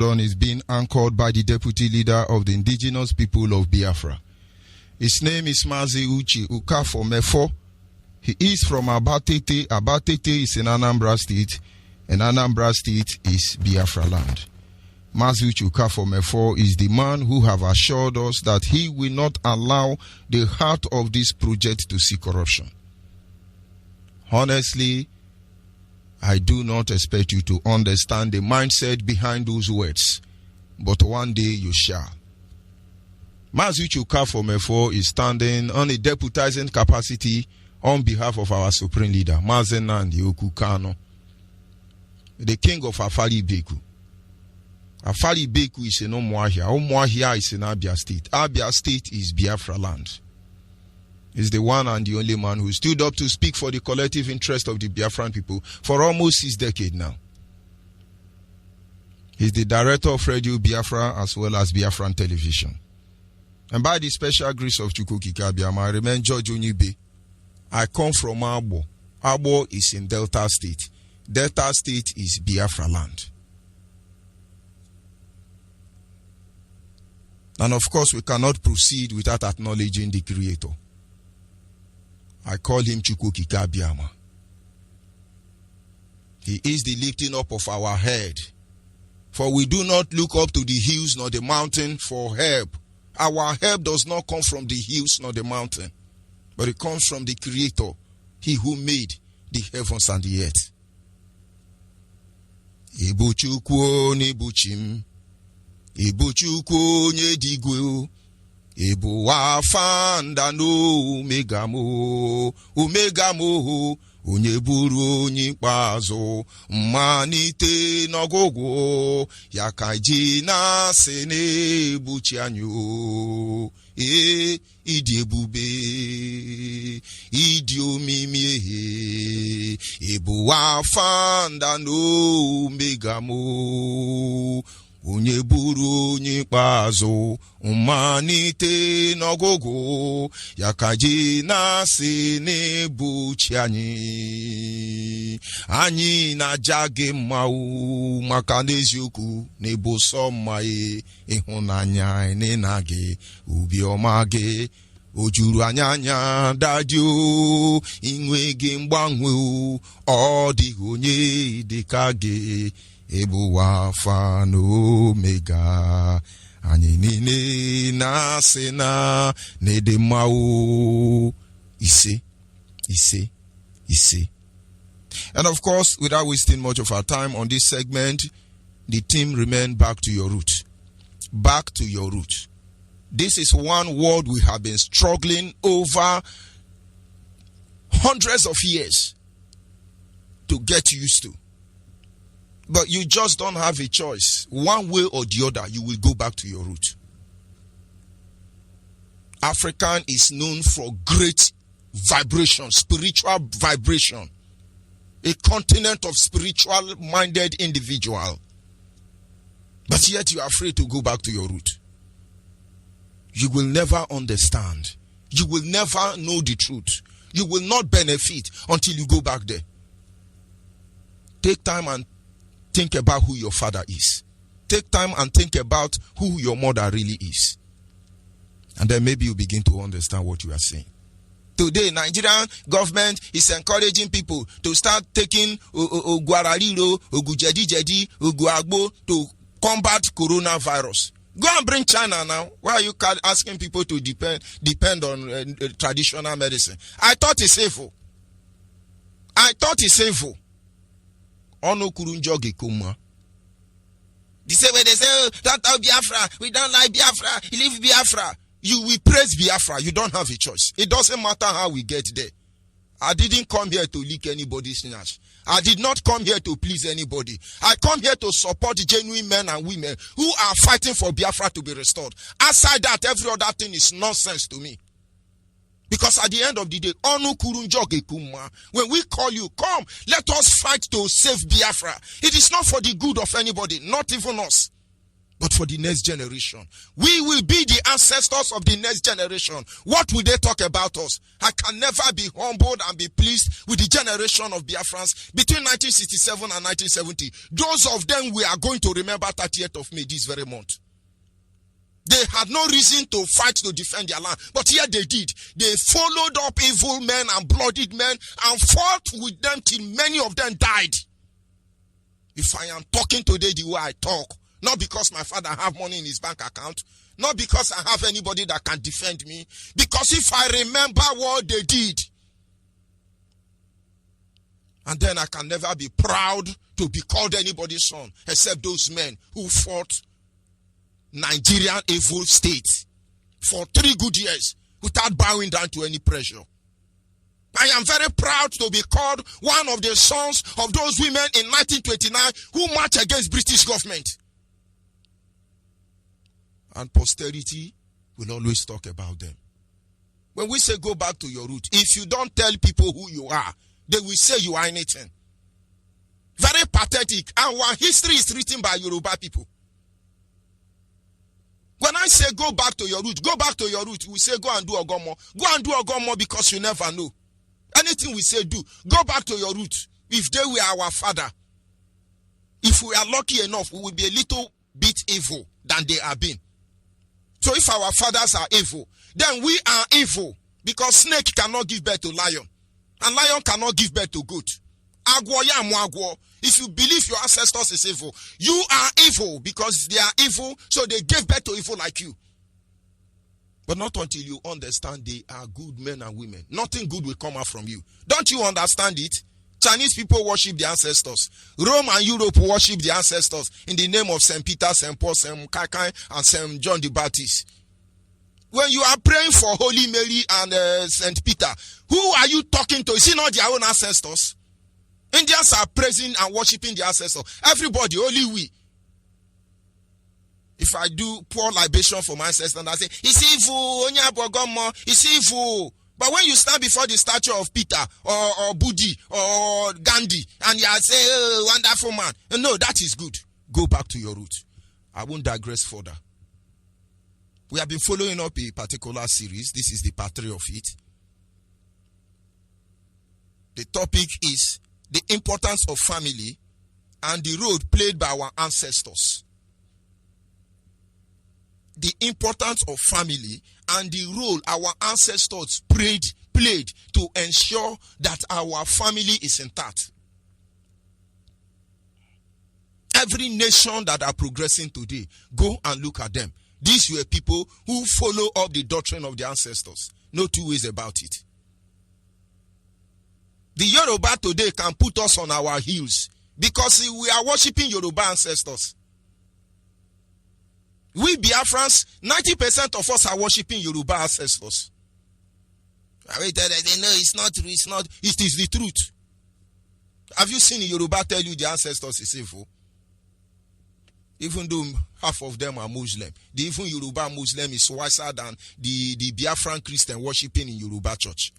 is being anchored by the deputy leader of the indigenous people of Biafra. His name is Mazi Uchi Ukafo Mefo. He is from Abatete. Abatete is in Anambra State, and Anambra State is Biafra land. Mazi Uchi Ukafo Mefo is the man who have assured us that he will not allow the heart of this project to see corruption. Honestly, I do not expect you to understand the mindset behind those words, but one day you shall. Mazi Uchi Ukafo Mefo is standing on a deputizing capacity on behalf of our Supreme Leader, Mazi Nnamdi Okukano, the king of Afari Beku. Afari Beku is in Umuahia. Umuahia is in Abia State. Abia State is Biafra land. He's the one and the only man who stood up to speak for the collective interest of the Biafran people for almost 6 decades now. He's the director of Radio Biafra as well as Biafran Television. And by the special grace of Chukwukika Biama, I remain George Onyibe. I come from Abo. Abo is in Delta State. Delta State is Biafra land. And of course, we cannot proceed without acknowledging the Creator. I call him Chukwukika Biama. He is the lifting up of our head. For we do not look up to the hills nor the mountain for help. Our help does not come from the hills nor the mountain, but it comes from the Creator, He who made the heavens and the earth. Ibuchukwu n'ibuchim, Ibuchukwu nyedigwe, Ibu afanda no umegamo, umegamo, onye buru onye ikpeazụ, mmalite n'ọgwụgwụ, ya ka ji na-asị na-ebuchi anyị o. Ịdị ebube, ịdị omimi, Ibu afanda no umegamo, onye buru onye ikpeazụ, mmalite n'ọgwụgwụ, ya ka ji na-asị na-ebuchi anyị. Anyị na-aja gị mma o, maka n'eziokwu na-ebu sọ mma ịhụnanya na gị, obiọma gị o juru anya dadi o, inwe gị mgbanwe o, ọ dịghị onye dịka gị. Ebu Alpha na Omega, anyị niile na-asị na n'ịdị mma o. Ise. And of course, without wasting much of our time on this segment, the team remain back to your root. Back to your root. This is one word we have been struggling over hundreds of years to get used to. But you just don't have a choice. One way or the other, you will go back to your root. African is known for great vibration, spiritual vibration. A continent of spiritual-minded individual. But yet you are afraid to go back to your root. You will never understand. You will never know the truth. You will not benefit until you go back there. Take time and think about who your father is. Take time and think about who your mother really is. And then maybe you begin to understand what you are saying. Today, Nigerian government is encouraging people to start taking Guarariro, Ogujedi, Oguagbo to combat coronavirus. Go and bring China now. Why are you asking people to depend on traditional medicine? I thought it's sinful. Ono kurunjoge kuma. They say when they say, oh, don't tell Biafra, we don't like Biafra, leave Biafra. You will praise Biafra. You don't have a choice. It doesn't matter how we get there. I didn't come here to lick anybody's snatch. I did not come here to please anybody. I come here to support genuine men and women who are fighting for Biafra to be restored. Outside that, every other thing is nonsense to me. Because at the end of the day, when we call you, come, let us fight to save Biafra. It is not for the good of anybody, not even us. but for the next generation. We will be the ancestors of the next generation. What will they talk about us? I can never be humbled and be pleased with the generation of Biafrans between 1967 and 1970. Those of them we are going to remember 30th of May this very month. They had no reason to fight to defend their land, but here they did. They followed up evil men and bloodied men and fought with them till many of them died. If I am talking today the way I talk, not because my father have money in his bank account, not because I have anybody that can defend me, because if I remember what they did, and then I can never be proud to be called anybody's son except those men who fought Nigerian evil state for 3 good years without bowing down to any pressure. I am very proud to be called one of the sons of those women in 1929 who marched against British government. And posterity will always talk about them. When we say go back to your root, if you don't tell people who you are, they will say you are anything. Very pathetic. Our history is written by Yoruba people. When I say go back to your root, we say go and do Ogomo. Go and do Ogomo because you never know. Anything we say do, go back to your root. If they were our father, if we are lucky enough, we will be a little bit evil than they have been. So if our fathers are evil, then we are evil, because snake cannot give birth to lion, and lion cannot give birth to goat. If you believe your ancestors is evil, you are evil because they are evil, so they gave birth to evil like you. But not until you understand they are good men and women. Nothing good will come out from you. Don't you understand it? Chinese people worship the ancestors. Rome and Europe worship the ancestors in the name of St. Peter, St. Paul, St. Kai, and St. John the Baptist. When you are praying for Holy Mary and St. Peter, who are you talking to? Is it not their own ancestors? Indians are praising and worshiping the ancestors. Everybody, only we. If I do pour libation for my ancestors and I say, it's evil, it's evil. But when you stand before the statue of Peter or Buddha or Gandhi and you say, oh, wonderful man. No, that is good. Go back to your root. I won't digress further. We have been following up a particular series. This is the part 3 of it. The topic is the importance of family and the role played by our ancestors. The importance of family and the role our ancestors played to ensure that our family is intact. Every nation that are progressing today, go and look at them. These were people who follow up the doctrine of the ancestors. No two ways about it. The Yoruba today can put us on our heels because we are worshiping Yoruba ancestors. We Biafrans, 90% of us are worshiping Yoruba ancestors. No, it's not true. It is the truth. Have you seen Yoruba tell you the ancestors is evil? Even though half of them are Muslim, the even Yoruba Muslim is wiser than the Biafran Christian worshiping in Yoruba church.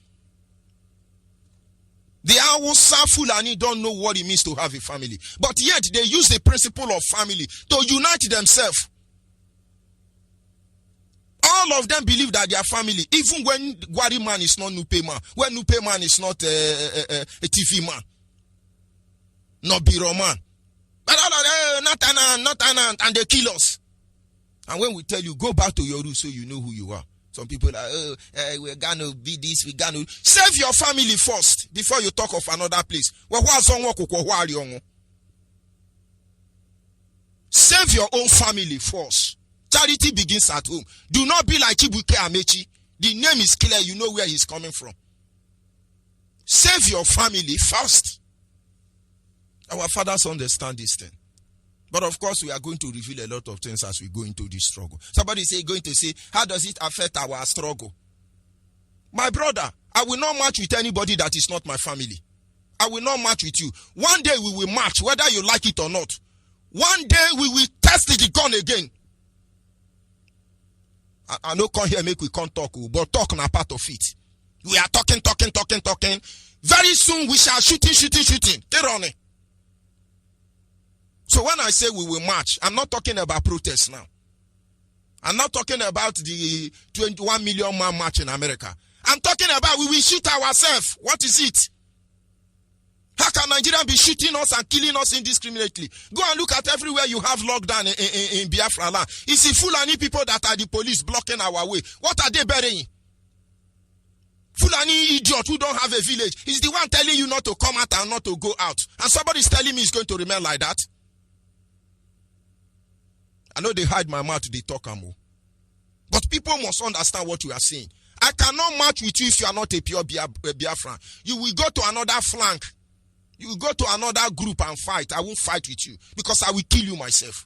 The Hausa Fulani don't know what it means to have a family, but yet they use the principle of family to unite themselves. All of them believe that they are family, even when Gwari man is not Nupe man, when Nupe man is not a TV man, not Biro man. But not and they kill us. And when we tell you, go back to your roots so you know who you are. Some people are, we're going to be this, we're going to... Save your family first before you talk of another place. Save your own family first. Charity begins at home. Do not be like Chibuke Amechi. The name is clear, you know where he's coming from. Save your family first. Our fathers understand this thing. But of course, we are going to reveal a lot of things as we go into this struggle. Somebody is going to say, how does it affect our struggle? My brother, I will not match with anybody that is not my family. I will not match with you. One day we will match, whether you like it or not. One day we will test the gun again. I know come here make we can't talk, but talk na part of it. We are talking. Very soon we shall shooting. Get on it. So when I say we will march, I'm not talking about protests now. I'm not talking about the 21 million man march in America. I'm talking about we will shoot ourselves. What is it? How can Nigeria be shooting us and killing us indiscriminately? Go and look at everywhere you have lockdown in Biafra land. It's the Fulani people that are the police blocking our way. What are they burying? Fulani idiot who don't have a village. He's the one telling you not to come out and not to go out. And somebody's telling me it's going to remain like that. I know they hide my mouth, they talk more. But people must understand what you are saying. I cannot match with you if you are not a pure Biafran. You will go to another flank. You will go to another group and fight. I won't fight with you because I will kill you myself.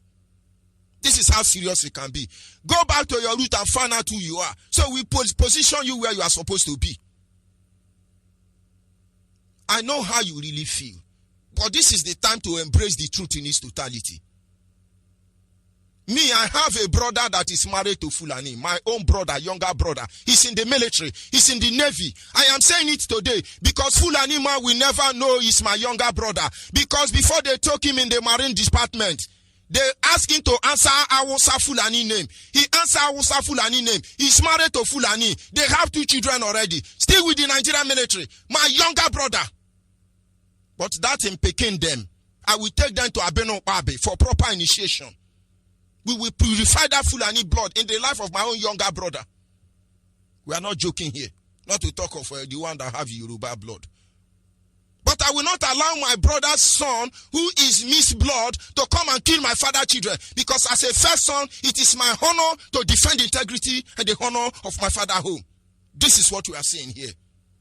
This is how serious it can be. Go back to your root and find out who you are. So we position you where you are supposed to be. I know how you really feel. But this is the time to embrace the truth in its totality. Me, I have a brother that is married to Fulani. My own brother, younger brother. He's in the military. He's in the Navy. I am saying it today because Fulani man will never know he's my younger brother. Because before they took him in the Marine Department, they asked him to answer Awusa Fulani name. He answered Awusa Fulani name. He's married to Fulani. They have 2 children already. Still with the Nigerian military. My younger brother. But that in Peking them. I will take them to Abeno Abe for proper initiation. We will purify that Fulani blood in the life of my own younger brother. We are not joking here. Not to talk of the one that have Yoruba blood. But I will not allow my brother's son, who is Miss Blood, to come and kill my father's children. Because as a first son, it is my honor to defend the integrity and the honor of my father's home. This is what we are saying here.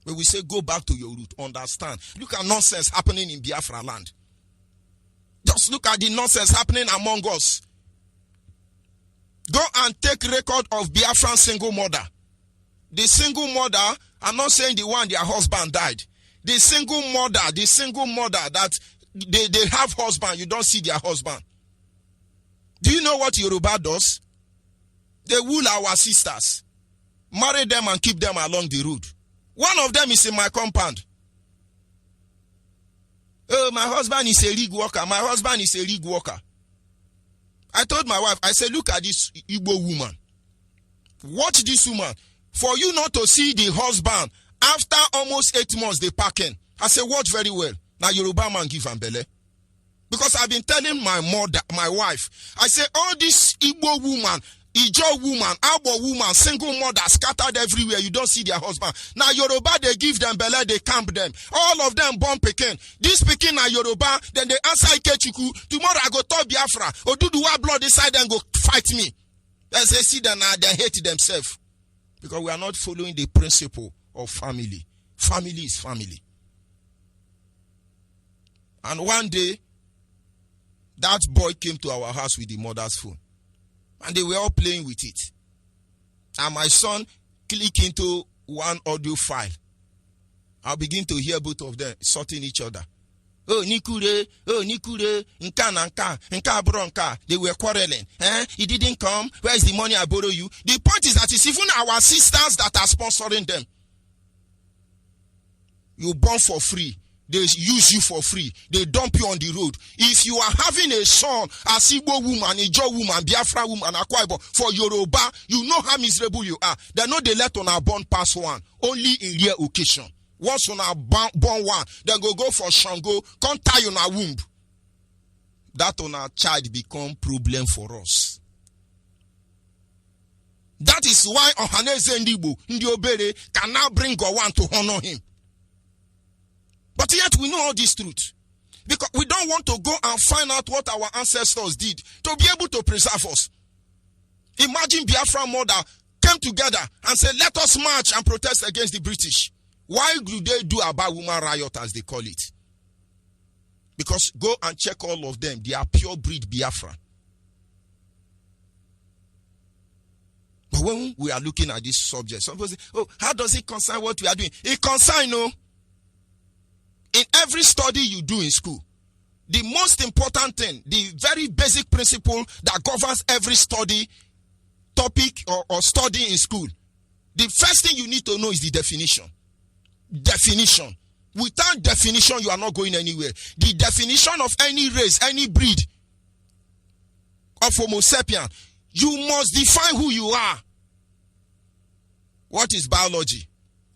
When we say go back to your root, understand. Look at nonsense happening in Biafra land. Just look at the nonsense happening among us. Go and take record of Biafran single mother. The single mother, I'm not saying the one their husband died. The single mother that they have husband, you don't see their husband. Do you know what Yoruba does? They wool our sisters, marry them and keep them along the road. One of them is in my compound. Oh, my husband is a rig worker. My husband is a rig worker. I told my wife, I said, look at this Igbo woman. Watch this woman. For you not to see the husband, after almost 8 months, they packing. I said, watch very well. Now, Yoruba man give am belle. Because I've been telling my mother, my wife, I say, all this Igbo woman, Ijo woman, Abo woman, single mother, scattered everywhere. You don't see their husband. Now, Yoruba, they give them belle, they camp them. All of them born Pekin. This Pekin are Yoruba, then they answer Ikechuku. Tomorrow I go to Biafra. Oduduwa blood inside and go fight me. As they see them now, they hate themselves. Because we are not following the principle of family. Family is family. And one day, that boy came to our house with the mother's phone. And they were all playing with it. And my son clicked into one audio file. I'll begin to hear both of them sorting each other. Oh, Nikure, nka bronka. They were quarreling. He didn't come. Where is the money I borrow you? The point is that it's even our sisters that are sponsoring them. You born for free. They use you for free. They dump you on the road. If you are having a son, a Igbo woman, a Ijo woman, Biafra woman, Akwa Ibom, for Yoruba, you know how miserable you are. They know they let on our born pass one. Only in rare occasion. Once on our born one, then go for Shango, come tie on our womb. That on our child become problem for us. That is why Ohaneze Ndibo, Ndiobere, can now bring Gowan to honor him. But yet we know all this truth. Because we don't want to go and find out what our ancestors did to be able to preserve us. Imagine Biafra mother came together and said, let us march and protest against the British. Why do they do about woman riot as they call it? Because go and check all of them. They are pure breed Biafra. But when we are looking at this subject, some people say, oh, how does it concern what we are doing? It concerns, no. In every study you do in school, the most important thing, the very basic principle that governs every study, topic, or study in school, the first thing you need to know is the definition. Definition. Without definition, you are not going anywhere. The definition of any race, any breed, of Homo sapien, you must define who you are. What is biology?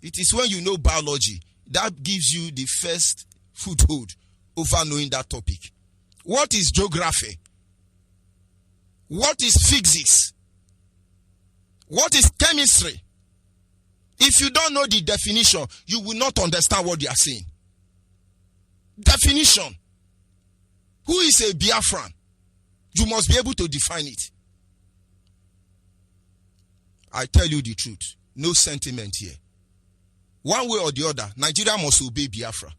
It is when you know biology that gives you the first foothold over knowing that topic. What is geography? What is physics? What is chemistry? If you don't know the definition, you will not understand what they are saying. Definition. Who is a Biafran? You must be able to define it. I tell you the truth. No sentiment here. One way or the other, Nigeria must obey Biafra.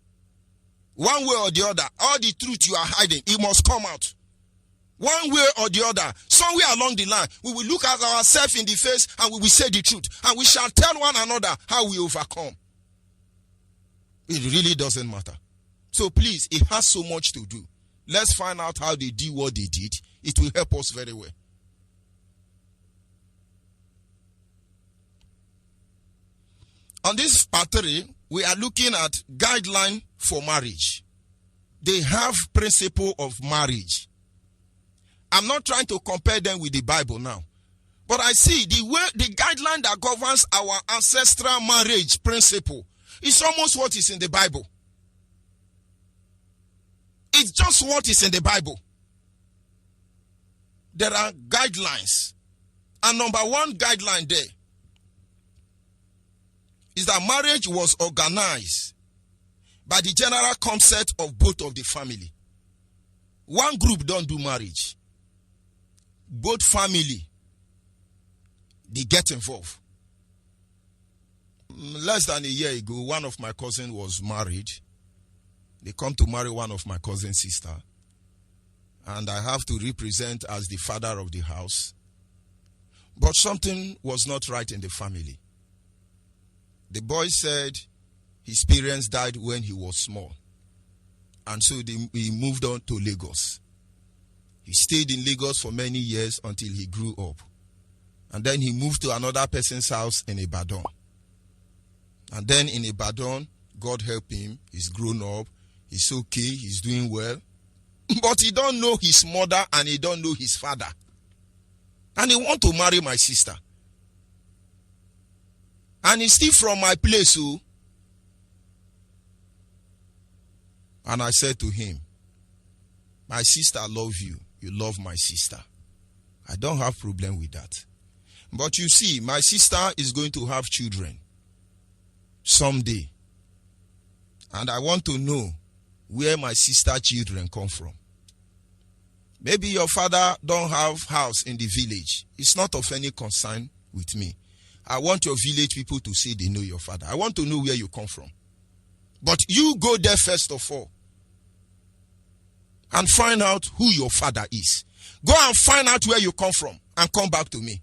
One way or the other, all the truth you are hiding, it must come out. One way or the other, somewhere along the line, we will look at ourselves in the face and we will say the truth. And we shall tell one another how we overcome. It really doesn't matter. So please, it has so much to do. Let's find out how they did what they did. It will help us very well. On this part 3, we are looking at guideline for marriage. They have principle of marriage. I'm not trying to compare them with the Bible now. But I see the guideline that governs our ancestral marriage principle is almost what is in the Bible. It's just what is in the Bible. There are guidelines. And number one guideline there is that marriage was organized by the general consent of both of the family. One group don't do marriage. Both family, they get involved. Less than a year ago, one of my cousins was married. They come to marry one of my cousin's sister. And I have to represent as the father of the house. But something was not right in the family. The boy said his parents died when he was small. And so he moved on to Lagos. He stayed in Lagos for many years until he grew up. And then he moved to another person's house in Ibadan. And then in Ibadan, God help him, he's grown up, he's okay, he's doing well. But he don't know his mother and he don't know his father. And he want to marry my sister. And he's still from my place. Oh. And I said to him, my sister love you. You love my sister. I don't have problem with that. But you see, my sister is going to have children someday. And I want to know where my sister children come from. Maybe your father don't have house in the village. It's not of any concern with me. I want your village people to say they know your father. I want to know where you come from. But you go there first of all and find out who your father is. Go and find out where you come from and come back to me.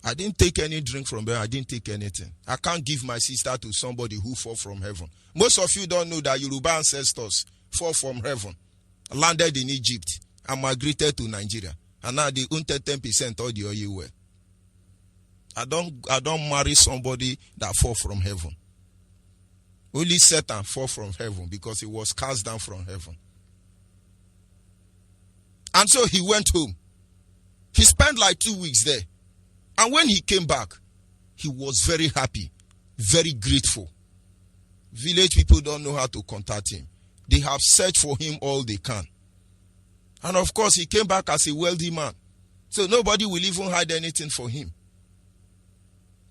I didn't take any drink from there. I didn't take anything. I can't give my sister to somebody who fall from heaven. Most of you don't know that Yoruba ancestors fall from heaven, landed in Egypt, and migrated to Nigeria. And now they own 10% all the oil well. I don't marry somebody that fall from heaven. Only Satan fall from heaven because he was cast down from heaven. And so he went home. He spent like 2 weeks there. And when he came back, he was very happy, very grateful. Village people don't know how to contact him. They have searched for him all they can. And of course, he came back as a wealthy man. So nobody will even hide anything for him.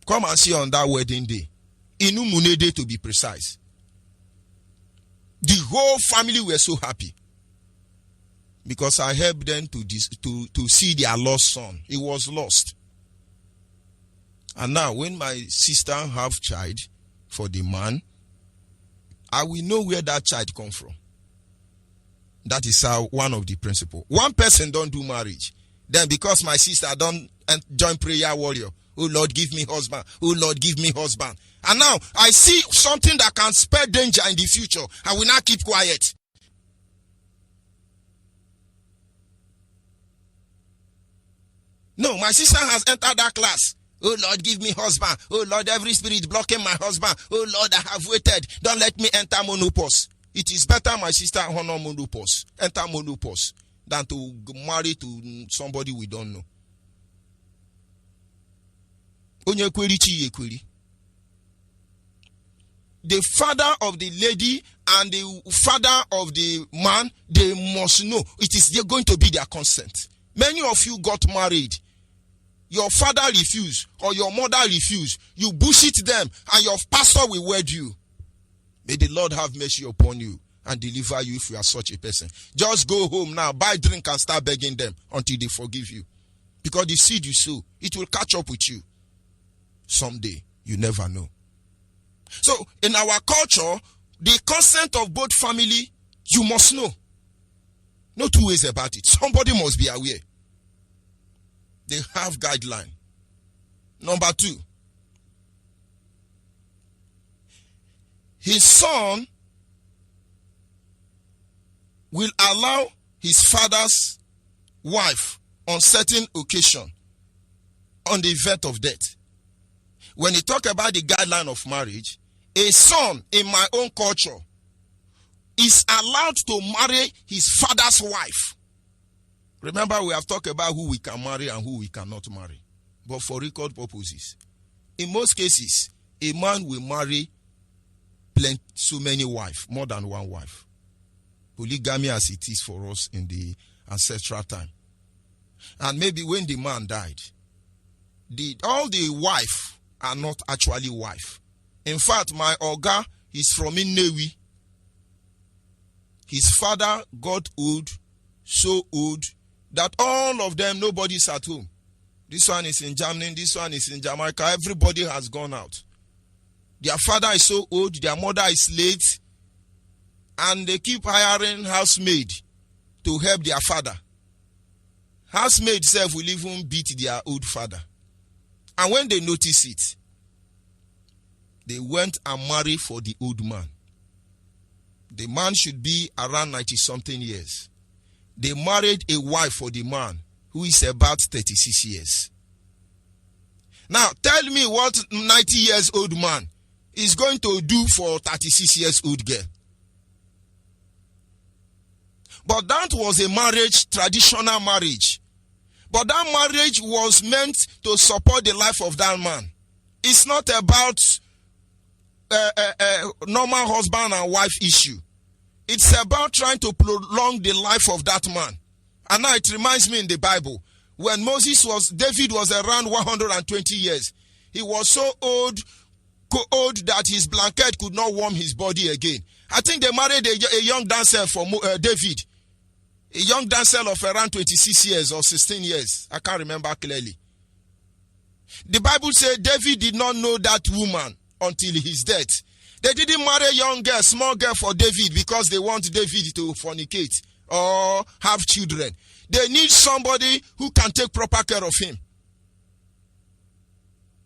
Come and see on that wedding day. Inu Munede to be precise. The whole family were so happy. Because I helped them to see their lost son. He was lost. And now when my sister have child for the man, I will know where that child come from. That is one of the principles. One person don't do marriage. Then because my sister don't join prayer warrior, oh Lord, give me husband. Oh Lord, give me husband. And now I see something that can spell danger in the future. I will not keep quiet. No, my sister has entered that class. Oh Lord, give me husband. Oh Lord, every spirit blocking my husband. Oh Lord, I have waited. Don't let me enter monopause. It is better my sister honor monopause. Enter monopause. than to marry to somebody we don't know. The father of the lady and the father of the man, they must know. It is going to be their consent. Many of you got married. Your father refused or your mother refused. You bullshit them and your pastor will wed you. May the Lord have mercy upon you and deliver you if you are such a person. Just go home now, buy drink and start begging them until they forgive you. Because the seed you sow, it will catch up with you. Someday, you never know. So, in our culture, the consent of both family, you must know. No two ways about it. Somebody must be aware. They have guideline. Number 2. His son will allow his father's wife on certain occasion on the event of death. When you talk about the guideline of marriage, a son in my own culture is allowed to marry his father's wife. Remember, we have talked about who we can marry and who we cannot marry. But for record purposes, in most cases, a man will marry so many wives, more than one wife. Polygamy as it is for us in the ancestral time. And maybe when the man died, all the wife are not actually wife. In fact, my Oga is from Inewi. His father got old, so old, that all of them, nobody's at home. This one is in Germany, this one is in Jamaica. Everybody has gone out. Their father is so old, their mother is late, and they keep hiring housemaid to help their father. Housemaid self will even beat their old father. And when they notice it, they went and married for the old man. The man should be around 90-something years. They married a wife for the man who is about 36 years. Now, tell me what 90 years old man is going to do for 36 years old girl. But that was a marriage, traditional marriage. But that marriage was meant to support the life of that man. It's not about normal husband and wife issue. It's about trying to prolong the life of that man. And now it reminds me in the Bible, when David was around 120 years. He was so old that his blanket could not warm his body again. I think they married a young dancer for David. A young dancer of around 26 years or 16 years. I can't remember clearly. The Bible says David did not know that woman until his death. They didn't marry a young girl, small girl for David because they want David to fornicate or have children. They need somebody who can take proper care of him.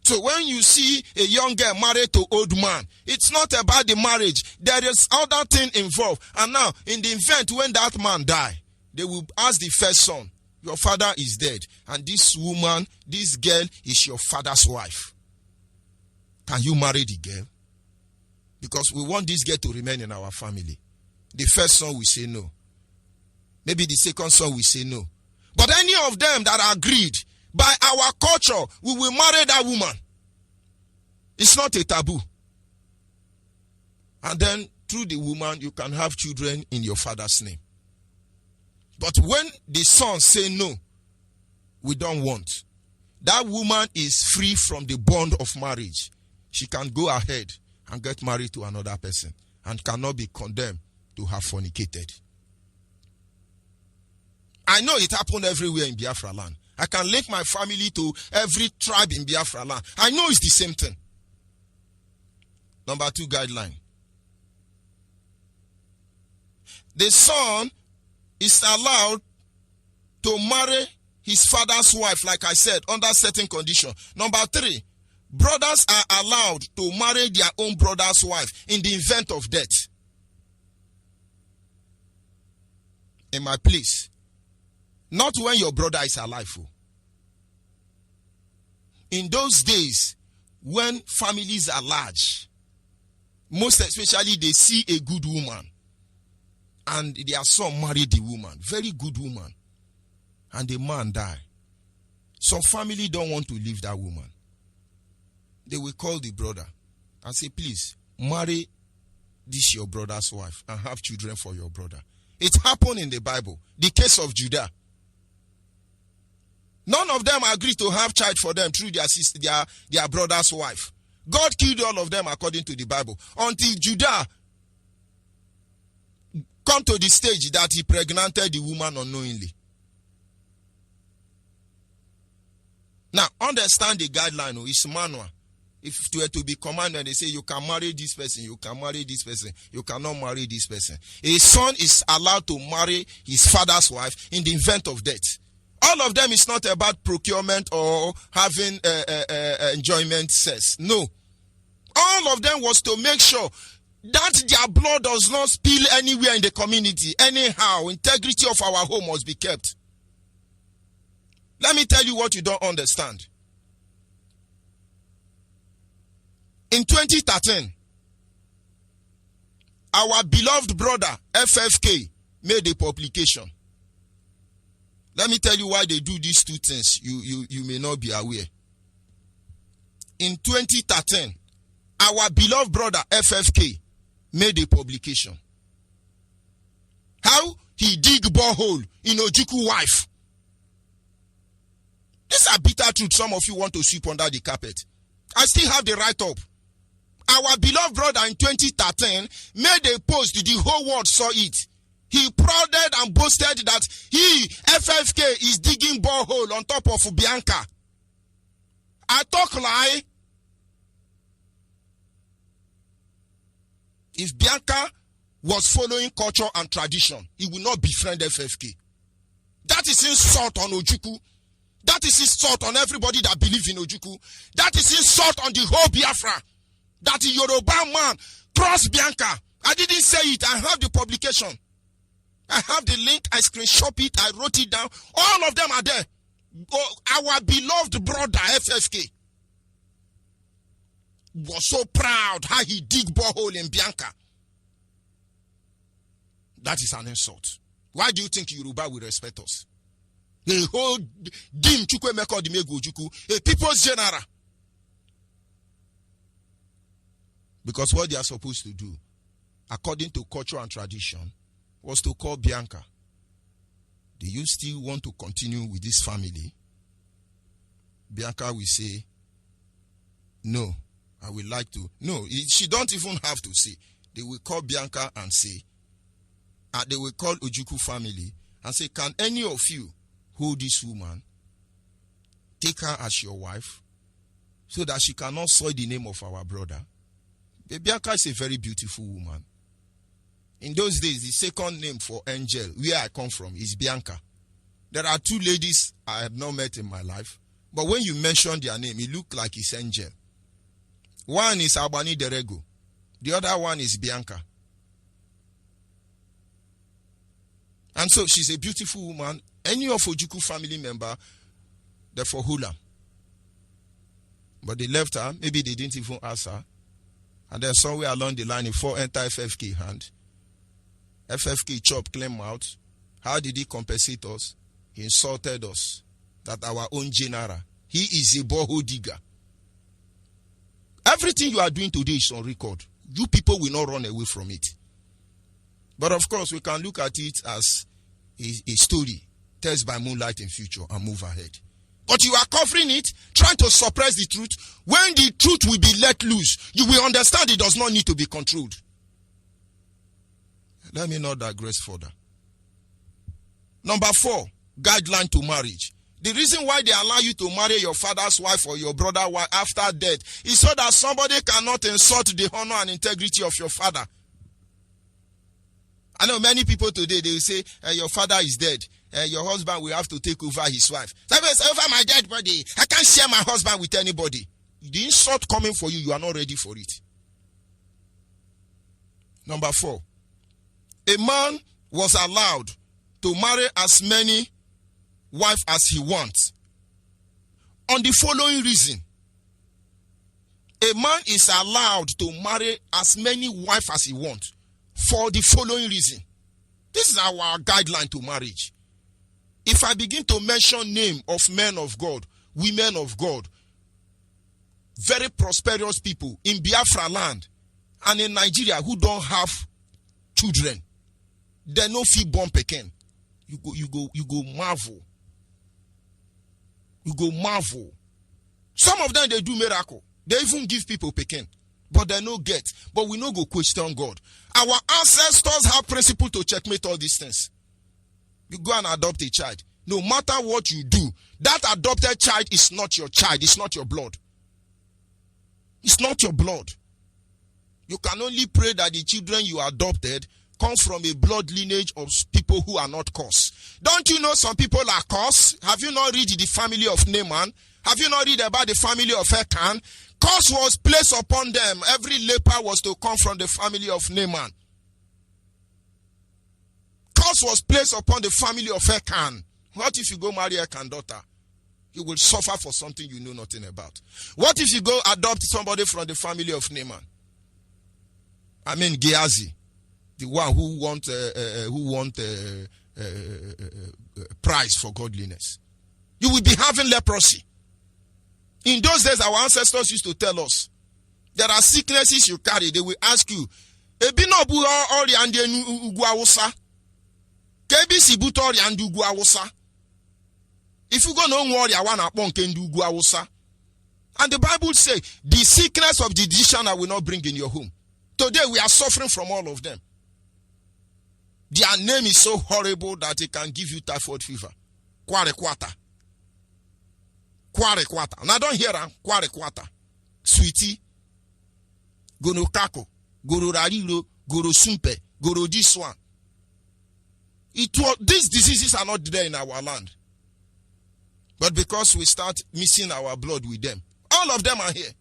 So when you see a young girl married to old man, it's not about the marriage. There is other thing involved. And now, in the event when that man die, they will ask the first son, your father is dead. And this woman, this girl is your father's wife. Can you marry the girl? Because we want this girl to remain in our family. The first son will say no. Maybe the second son will say no. But any of them that agreed, by our culture, we will marry that woman. It's not a taboo. And then, through the woman, you can have children in your father's name. But when the son say no, we don't want. That woman is free from the bond of marriage. She can go ahead and get married to another person and cannot be condemned to have fornicated. I know it happened everywhere in Biafra land. I can link my family to every tribe in Biafra land. I know it's the same thing. Number 2 guideline. The son is allowed to marry his father's wife, like I said, under certain conditions. Number 3, brothers are allowed to marry their own brother's wife in the event of death. In my place. Not when your brother is alive. In those days, when families are large, most especially they see a good woman, and their son married the woman, very good woman, and the man died. Some family don't want to leave that woman. They will call the brother and say, please, marry this your brother's wife and have children for your brother. It happened in the Bible. The case of Judah. None of them agreed to have child for them through their brother's wife. God killed all of them according to the Bible. Until Judah come to the stage that he pregnanted the woman unknowingly. Now, understand the guideline. It's manual. If it were to be commanded, they say you can marry this person, you can marry this person, you cannot marry this person. A son is allowed to marry his father's wife in the event of death. All of them is not about procurement or having enjoyment sex. No. All of them was to make sure that their blood does not spill anywhere in the community. Anyhow, integrity of our home must be kept. Let me tell you what you don't understand. In 2013, our beloved brother FFK made a publication. Let me tell you why they do these two things. You may not be aware. In 2013, our beloved brother FFK made a publication. How he dig borehole in Ojukwu wife. These are bitter truths some of you want to sweep under the carpet. I still have the write up. Our beloved brother in 2013 made a post. The whole world saw it. He prouded and boasted that he, FFK, is digging borehole on top of Bianca. I talk lie. If Bianca was following culture and tradition, he will not befriend FFK. That is insult on Ojukwu. That is insult on everybody that believes in Ojukwu. That is insult on the whole Biafra. That the Yoruba man crossed Bianca. I didn't say it. I have the publication. I have the link. I screenshot it. I wrote it down. All of them are there. Oh, our beloved brother FFK was so proud how he dig borehole in Bianca. That is an insult. Why do you think Yoruba will respect us? The whole dim chukwe meko di mego Ojukwu, a people's general. Because what they are supposed to do, according to culture and tradition, was to call Bianca. Do you still want to continue with this family? Bianca will say, no, I would like to. No, she don't even have to say. They will call Bianca and say, they will call Ojukwu family and say, can any of you hold this woman, take her as your wife, so that she cannot soil the name of our brother? Bianca is a very beautiful woman. In those days, the second name for angel, where I come from, is Bianca. There are two ladies I have not met in my life, but when you mention their name, it looks like it's angel. One is Albani Derego. The other one is Bianca. And so she's a beautiful woman. Any of Ojukwu family member, therefore hula. But they left her. Maybe they didn't even ask her. And then somewhere along the line, before enter FFK hand, FFK chop claim out. How did he compensate us? He insulted us. That our own general, he is a borehole digger. Everything you are doing today is on record. You people will not run away from it. But of course, we can look at it as a story, test by moonlight in future, and move ahead. But you are covering it, trying to suppress the truth. When the truth will be let loose, you will understand it does not need to be controlled. Let me not digress further. Number 4, guideline to marriage. The reason why they allow you to marry your father's wife or your brother's wife after death is so that somebody cannot insult the honor and integrity of your father. I know many people today, they will say, your father is dead. Your husband will have to take over his wife. Somebody say, over my dead body, I can't share my husband with anybody. The insult coming for you, you are not ready for it. Number 4, a man was allowed to marry as many wives as he wants. On the following reason. A man is allowed to marry as many wives as he wants. For the following reason. This is our guideline to marriage. If I begin to mention name of men of God, women of God, very prosperous people in Biafra land and in Nigeria who don't have children, they no feel born pekin. You go marvel. You go marvel. Some of them, they do miracle. They even give people pekin, but they no get. But we no go question God. Our ancestors have principle to checkmate all these things. You go and adopt a child. No matter what you do, that adopted child is not your child. It's not your blood. It's not your blood. You can only pray that the children you adopted come from a blood lineage of people who are not cursed. Don't you know some people are cursed? Have you not read the family of Naaman? Have you not read about the family of Achan? Curse was placed upon them. Every leper was to come from the family of Naaman. Curse was placed upon the family of Achan. What if you go marry Achan's daughter? You will suffer for something you know nothing about. What if you go adopt somebody from the family of Naaman? I mean Gehazi, the one who want prize for godliness. You will be having leprosy. In those days, our ancestors used to tell us, there are sicknesses you carry. They will ask you, if you go no worry, I want to. And the Bible says, the sickness of the decision I will not bring in your home. Today we are suffering from all of them. Their name is so horrible that it can give you typhoid fever. Kwarekwata. Kwarekwata. Now don't hear them. Kwarekwata. Sweetie. Gono kako. Goro rarilo. Goro sumpe. Goro this one. These diseases are not there in our land. But because we start mixing our blood with them, all of them are here.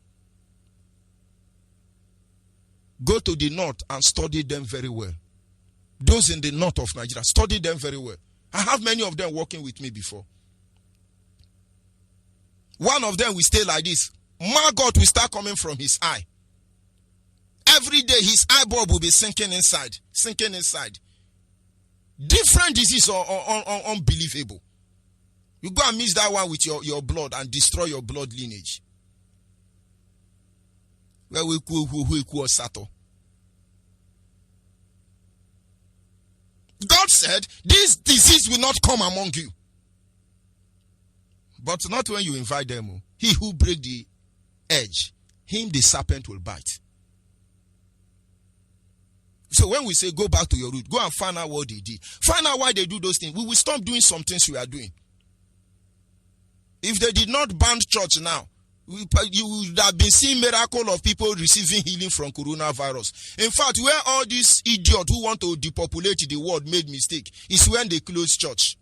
Go to the north and study them very well. Those in the north of Nigeria, study them very well. I have many of them working with me before. One of them will stay like this. Maggot will start coming from his eye. Every day his eye bulb will be sinking inside. Sinking inside. Different disease are unbelievable. You go and mix that one with your blood and destroy your blood lineage. Where we cool Sato. God said, this disease will not come among you. But not when you invite them. He who break the edge, him the serpent will bite. So when we say go back to your root, go and find out what they did. Find out why they do those things. We will stop doing some things we are doing. If they did not ban church now, you would have been seeing miracle of people receiving healing from coronavirus. In fact, where all these idiots who want to depopulate the world made mistake is when they close church.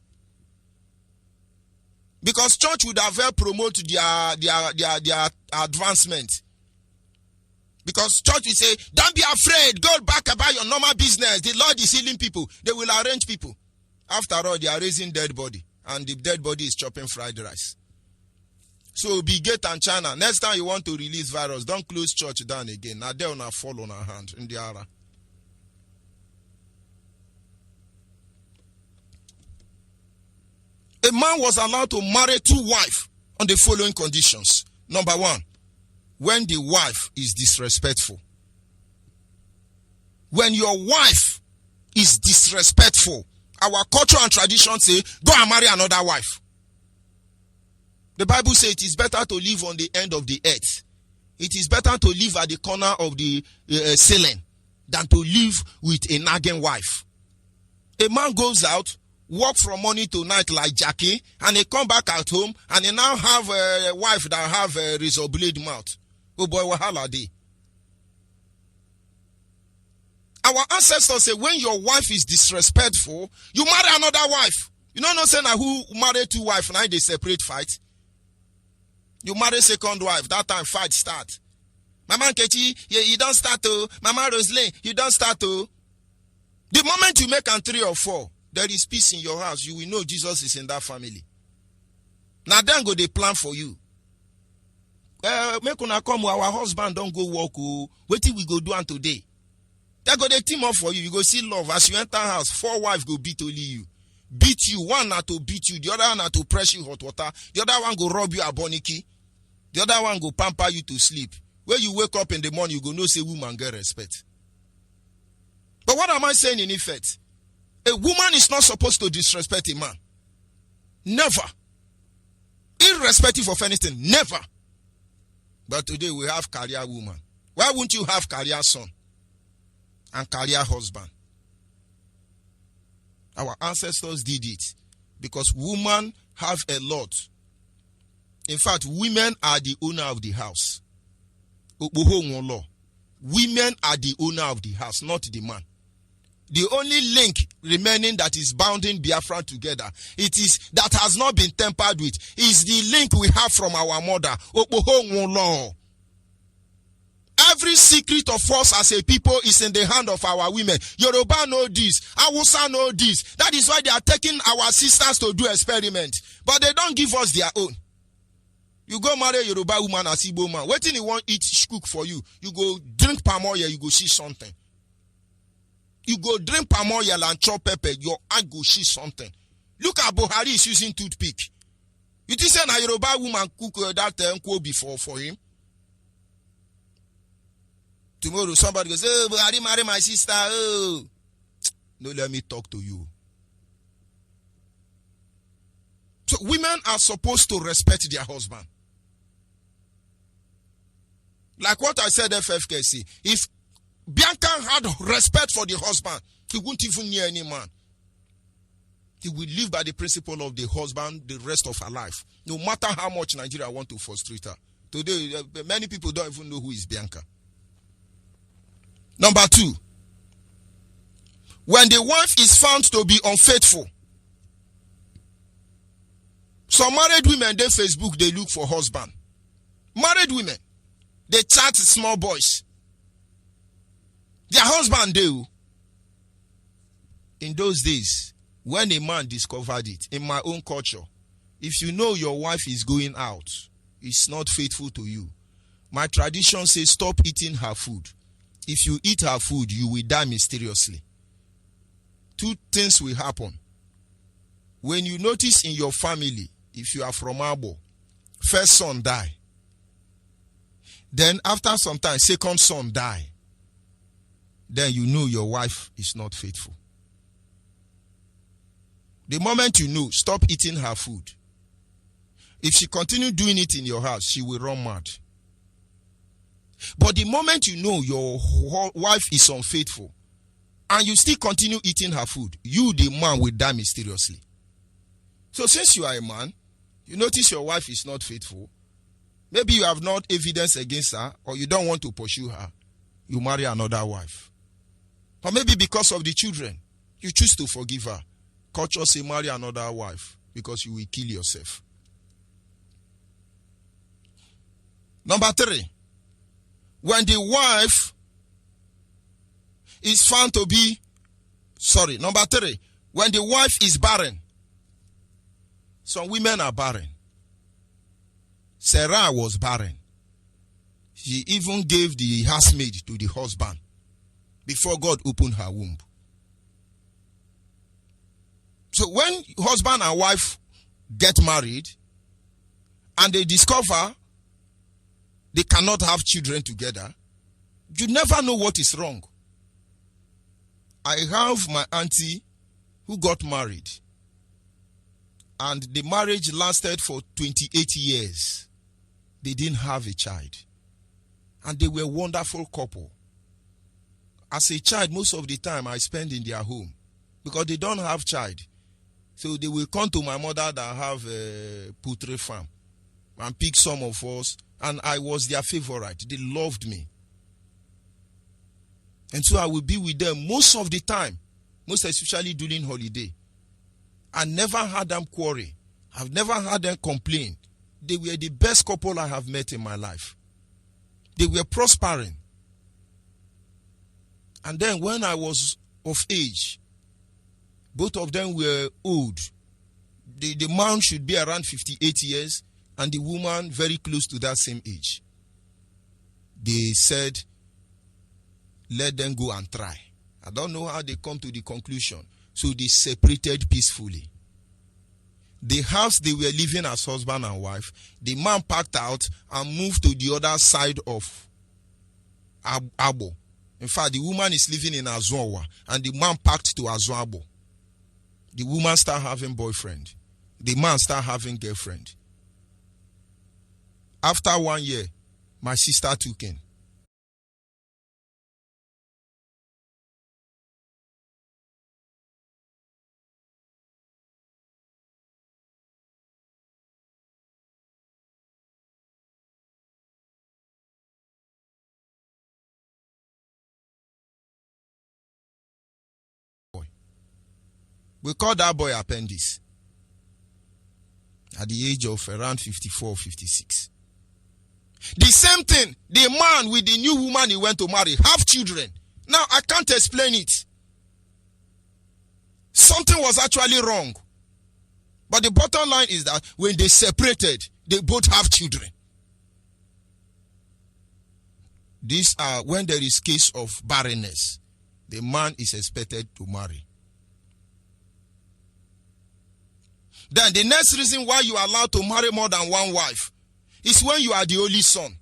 Because church would have helped promote their advancement. Because church will say, don't be afraid, go back about your normal business. The Lord is healing people. They will arrange people. After all, they are raising dead body. And the dead body is chopping fried rice. So be Gate and China. Next time you want to release virus, don't close church down again. Now they will not fall on our hand in the ara. A man was allowed to marry 2 wives on the following conditions. Number 1, when the wife is disrespectful. When your wife is disrespectful, our culture and tradition say, go and marry another wife. The Bible says it is better to live on the end of the earth. It is better to live at the corner of the ceiling than to live with a nagging wife. A man goes out, work from morning to night like Jackie, and he come back at home, and he now have a wife that have a razor blade mouth. Oh boy, wahala dey. Our ancestors say when your wife is disrespectful, you marry another wife. You know, no saying who marry 2 wives, now they separate fight. You marry second wife, that time fight start. Mama Nkechi, you don't start to. Mama Rosalie, you don't start to. The moment you make an 3 or 4, there is peace in your house. You will know Jesus is in that family. Now then go they plan for you. Make una come, our husband don't go work. What we go do on today? They go the team up for you. You go see love. As you enter house, 4 wives go beat only you. Beat you. One na to beat you. The other one na to press you hot water. The other one go rub you a boniki. The other one go pamper you to sleep. When you wake up in the morning, you go know say woman get respect. But what am I saying in effect? A woman is not supposed to disrespect a man. Never. Irrespective of anything. Never. But today we have career woman. Why wouldn't you have career son and career husband? Our ancestors did it because women have a lot. In fact, women are the owner of the house. Women are the owner of the house, not the man. The only link remaining that is bounding Biafra together, it is that has not been tempered with, is the link we have from our mother. Every secret of us as a people is in the hand of our women. Yoruba know this. Hausa know this. That is why they are taking our sisters to do experiments. But they don't give us their own. You go marry Yoruba woman as Igbo man. Waiting you want eat cook for you. You go drink palm oil, you go see something. You go drink palm oil and chop pepper, your eye go see something. Look at Buhari is using toothpick. You think say na Yoruba woman cook that nko before for him? Tomorrow somebody goes, oh, Buhari marry my sister. Oh. No, let me talk to you. So women are supposed to respect their husband. Like what I said FFKC. If Bianca had respect for the husband, he wouldn't even near any man. He will live by the principle of the husband the rest of her life. No matter how much Nigeria want to frustrate her. Today, many people don't even know who is Bianca. Number 2, when the wife is found to be unfaithful, some married women, they Facebook, they look for husband. Married women, they chat small boys. Their husband do. In those days, when a man discovered it, in my own culture, if you know your wife is going out, is not faithful to you, my tradition says stop eating her food. If you eat her food, you will die mysteriously. 2 things will happen. When you notice in your family, if you are from Abo, first son die. Then after some time, second son die. Then you know your wife is not faithful. The moment you know, stop eating her food. If she continue doing it in your house, she will run mad. But the moment you know your wife is unfaithful, and you still continue eating her food, you, the man, will die mysteriously. So since you are a man, you notice your wife is not faithful, maybe you have not evidence against her, or you don't want to pursue her, you marry another wife. Or maybe because of the children, you choose to forgive her. Culture say marry another wife, because you will kill yourself. Number 3, when the wife is found to be, number 3, when the wife is barren. Some women are barren. Sarah was barren. She even gave the housemaid to the husband before God opened her womb. So when husband and wife get married and they discover they cannot have children together, you never know what is wrong. I have my auntie who got married, and the marriage lasted for 28 years. They didn't have a child, and they were a wonderful couple. As a child, most of the time I spend in their home because they don't have child. So they will come to my mother that have a poultry farm and pick some of us, and I was their favorite. They loved me. And so I will be with them most of the time, most especially during holiday. I never had them quarrel. I've never had them complain. They were the best couple I have met in my life. They were prospering. And then when I was of age, both of them were old. The man should be around 58 years and the woman very close to that same age. They said, let them go and try. I don't know how they come to the conclusion. So they separated peacefully. The house they were living as husband and wife, the man packed out and moved to the other side of Abo. In fact, the woman is living in Azowa and the man packed to Azoabo. The woman start having boyfriend. The man start having girlfriend. After 1 year, my sister took in. We call that boy appendix. At the age of around 54, 56. The same thing, the man with the new woman he went to marry, have children. Now, I can't explain it. Something was actually wrong. But the bottom line is that when they separated, they both have children. These are when there is case of barrenness. The man is expected to marry. Then the next reason why you are allowed to marry more than one wife is when you are the only son.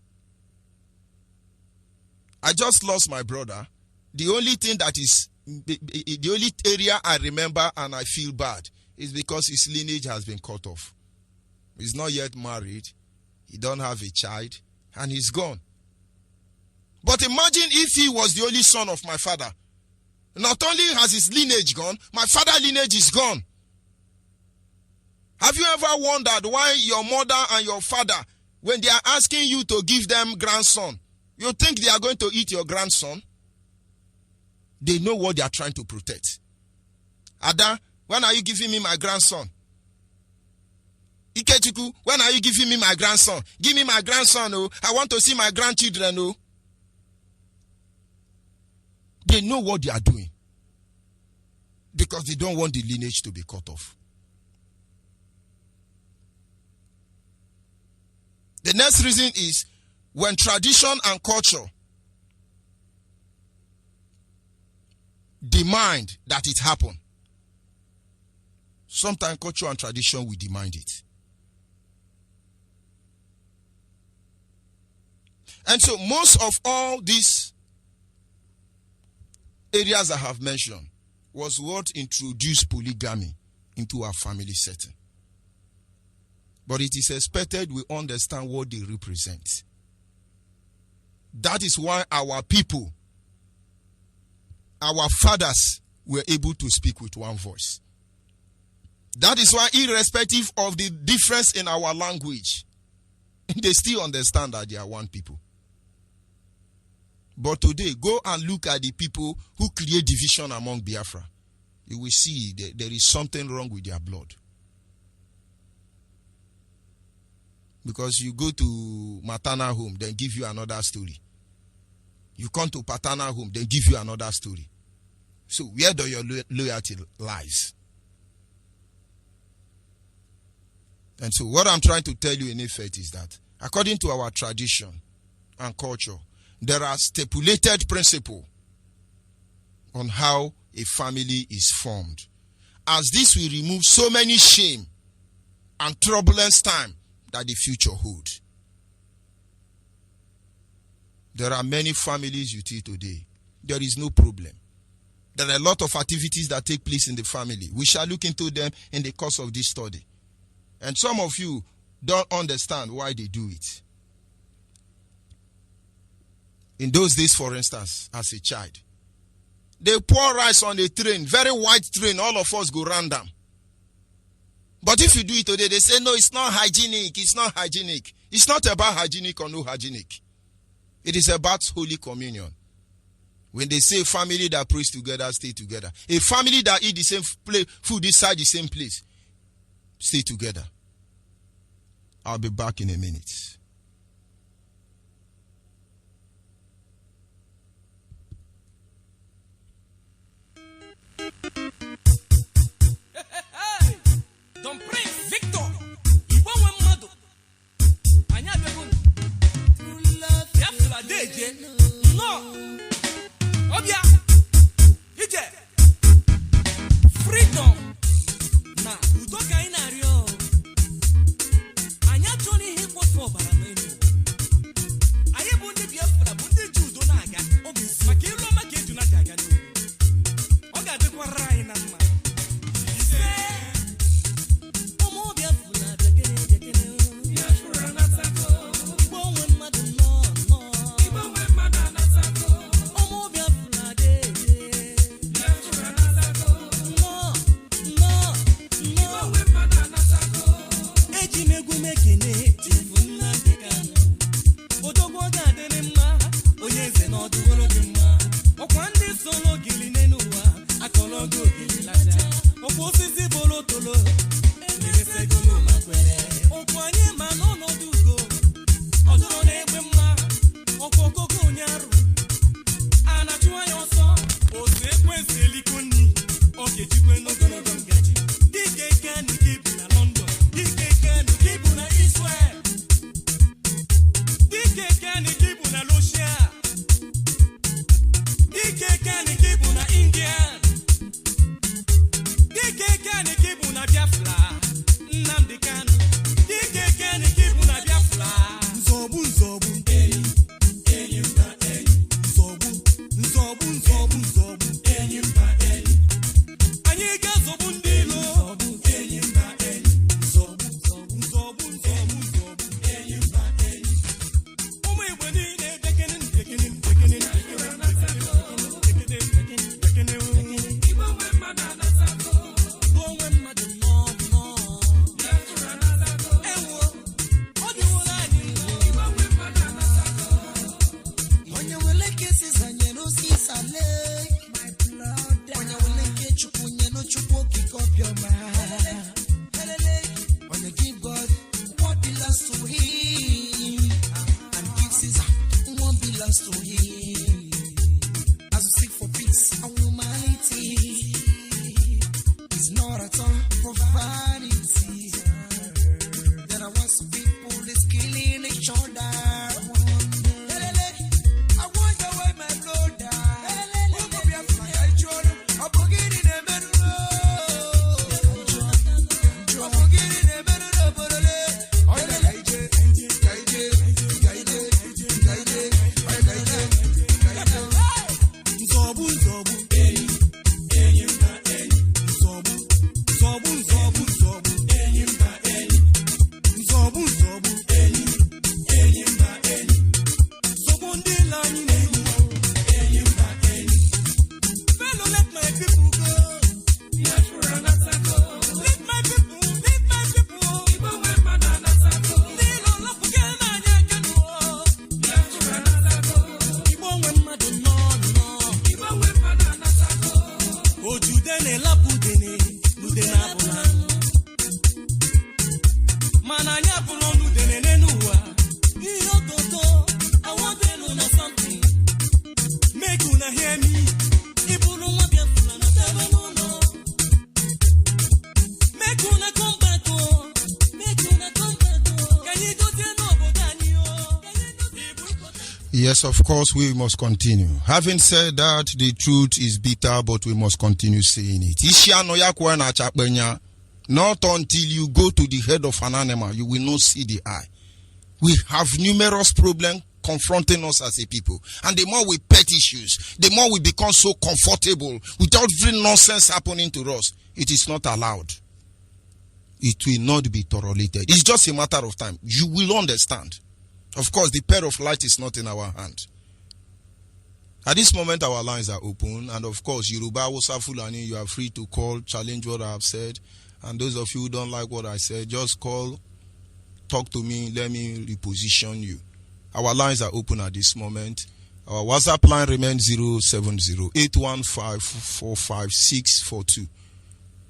I just lost my brother. The only thing that is, the only area I remember and I feel bad is because his lineage has been cut off. He's not yet married. He don't have a child and he's gone. But imagine if he was the only son of my father. Not only has his lineage gone, my father's lineage is gone. Have you ever wondered why your mother and your father, when they are asking you to give them grandson, you think they are going to eat your grandson? They know what they are trying to protect. Ada, when are you giving me my grandson? Ikechuku, when are you giving me my grandson? Give me my grandson, oh. I want to see my grandchildren, oh. They know what they are doing. Because they don't want the lineage to be cut off. The next reason is when tradition and culture demand that it happen. Sometimes culture and tradition will demand it. And so most of all these areas I have mentioned was what introduced polygamy into our family setting. But it is expected we understand what they represent. That is why our people, our fathers, were able to speak with one voice. That is why, irrespective of the difference in our language, they still understand that they are one people. But today, go and look at the people who create division among Biafra. You will see that there is something wrong with their blood. Because you go to maternal home, then give you another story. You come to paternal home, then give you another story. So where do your loyalty lies? And so what I'm trying to tell you in effect is that according to our tradition and culture, there are stipulated principles on how a family is formed. As this will remove so many shame and turbulence time that the future holds. There are many families you see today. There is no problem. There are a lot of activities that take place in the family. We shall look into them in the course of this study. And some of you don't understand why they do it. In those days, for instance, as a child, they pour rice on a train, very white train, all of us go random. But if you do it today, they say, no, it's not hygienic, it's not hygienic. It's not about hygienic or no hygienic. It is about Holy Communion. When they say family that prays together, stay together. A family that eat the same food inside the same place, stay together. I'll be back in a minute. Don Prince Victor, Ipob Mado, Anya Begun, Rapture, no. Yes, of course, we must continue. Having said that, the truth is bitter, but we must continue saying it. Not until you go to the head of an animal, you will not see the eye. We have numerous problems confronting us as a people. And the more we pet issues, the more we become so comfortable without every nonsense happening to us. It is not allowed. It will not be tolerated. It's just a matter of time. You will understand. Of course, the pair of light is not in our hand. At this moment, our lines are open. And of course, Yoruba, Hausa, Fulani, you are free to call, challenge what I have said. And those of you who don't like what I said, just call, talk to me, let me reposition you. Our lines are open at this moment. Our WhatsApp line remains 070-815-45642.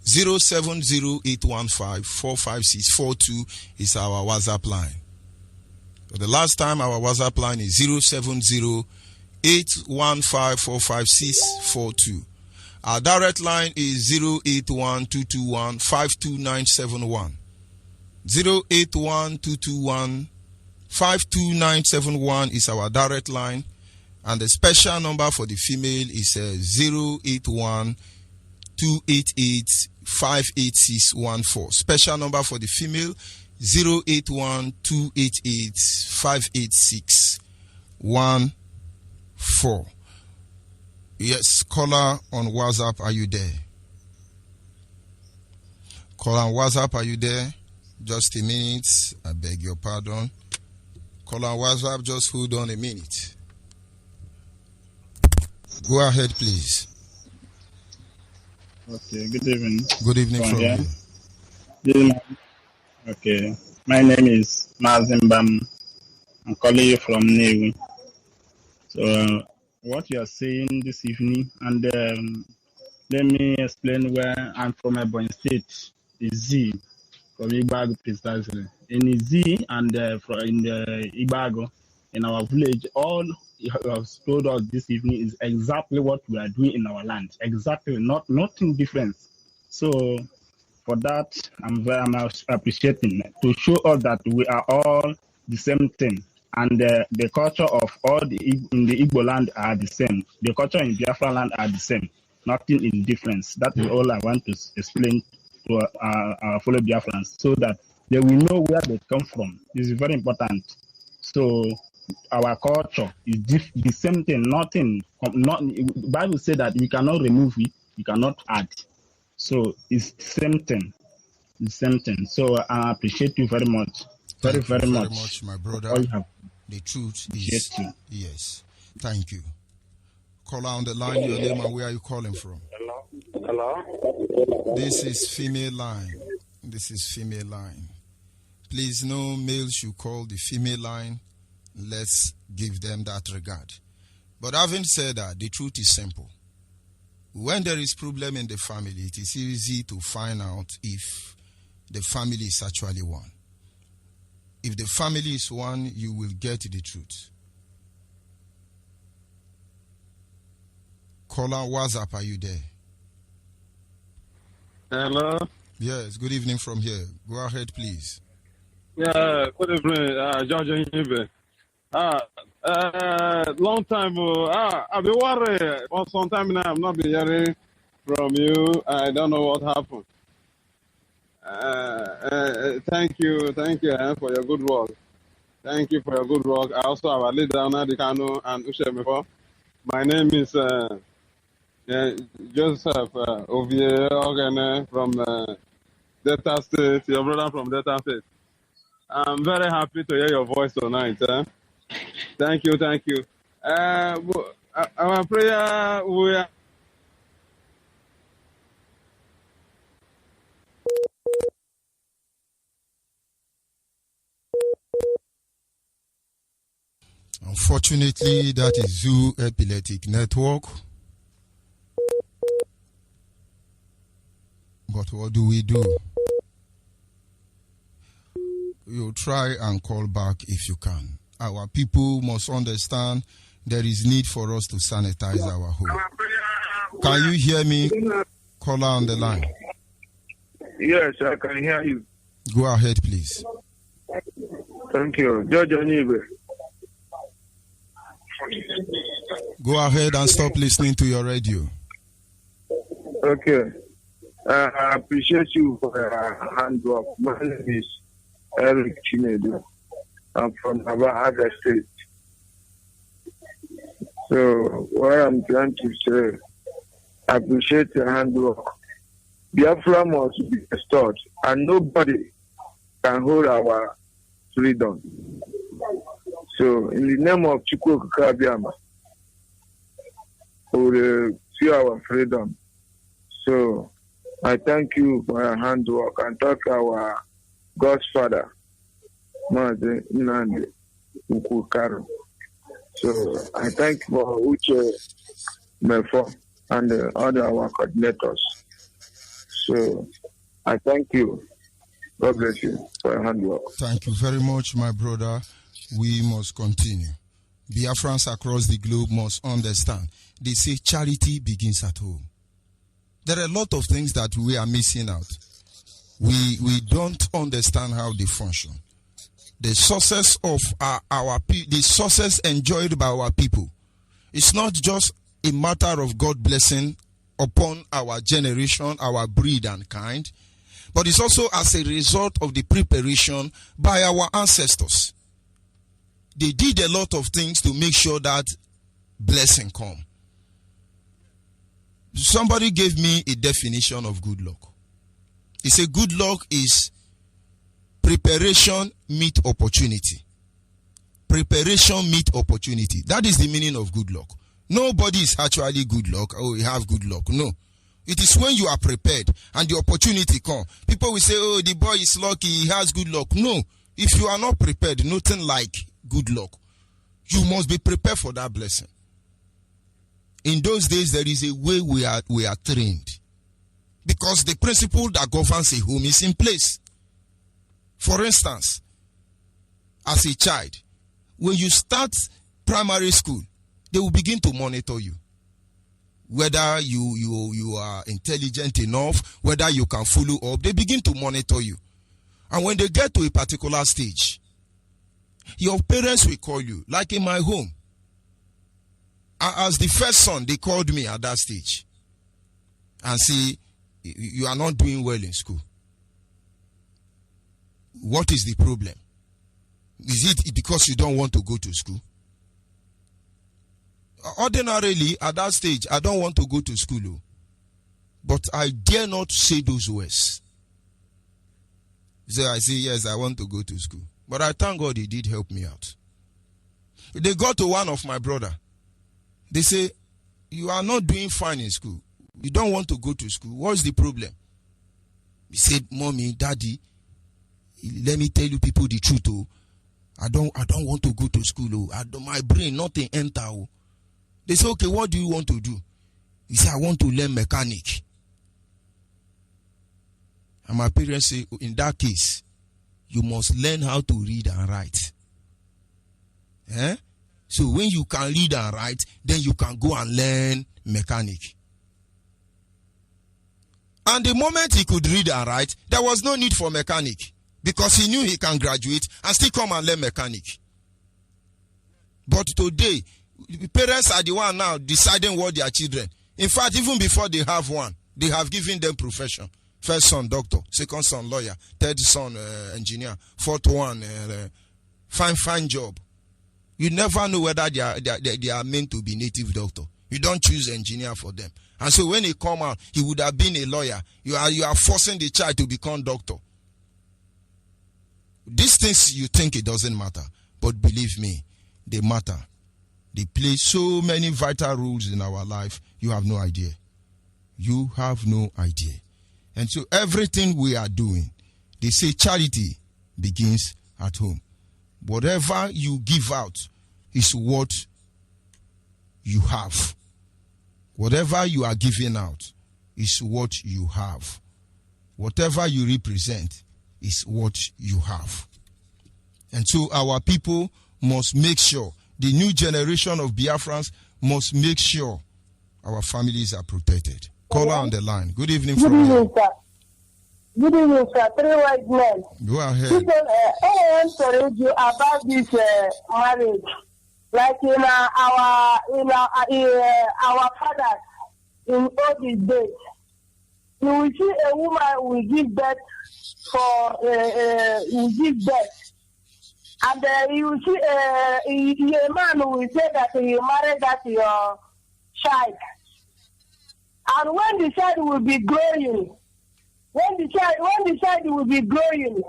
070-815-45642 is our WhatsApp line. The last time our WhatsApp line is 070-815-45642. Our direct line is 081-221-52971. 081-221-52971 is our direct line. And the special number for the female is 081-288-58614. Special number for the female 081-288-58614. Yes, caller on WhatsApp, are you there? Caller on WhatsApp, are you there? Just a minute. I beg your pardon. Caller on WhatsApp, just hold on a minute. Go ahead, please. Okay, good evening. Good evening from you. Good evening. Okay. My name is Mazimbam. I'm calling you from Navy. So, what you are saying this evening, and let me explain where I'm from. Ebonyi State, is Z, from Ibago precisely. In Z and in the Ibago, in our village, all you have told us this evening is exactly what we are doing in our land. Exactly, nothing different. So, for that, I'm very much appreciating to show us that we are all the same thing, and the culture of all in the Igbo land are the same. The culture in Biafra land are the same. Nothing is difference. That is all I want to explain to our fellow Biafrans, so that they will know where they come from. This is very important. So our culture is the same thing. Nothing. Bible says that we cannot remove it. We cannot add. So it's the same thing. The same thing. So I appreciate you very much. Very, very much. My brother. The truth is yes. Thank you. Caller on the line, your name and where are you calling from? Hello. This is female line. Please, no males should call the female line. Let's give them that regard. But having said that, the truth is simple. When there is problem in the family, it is easy to find out if the family is actually one. If the family is one, you will get the truth. Caller, WhatsApp, are you there? Hello. Yes, good evening from here. Go ahead, please. Yeah, good evening, George Nyibe. Long time. I've been worried for some time now. I'm not been hearing from you. I don't know what happened. Thank you for your good work. Thank you for your good work. I also have a leader, Nadikano and Ushemifo. My name is Joseph Ovie from Delta State, your brother from Delta State. I'm very happy to hear your voice tonight. Thank you. Our prayer, we are. Unfortunately, that is Zoo Epileptic Network. But what do? You try and call back if you can. Our people must understand there is need for us to sanitize our home. Can you hear me? Caller on the line. Yes, I can hear you. Go ahead, please. Thank you. George Onibe. Go ahead and stop listening to your radio. Okay. I appreciate you for your handwork. My name is Eric Chinedu. I'm from Abahada State. So, what I'm trying to say, I appreciate your handwork. Biafra must be restored, and nobody can hold our freedom. So, in the name of Chukwu Kabiama, we will see our freedom. So, I thank you for your handwork and thank our God's Father, Mazi Nnamdi Ukukaro. So, I thank for Uche Mefo and other our coordinators. So, I thank you. God bless you for your handwork. Thank you very much, my brother. We must continue. Biafrans across the globe must understand. They say charity begins at home. There are a lot of things that we are missing out. We don't understand how they function. The sources of the sources enjoyed by our people. It's not just a matter of God blessing upon our generation, our breed and kind, but it's also as a result of the preparation by our ancestors. They did a lot of things to make sure that blessing come. Somebody gave me a definition of good luck. He said good luck is preparation meet opportunity. Preparation meet opportunity. That is the meaning of good luck. Nobody is actually good luck. Oh, we have good luck. No. It is when you are prepared and the opportunity comes. People will say, oh, the boy is lucky, he has good luck. No. if you are not prepared, nothing like good luck. You must be prepared for that blessing. In those days, there is a way we are trained. Because the principle that governs a home is in place. For instance, as a child, when you start primary school, they will begin to monitor you. Whether you are intelligent enough, whether you can follow up, they begin to monitor you. And when they get to a particular stage, your parents will call you, like in my home. As the first son, they called me at that stage and say, you are not doing well in school. What is the problem? Is it because you don't want to go to school? Ordinarily, at that stage, I don't want to go to school. But I dare not say those words. So I say, yes, I want to go to school. But I thank God he did help me out. They got to one of my brother. They say, you are not doing fine in school. You don't want to go to school. What's the problem? He said, Mommy, Daddy, let me tell you people the truth. Oh. I don't want to go to school. Oh. My brain, nothing enter. Oh. They say, okay, what do you want to do? He said, I want to learn mechanic. And my parents say, in that case, you must learn how to read and write. Eh? So when you can read and write, then you can go and learn mechanic. And the moment he could read and write, there was no need for mechanic. Because he knew he can graduate and still come and learn mechanic. But today, parents are the one now deciding what their children. In fact, even before they have one, they have given them profession. First son, doctor. Second son, lawyer. Third son, engineer. Fourth one, fine job. You never know whether they are meant to be native doctor. You don't choose engineer for them. And so when he come out, he would have been a lawyer. You are forcing the child to become doctor. These things you think it doesn't matter. But believe me, they matter. They play so many vital roles in our life. You have no idea. You have no idea. And so everything we are doing, they say charity begins at home. Whatever you give out is what you have. Whatever you are giving out is what you have. Whatever you represent is what you have. And so our people must make sure, the new generation of Biafrans must make sure our families are protected. Caller on the line. Good evening. Good evening, sir. Good evening, sir. 3 white men. Go ahead. People, I want to read you about this marriage. Like in our fathers in all these days, you will see a woman will give birth and you will see a man who will say that he married that your child. And when the child will be growing, when the child will be growing,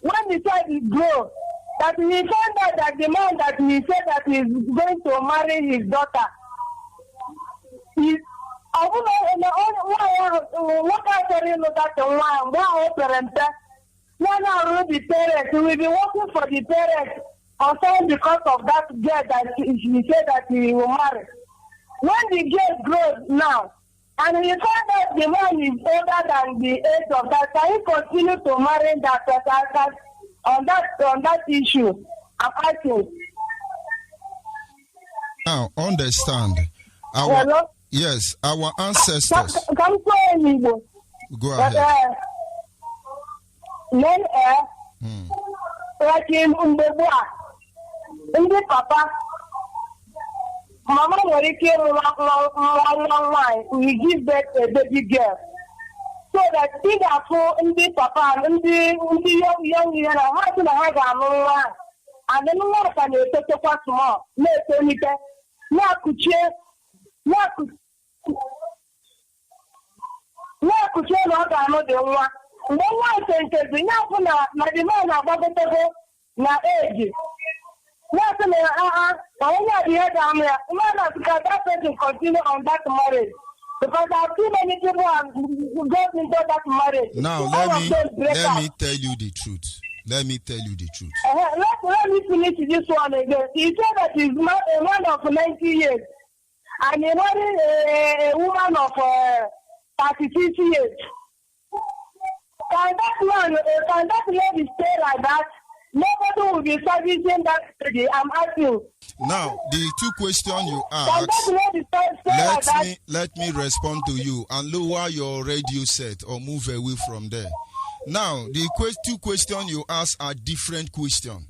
when the child will grow, that he found out that the man that he said that he is going to marry his daughter is the parents will be working for the parents also because of that girl that he said that he will marry. When the girl grows now, and he found out the man is older than the age of that, can he continue to marry that person on that issue? I'm asking. Now, understand. Hello? Yes, our ancestors. Go ahead. Like in Umbebua, in the papa, Mama Moriki, we give birth a baby girl. So that thing are for in the papa and the young how to have a one. And then more than a total small, no, no, could you, no, could you not another one? Then one sentence, enough na the man about the na age. Nothing, I only heard that person continue on that marriage. Because there are too many people who go into that marriage. Now, let me tell you the truth. Let me tell you the truth. Let me finish this one again. He said that he's not a man of 90 years and he married a woman of 36 years. Can that lady stay like that? Nobody will be servicing that lady. I'm asking. Now, the two questions you asked, let me respond to you and lower your radio set or move away from there. Now, the two questions you ask are different questions.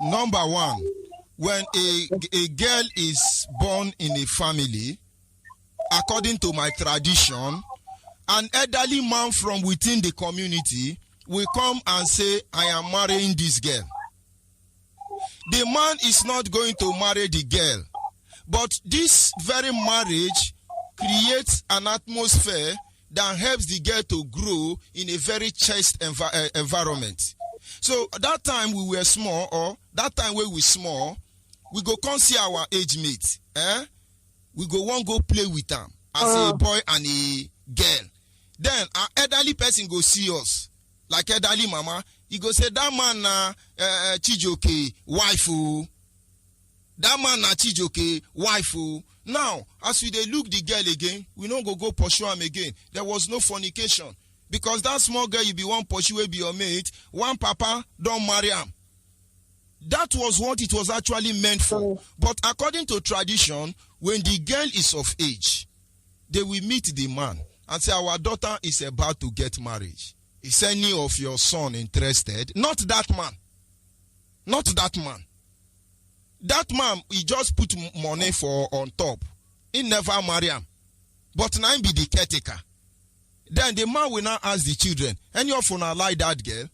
Number one, when a girl is born in a family, according to my tradition, an elderly man from within the community will come and say, I am marrying this girl. The man is not going to marry the girl, but this very marriage creates an atmosphere that helps the girl to grow in a very chaste environment. So that time we were small, or that time when we small, we go come see our age mates. We go play with them as a boy and a girl. Then our elderly person go see us. Like elderly mama, he go say, that man na Chijoke wife. That man na Chijoke wife. Now, as we dey look the girl again, we no go pursue him again. There was no fornication. Because that small girl you be one pursue will be your mate, one papa don't marry him. That was what it was actually meant for. But according to tradition, when the girl is of age, they will meet the man and say, our daughter is about to get married. Is any of your son interested? Not that man. Not that man. That man, he just put money for on top. He never marry him. But now he be the caretaker. Then the man will now ask the children, any of you like that girl?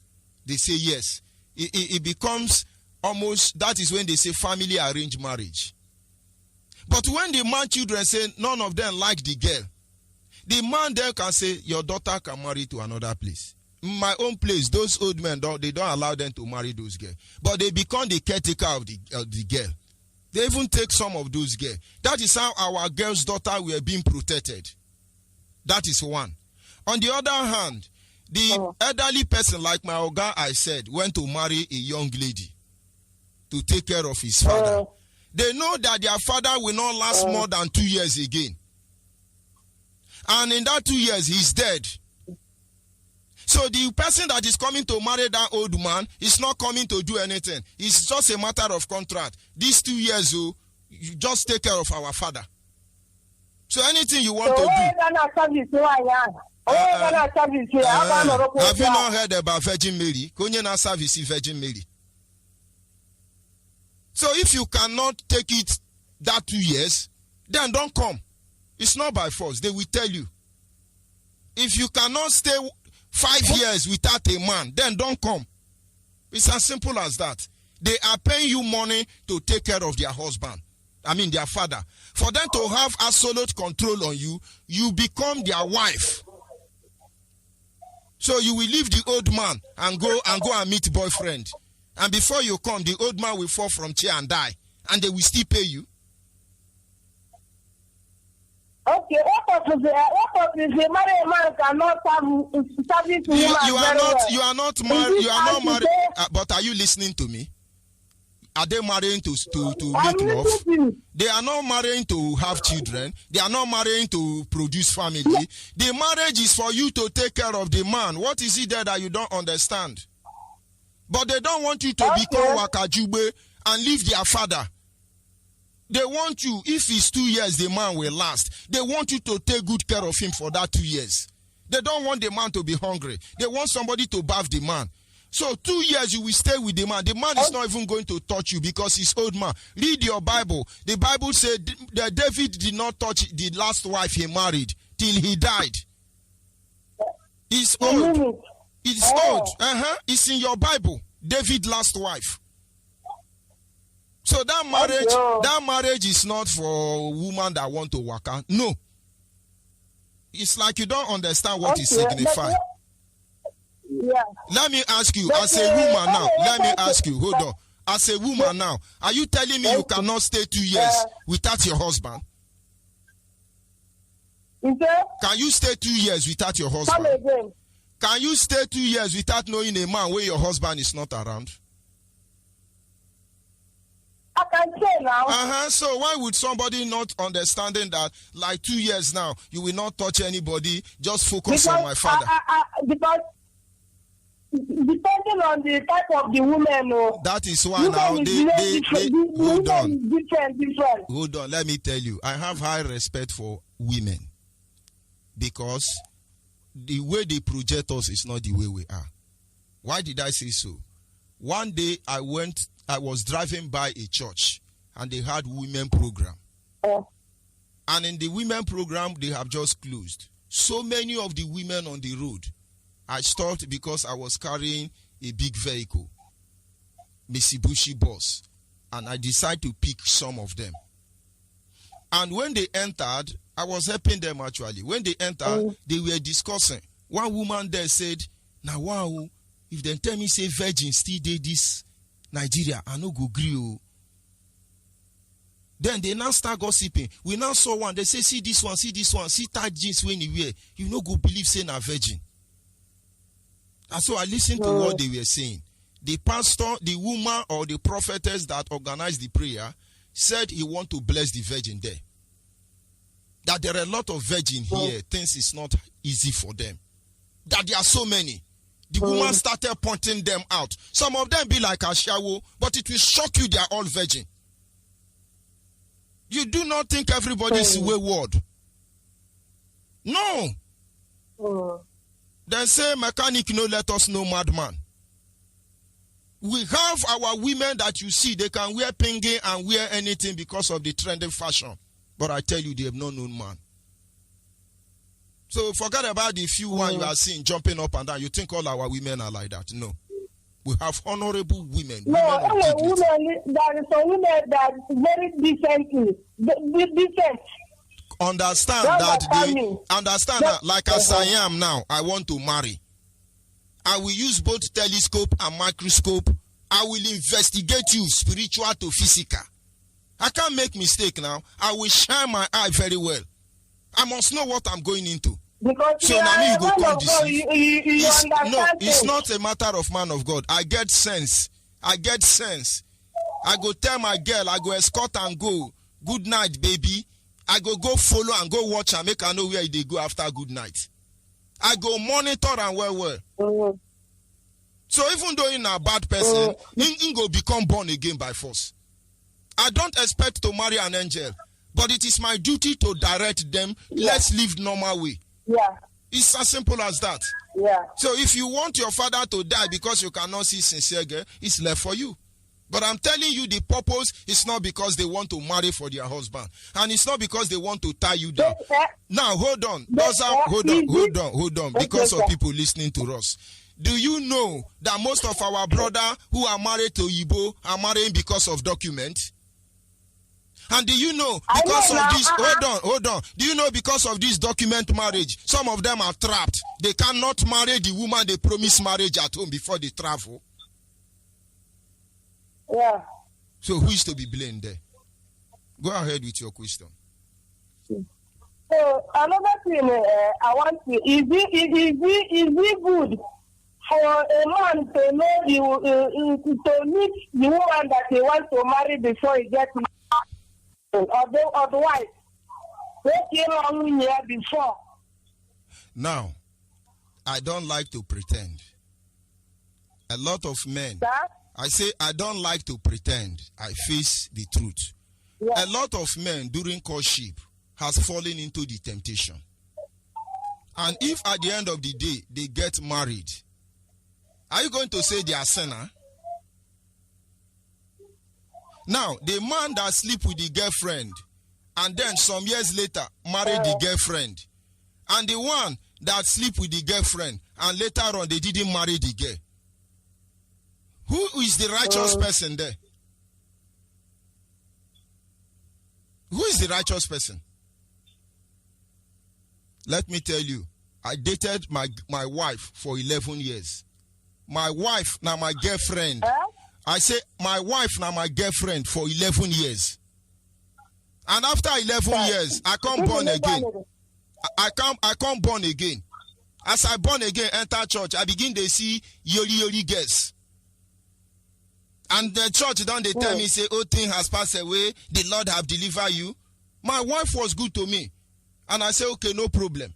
They say yes. It becomes almost, that is when they say family arranged marriage. But when the man children say none of them like the girl, the man then can say, your daughter can marry to another place. In my own place, those old men, they don't allow them to marry those girls. But they become the caretaker of the girl. They even take some of those girls. That is how our girls' daughter were being protected. That is one. On the other hand, the elderly person, like my Oga I said, went to marry a young lady to take care of his father. They know that their father will not last more than 2 years again. And in that 2 years, he's dead. So the person that is coming to marry that old man is not coming to do anything. It's just a matter of contract. These 2 years, you just take care of our father. So anything you want to do. Have you not heard about Virgin Mary? Konyena service Virgin Mary. So if you cannot take it that 2 years, then don't come. It's not by force. They will tell you. If you cannot stay 5 years without a man, then don't come. It's as simple as that. They are paying you money to take care of their husband. Their father. For them to have absolute control on you, you become their wife. So you will leave the old man and go and meet boyfriend. And before you come, the old man will fall from chair and die. And they will still pay you. Okay, what of the married man cannot service women? You are not married. But are you listening to me? Are they marrying to make love? They are not marrying to have children. They are not marrying to produce family. The marriage is for you to take care of the man. What is it there that you don't understand? But they don't want you to become Wakajube and leave their father. They want you, if it's 2 years, the man will last. They want you to take good care of him for that 2 years. They don't want the man to be hungry. They want somebody to bath the man. So 2 years you will stay with the man. The man is not even going to touch you because he's old man. Read your Bible. The Bible said that David did not touch the last wife he married till he died. He's old. It's old. It's in your Bible. David's last wife. So that marriage is not for women that want to work out. No. It's like you don't understand what it signifies. Yeah. Let me ask you, as a woman now, hold on. As a woman now, are you telling me you cannot stay 2 years without your husband? Can you stay 2 years without your husband? Come again. Can you stay 2 years without knowing a man where your husband is not around? I can say now. So why would somebody not understanding that, like 2 years now, you will not touch anybody, just focus on my father? Because depending on the type of the woman, that is why now hold on. Different. Hold on, let me tell you. I have high respect for women because the way they project us is not the way we are. Why did I say so? One day I was driving by a church and they had women program. And in the women program, they have just closed. So many of the women on the road, I stopped because I was carrying a big vehicle, Mitsubishi bus, and I decided to pick some of them. And when they entered, I was helping them actually. When they entered, they were discussing. One woman there said, "Now wow, if they tell me say virgin still did this Nigeria, I no go gree." Then they now start gossiping. We now saw one. They say, see this one, see tight jeans when you wear. You no go believe saying a virgin. And so I listened to what they were saying. The pastor, the woman or the prophetess that organized the prayer said he want to bless the virgin there. That there are a lot of virgin here. Things is not easy for them. That there are so many. The woman started pointing them out. Some of them be like Ashawo, but it will shock you they are all virgin. You do not think everybody is wayward. No. They say mechanic no let us know madman. We have our women that you see, they can wear pingy and wear anything because of the trending fashion. But I tell you, they have not known man. So forget about the few one you are seeing jumping up and down. You think all our women are like that? No. We have honorable women. No, there is a woman that very decent. Understand that like as I am now, I want to marry. I will use both telescope and microscope. I will investigate you spiritual to physical. I can't make mistake now. I will shine my eye very well. I must know what I'm going into. Because so now me you go come deceive. It's not a matter of man of God. I get sense. I go tell my girl, I go escort and go. Good night, baby. I go follow and go watch and make her know where they go after good night. I go monitor and well. So even though you're a bad person, you go become born again by force. I don't expect to marry an angel, but it is my duty to direct them. Let's live normal way. Yeah. It's as simple as that. Yeah. So if you want your father to die because you cannot see sincere girl, it's left for you. But I'm telling you, the purpose is not because they want to marry for their husband. And it's not because they want to tie you down. Now, hold on. Hold on. Because of people listening to us. Do you know that most of our brothers who are married to Igbo are marrying because of document? And do you know, because of this, hold on. Do you know because of this document marriage, some of them are trapped. They cannot marry the woman they promised marriage at home before they travel. Yeah. So who is to be blamed there? Go ahead with your question. So another thing I want to is it good for a man to know to meet the woman that he wants to marry before he gets married? Or the wife. What came on here before? Now, I don't like to pretend. A lot of men. Sir? I say I don't like to pretend. I face the truth. Yeah. A lot of men during courtship has fallen into the temptation. And if at the end of the day they get married, are you going to say they are sinner? Now, the man that sleep with the girlfriend and then some years later married the girlfriend, and the one that sleep with the girlfriend and later on they didn't marry the girl, who is the righteous person there? Who is the righteous person? Let me tell you, I dated my wife for 11 years. My wife, now my girlfriend. I say my wife, now my girlfriend for 11 years. And after 11 years, I come born again. I come born again. As I born again, enter church, I begin to see yoli girls. And the church don't they tell me, say, oh, thing has passed away, the Lord have delivered you. My wife was good to me. And I say, okay, no problem.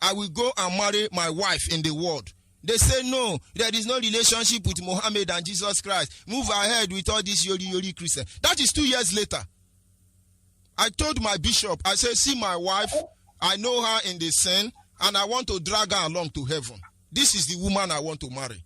I will go and marry my wife in the world. They say, no, there is no relationship with Muhammad and Jesus Christ. Move ahead with all these yoli Christians. That is 2 years later. I told my bishop, I said, see my wife, I know her in the sin, and I want to drag her along to heaven. This is the woman I want to marry.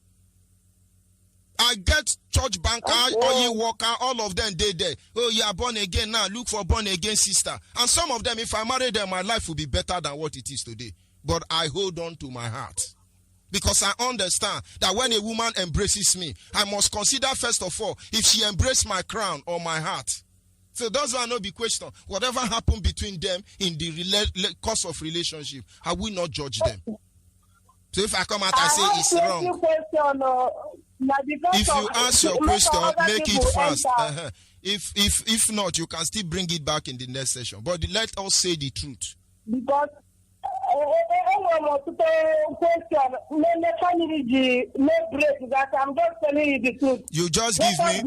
I get church banker, oil worker, all of them, they there. Oh, you are born again now. Look for born again sister. And some of them, if I marry them, my life will be better than what it is today. But I hold on to my heart. Because I understand that when a woman embraces me, I must consider first of all, if she embraces my crown or my heart. So those are not be question. Whatever happened between them in the course of relationship, I will not judge them. So if I come out and say it's wrong. If you ask your question, make it fast. If not, you can still bring it back in the next session. But let us say the truth. Because I'm just telling you the truth. You just give me.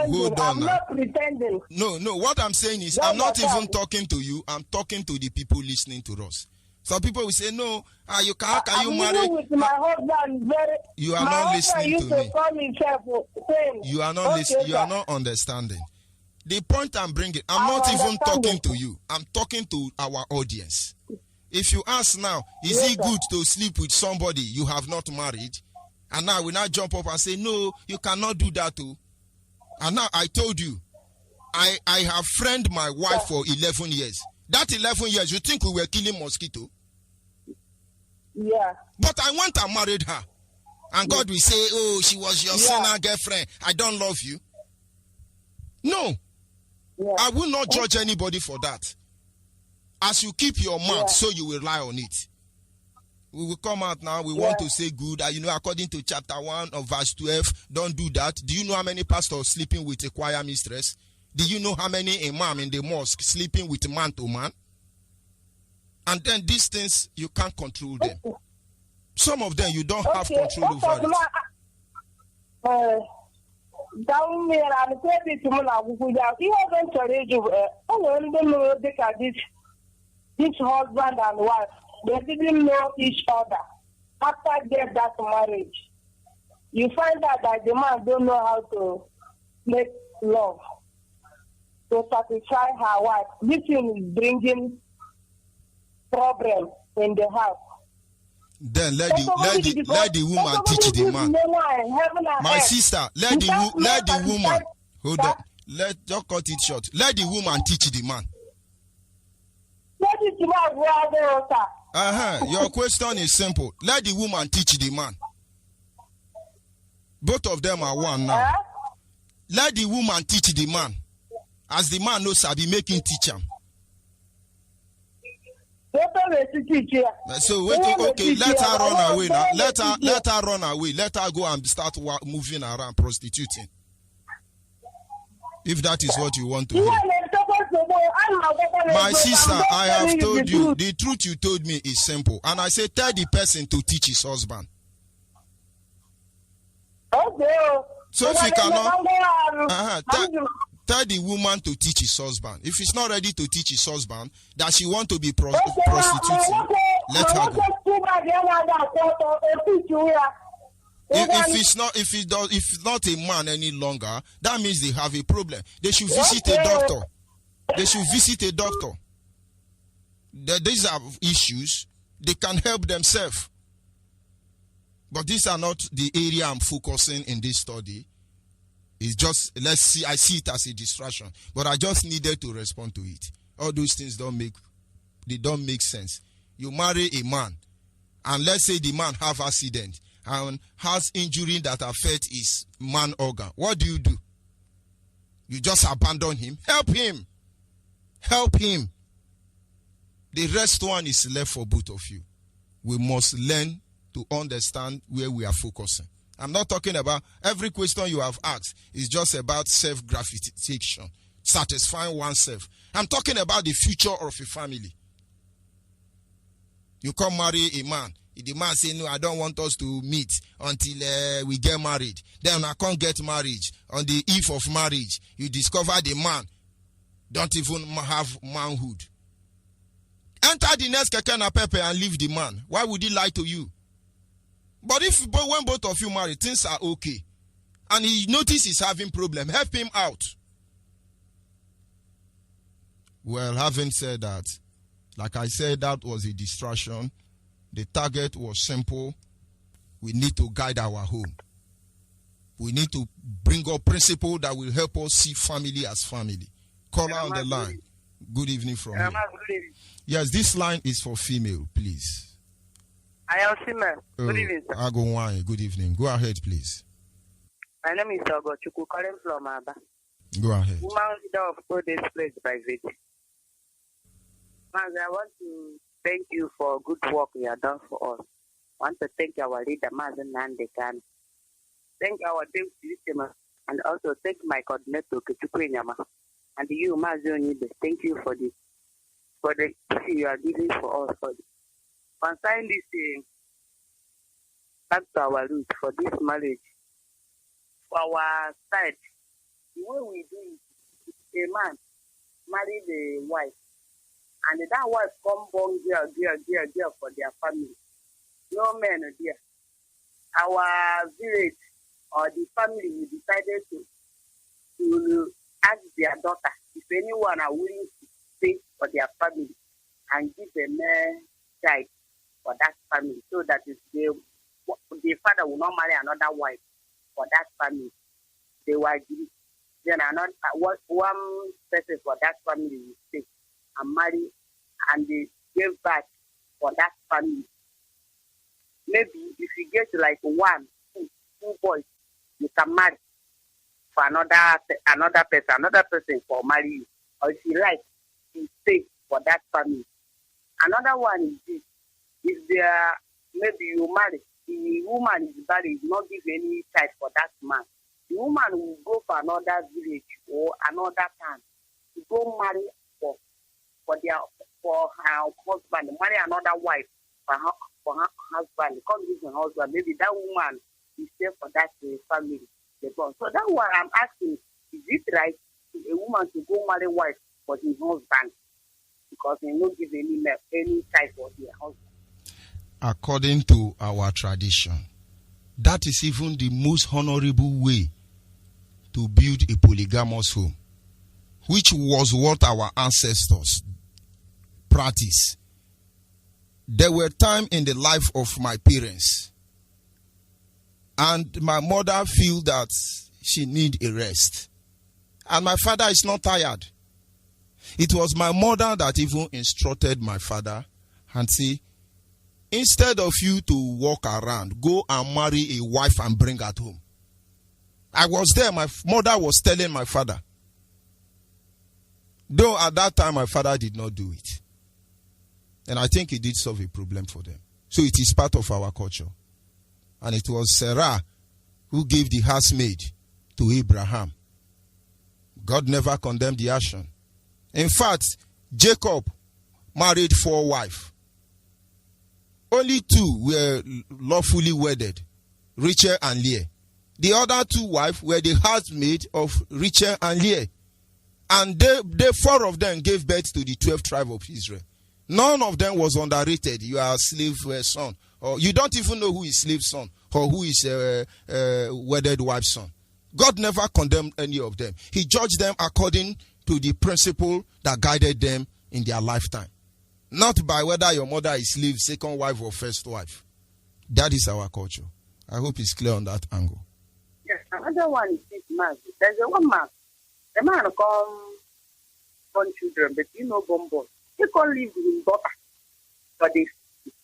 Hold on. I'm not pretending. No. What I'm saying is, I'm not even talking to you. I'm talking to the people listening to us. Some people will say, no, you can't. Can you marry? With my husband, you are not listening to me. You are not listening. Okay, you are not understanding. The point I'm bringing, I'm not even talking to you. I'm talking to our audience. If you ask now, is it good to sleep with somebody you have not married? And now we now jump up and say, no, you cannot do that too. And now I told you, I have friend my wife for 11 years. That 11 years, you think we were killing mosquito? Yeah. But I went and married her. And God will say, oh, she was your sinner girlfriend. I don't love you. No. Yeah. I will not judge anybody for that. As you keep your mouth, so you will lie on it. We will come out now. We want to say good. According to chapter 1 of verse 12, don't do that. Do you know how many pastors sleeping with a choir mistress? Do you know how many imam in the mosque sleeping with man to man? And then these things, you can't control them. Some of them, you don't have control over it. This husband and wife, they didn't know each other. After that marriage, you find out that the man don't know how to make love, to satisfy her wife. This thing is bringing problem in the house. Then let the woman teach the man. My sister, let the woman. Hold on. Just cut it short. Let the woman teach the man. Your question is simple. Let the woman teach the man. Both of them are one now. Let the woman teach the man. As the man knows, I'll be making teach him. So wait, okay, let her run away now. Let her run away. Let her go and start moving around prostituting. If that is what you want to hear. My sister, I have told you, the truth you told me is simple. And I say, tell the person to teach his husband. So if he cannot, tell the woman to teach his husband. If he's not ready to teach his husband, that she want to be prostituting, let her go. If it's not a man any longer, that means they have a problem. They should visit a doctor. They should visit a doctor. These are issues. They can help themselves. But these are not the area I'm focusing in this study. It's just, let's see, I see it as a distraction. But I just needed to respond to it. All those things don't make sense. You marry a man, and let's say the man have accident and has injury that affect his man organ. What do? You just abandon him. Help him. Help him. The rest one is left for both of you. We must learn to understand where we are focusing. I'm not talking about every question you have asked is just about self-gratification, satisfying oneself. I'm talking about the future of a family. You come marry a man. The man say, no, I don't want us to meet until we get married. Then I can't get married. On the eve of marriage, you discover the man don't even have manhood. Enter the next keke na pepe and leave the man. Why would he lie to you? But when both of you marry, things are okay, and he notices he's having problem, help him out. Well, having said that, like I said, that was a distraction. The target was simple. We need to guide our home. We need to bring up principles that will help us see family as family. Caller on the line. Good evening from here. Yes, this line is for female, please. I am female. Good evening, sir. Agowai, good evening. Go ahead, please. My name is Ogochukwu, calling from Aba. Go ahead. Woman leader of all this place by faith. I want to thank you for good work you have done for us. I want to thank our leader, Mazen Nandekan. Thank our deputy listener, and also thank my coordinator, Kichukwu Nyama. And you, Mazen, thank you for the you are giving for us. Concerning this, back to our root for this marriage. For our side, the way we do it, a man marry the wife, and that wife come born girl for their family. No men are there. Our village or the family, we decided to ask their daughter if anyone are willing to stay for their family and give a man child for that family, so that the father will not marry another wife for that family. They were agreed. Then another one person for that family will stay and marry, and they gave back for that family. Maybe if you get like two boys, you can marry for another person for marry you. Or if you like, you stay for that family. Another one is this: if there maybe you marry, the woman is married, not give any child for that man. The woman will go for another village or another town to go marry for her husband, marry another wife for her husband. Because this her husband, maybe that woman is stay for that family. So that's why I'm asking: is it right for a woman to go marry wife for his husband because he not give any child for their husband? According to our tradition, that is even the most honorable way to build a polygamous home, which was what our ancestors practiced. There were times in the life of my parents, and my mother feel that she need a rest, and my father is not tired. It was my mother that even instructed my father and say, instead of you to walk around, go and marry a wife and bring her home. I was there. My mother was telling my father. Though at that time my father did not do it. And I think it did solve a problem for them. So it is part of our culture. And it was Sarah who gave the housemaid to Abraham. God never condemned the action. In fact, Jacob married 4 wives. Only 2 were lawfully wedded, Rachel and Leah. The other 2 wives were the housemaid of Rachel and Leah. And they 4 of them gave birth to the 12th tribe of Israel. None of them was underrated. You are a slave son. Or you don't even know who is slave son or who is wedded wife's son. God never condemned any of them. He judged them according to the principle that guided them in their lifetime. Not by whether your mother is slave, second wife, or first wife. That is our culture. I hope it's clear on that angle. Yes, another one is this man. There's a one man. The man come born children, but born boy. He can't live with his daughter for the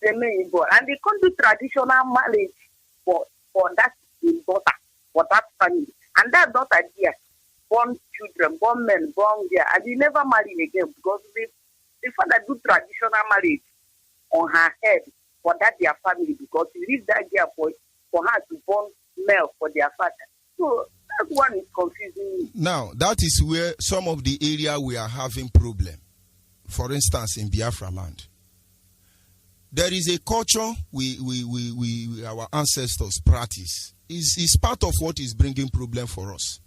same born. And they can't do traditional marriage for that his daughter, for that family. And that daughter there, born children, born men, born there, and he never married again because the father do traditional marriage on her head for that their family because he leave that girl for her to born male for their father. So that one is confusing me. Now, that is where some of the area we are having problem. For instance, in Biafra land. there is a culture we our ancestors practice. Is part of what is bringing problem for us.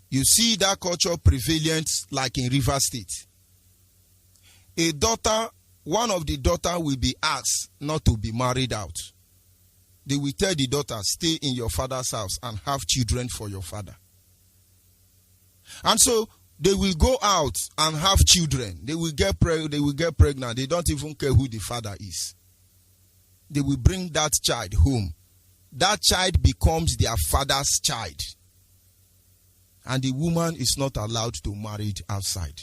You see that culture prevalent like in River State. A daughter, one of the daughter will be asked not to be married out. They will tell the daughter, stay in your father's house and have children for your father. And so they will go out and have children. They will get pregnant. They don't even care who the father is. They will bring that child home. That child becomes their father's child. And the woman is not allowed to marry outside.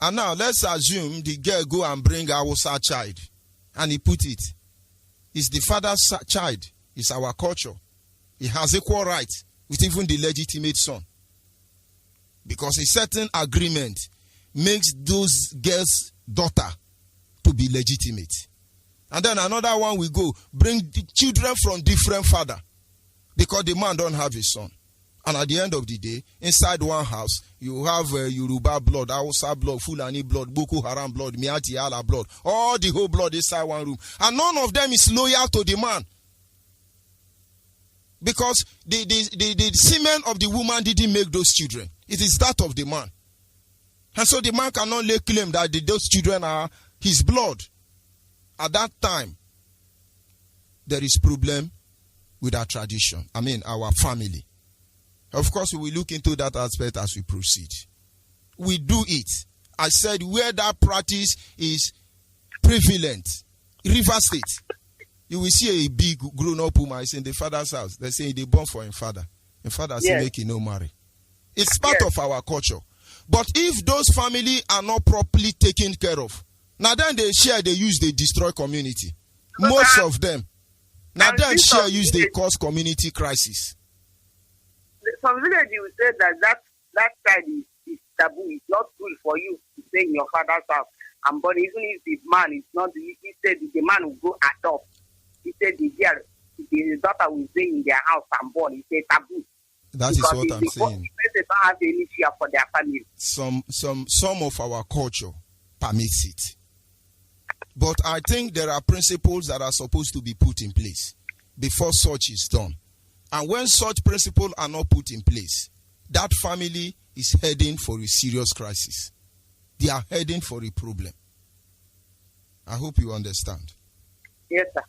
And now let's assume the girl go and bring our child. And he put it. It's the father's child. It's our culture. He has equal rights with even the legitimate son. Because a certain agreement makes those girls' daughter to be legitimate. And then another one will go, bring the children from different father. Because the man don't have a son. And at the end of the day, inside one house, you have Yoruba blood, Hausa blood, Fulani blood, Boko Haram blood, Miati Allah blood. All the whole blood inside one room. And none of them is loyal to the man. Because the semen of the woman didn't make those children. It is that of the man. And so the man cannot lay claim that those children are his blood. At that time, there is problem with our tradition. I mean, our family. Of course, we will look into that aspect as we proceed. We do it. I said where that practice is prevalent. River State. You will see a big grown-up woman is in the father's house. They say they born for his father. The father say make him no marry. It's part of our culture. But if those families are not properly taken care of, now then they use, they destroy community. Most of them. Now then use, they cause community crisis. Some village will say that child is taboo. It's not good for you to stay in your father's house. And but even if the man is not, he said the man will go adopt. He said the daughter will stay in their house and born. He said taboo. That is what I'm saying. They don't have any fear for their family. Some of our culture permits it. But I think there are principles that are supposed to be put in place before such is done. And when such principles are not put in place, that family is heading for a serious crisis. They are heading for a problem. I hope you understand. Yes, sir.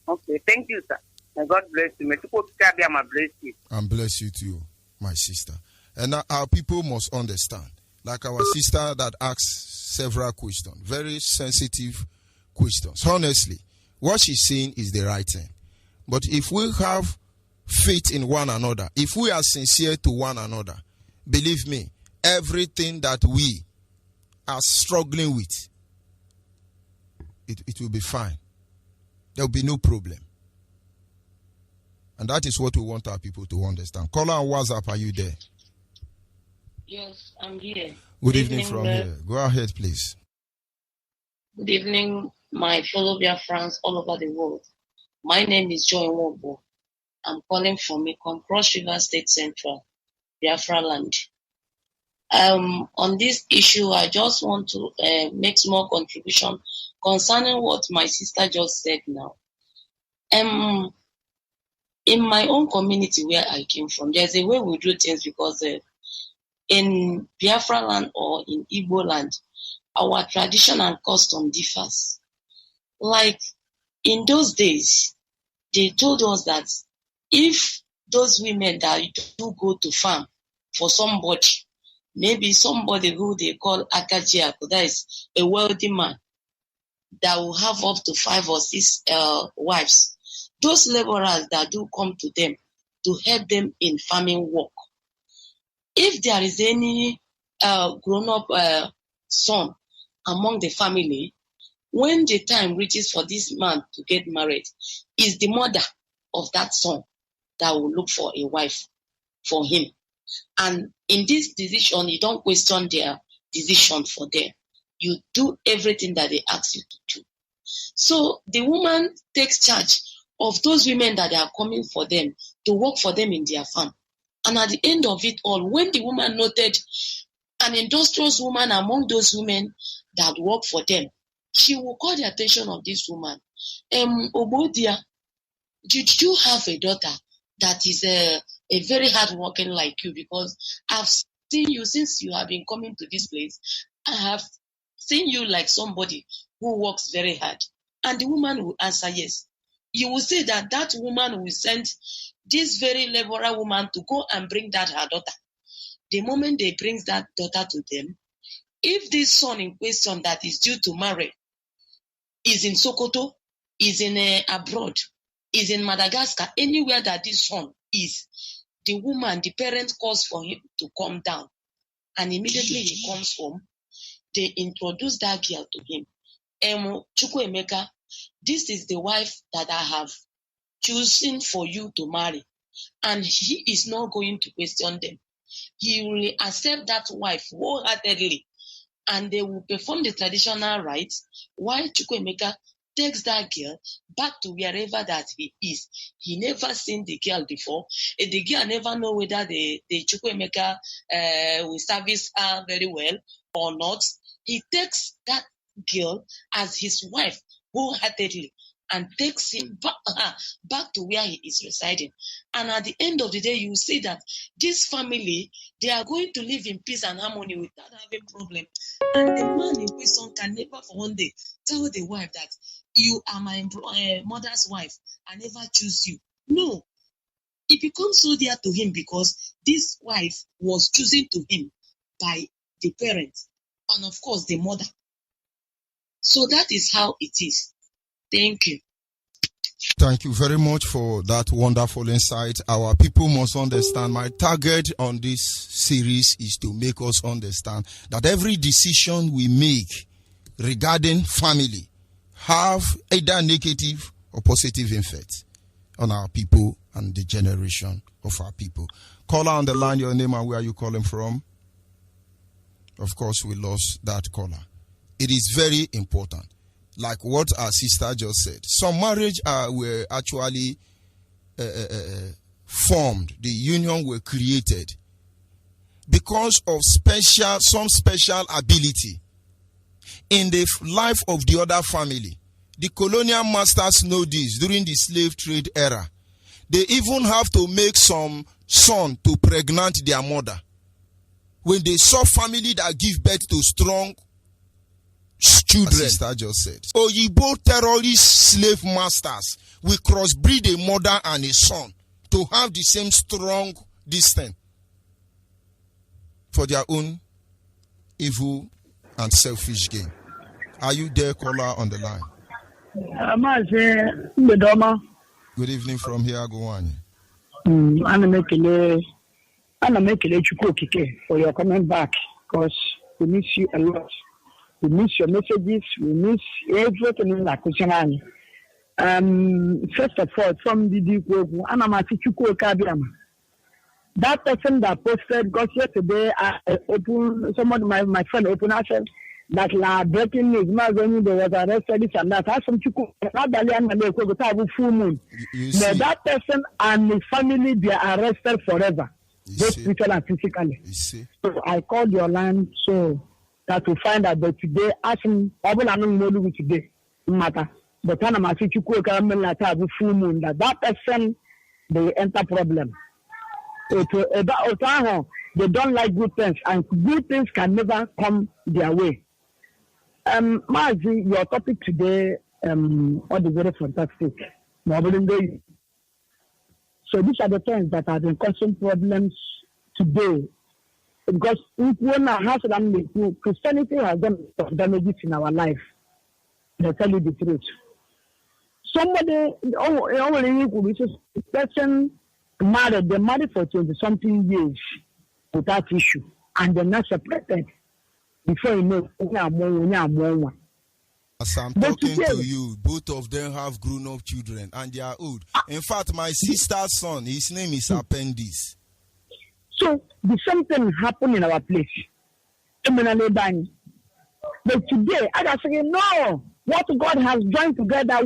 Okay, thank you, sir. And God bless you. Bless you. And bless you too, my sister. And our people must understand. Like our sister that asks several questions, very sensitive questions. Honestly, what she's saying is the right thing. But if we have faith in one another, if we are sincere to one another, believe me, everything that we are struggling with, it will be fine. There will be no problem. And that is what we want our people to understand. Caller on WhatsApp, are you there? Yes, I'm here. Good evening from here. Go ahead, please. Good evening, my fellow Biafrans all over the world. My name is Joy Wobo. I'm calling from Cross River State Central, Biafra land. On this issue, I just want to make small contribution concerning what my sister just said now. In my own community where I came from, there's a way we do things because in Biafra land or in Igbo land, our tradition and custom differs. Like in those days, they told us that if those women that do go to farm for somebody, maybe somebody who they call Akajiako, that is a wealthy man that will have up to 5 or 6 wives, those laborers that do come to them to help them in farming work, if there is any grown-up son among the family, when the time reaches for this man to get married, is the mother of that son that will look for a wife for him. And in this decision, you don't question their decision for them. You do everything that they ask you to do. So the woman takes charge of those women that are coming for them to work for them in their farm. And at the end of it all, when the woman noted an industrious woman among those women that work for them, she will call the attention of this woman. Obodia, did you have a daughter that is a very hardworking like you? Because I've seen you since you have been coming to this place. I have seen you like somebody who works very hard. And the woman will answer yes. You will say that that woman will send this very laborer woman to go and bring that her daughter. The moment they bring that daughter to them, if this son in question that is due to marry is in Sokoto, is in abroad, is in Madagascar, anywhere that this son is, the woman, the parent calls for him to come down. And immediately he comes home, they introduce that girl to him. Chukwuemeka, this is the wife that I have chosen for you to marry. And he is not going to question them. He will accept that wife wholeheartedly. And they will perform the traditional rites while Chukwuemeka takes that girl back to wherever that he is. He never seen the girl before. The girl never know whether the Chukwuemeka will service her very well or not. He takes that girl as his wife wholeheartedly and takes him back to where he is residing. And at the end of the day, you see that this family, they are going to live in peace and harmony without having problem. And the man in question can never for one day tell the wife that you are my mother's wife. I never choose you. No. It becomes so dear to him because this wife was chosen to him by the parents and of course the mother. So that is how it is. Thank you. Thank you very much for that wonderful insight. Our people must understand. My target on this series is to make us understand that every decision we make regarding family have either negative or positive effect on our people and the generation of our people. Caller on the line, your name and where are you calling from? Of course, we lost that caller. It is very important. Like what our sister just said. Some marriage were actually formed. The union were created because of some special ability in the life of the other family. The colonial masters know this during the slave trade era. They even have to make some son to pregnant their mother. When they saw family that give birth to strong children, sister just said, Oyibo terrorist slave masters will crossbreed a mother and a son to have the same strong distance for their own evil and selfish gain. Are you there, caller on the line? Good evening from here, go on. I'm making Chukwuokike for your coming back because we miss you a lot. We miss your messages. We miss everything in that question. First of all, from the that person that posted, because yesterday I opened, my friend opened, I said that breaking news, when there was arrested, this and that. I said, full moon. But that person and his family, they are arrested forever, both spiritually and physically. So I called your line so that to find out that today, asking today matter. But when I'm asking you to full moon, that person they enter problem. They don't like good things, and good things can never come their way. Mazi, your topic today all the very fantastic. So these are the things that are the constant problems today. Because Christianity has done damages in our life. They tell you the truth. Somebody, person married, they married for 20-something years without issue, and they're not separated. Before you know, as I'm talking to you, both of them have grown-up children, and they are old. In fact, my sister's son, his name is Appendix. So the same thing happened in our place. But today, I just say, no, what God has joined together,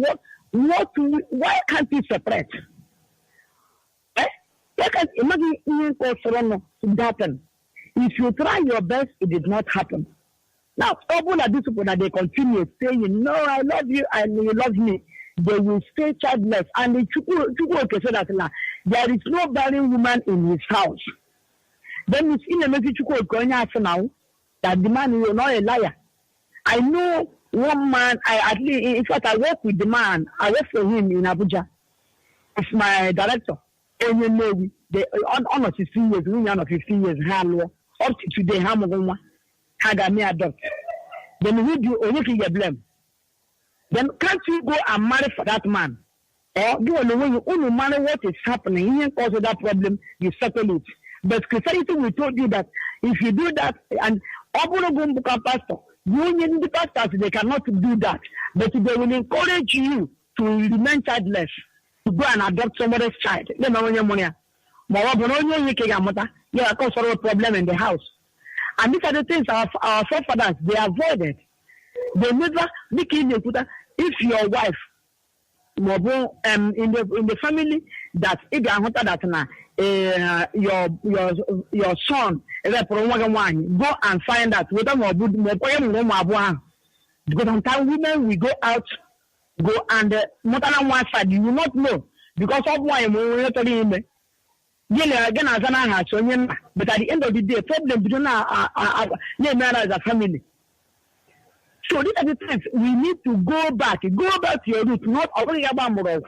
why can't we separate? Imagine it happen. If you try your best, it did not happen. Now, all of these people that they continue saying, no, I love you and you love me, they will stay childless. And the Chukwuoke said that there is no barren woman in his house. Then it's in the message Chukwuoke now that the man is not a liar. I know one man, at least, in fact, I work with the man, I work for him in Abuja. It's my director. And you know, on 16 years, we are 15 years, up to today, had me adopt. Then we do only get blame. Then can't you go and marry for that man? Or do you know you only marry what is happening? You cause that problem, you settle it. But Christianity will told you that if you do that, and pastor, union the pastors, they cannot do that. But they will encourage you to remain childless, to go and adopt somebody's child. You know when you're money. You are causing a problem in the house. And these are the things our forefathers, they avoided. They never if your wife in the family that if you are your son go and find out because sometimes women will go out, go and more than one side, you will not know because of why but at the end of the day, problem between as a family. So these are the things we need to go back to your root, not only about moral,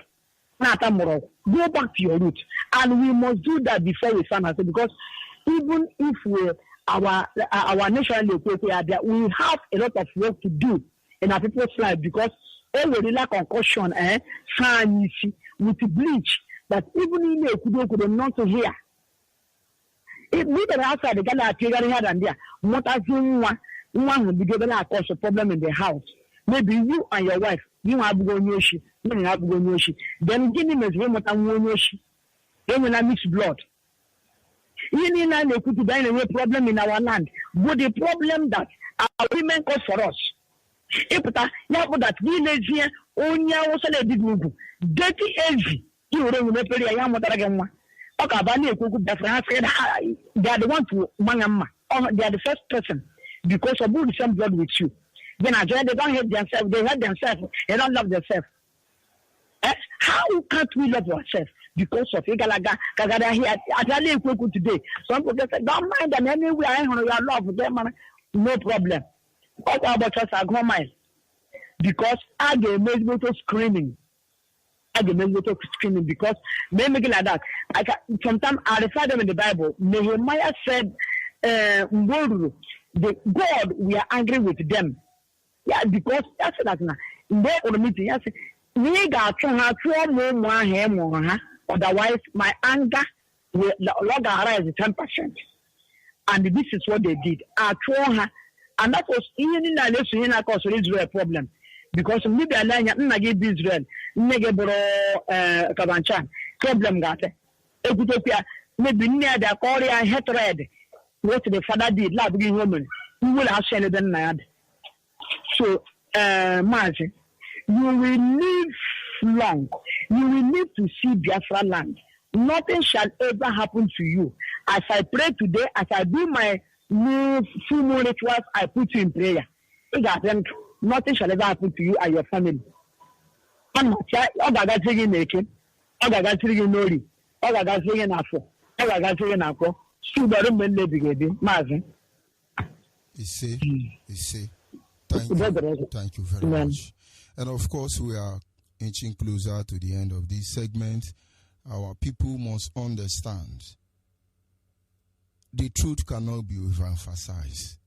not moral. Go back to your root, and we must do that before we stand ourselves. Because even if our nation we have a lot of work to do in our people's life because we lack concussion, with bleach. That even in the could not to hear. If we can outside the Gala figuring out and there, what as one will be given a cause a problem in the house. Maybe you and your wife, you have gone yoshi, you have gone yoshi. Then give him a room and yoshi. Then when I mix blood. Any land they could die away problem in our land. But the problem that our women cause for us. If that village here, only was a did dirty envy. You don't know they are the one to Mangama. They are the first person because of who the same blood with you. Then I join, they don't hate themselves, they hate themselves, they don't love themselves. How can't we love ourselves? Because of Igalaga, Kagada here at today. Some people say, don't mind them anyway, I honor your love them, no problem. What about us? I go mine. Because I get able to screaming. Because maybe like that. Sometimes I refer them in the Bible. Nehemiah said, God, we are angry with them. Yeah, because that's that now. They on the meeting, yes, we got to have 2 more, otherwise my anger will log arise 10%. And this is what they did. And that was even in the cause Israel problem. Because maybe I give Israel, Kabanchan, problem got it. Maybe near the Korea hatred, what the father did, love woman, who will have sent them mad. So, Margie, you will live long. You will need to see Biafra land. Nothing shall ever happen to you. As I pray today, as I do my new full moon rituals, I put you in prayer. Nothing shall ever happen to you and your family. Thank you very much. And of course, we are inching closer to the end of this segment. Our people must understand the truth cannot be overemphasized.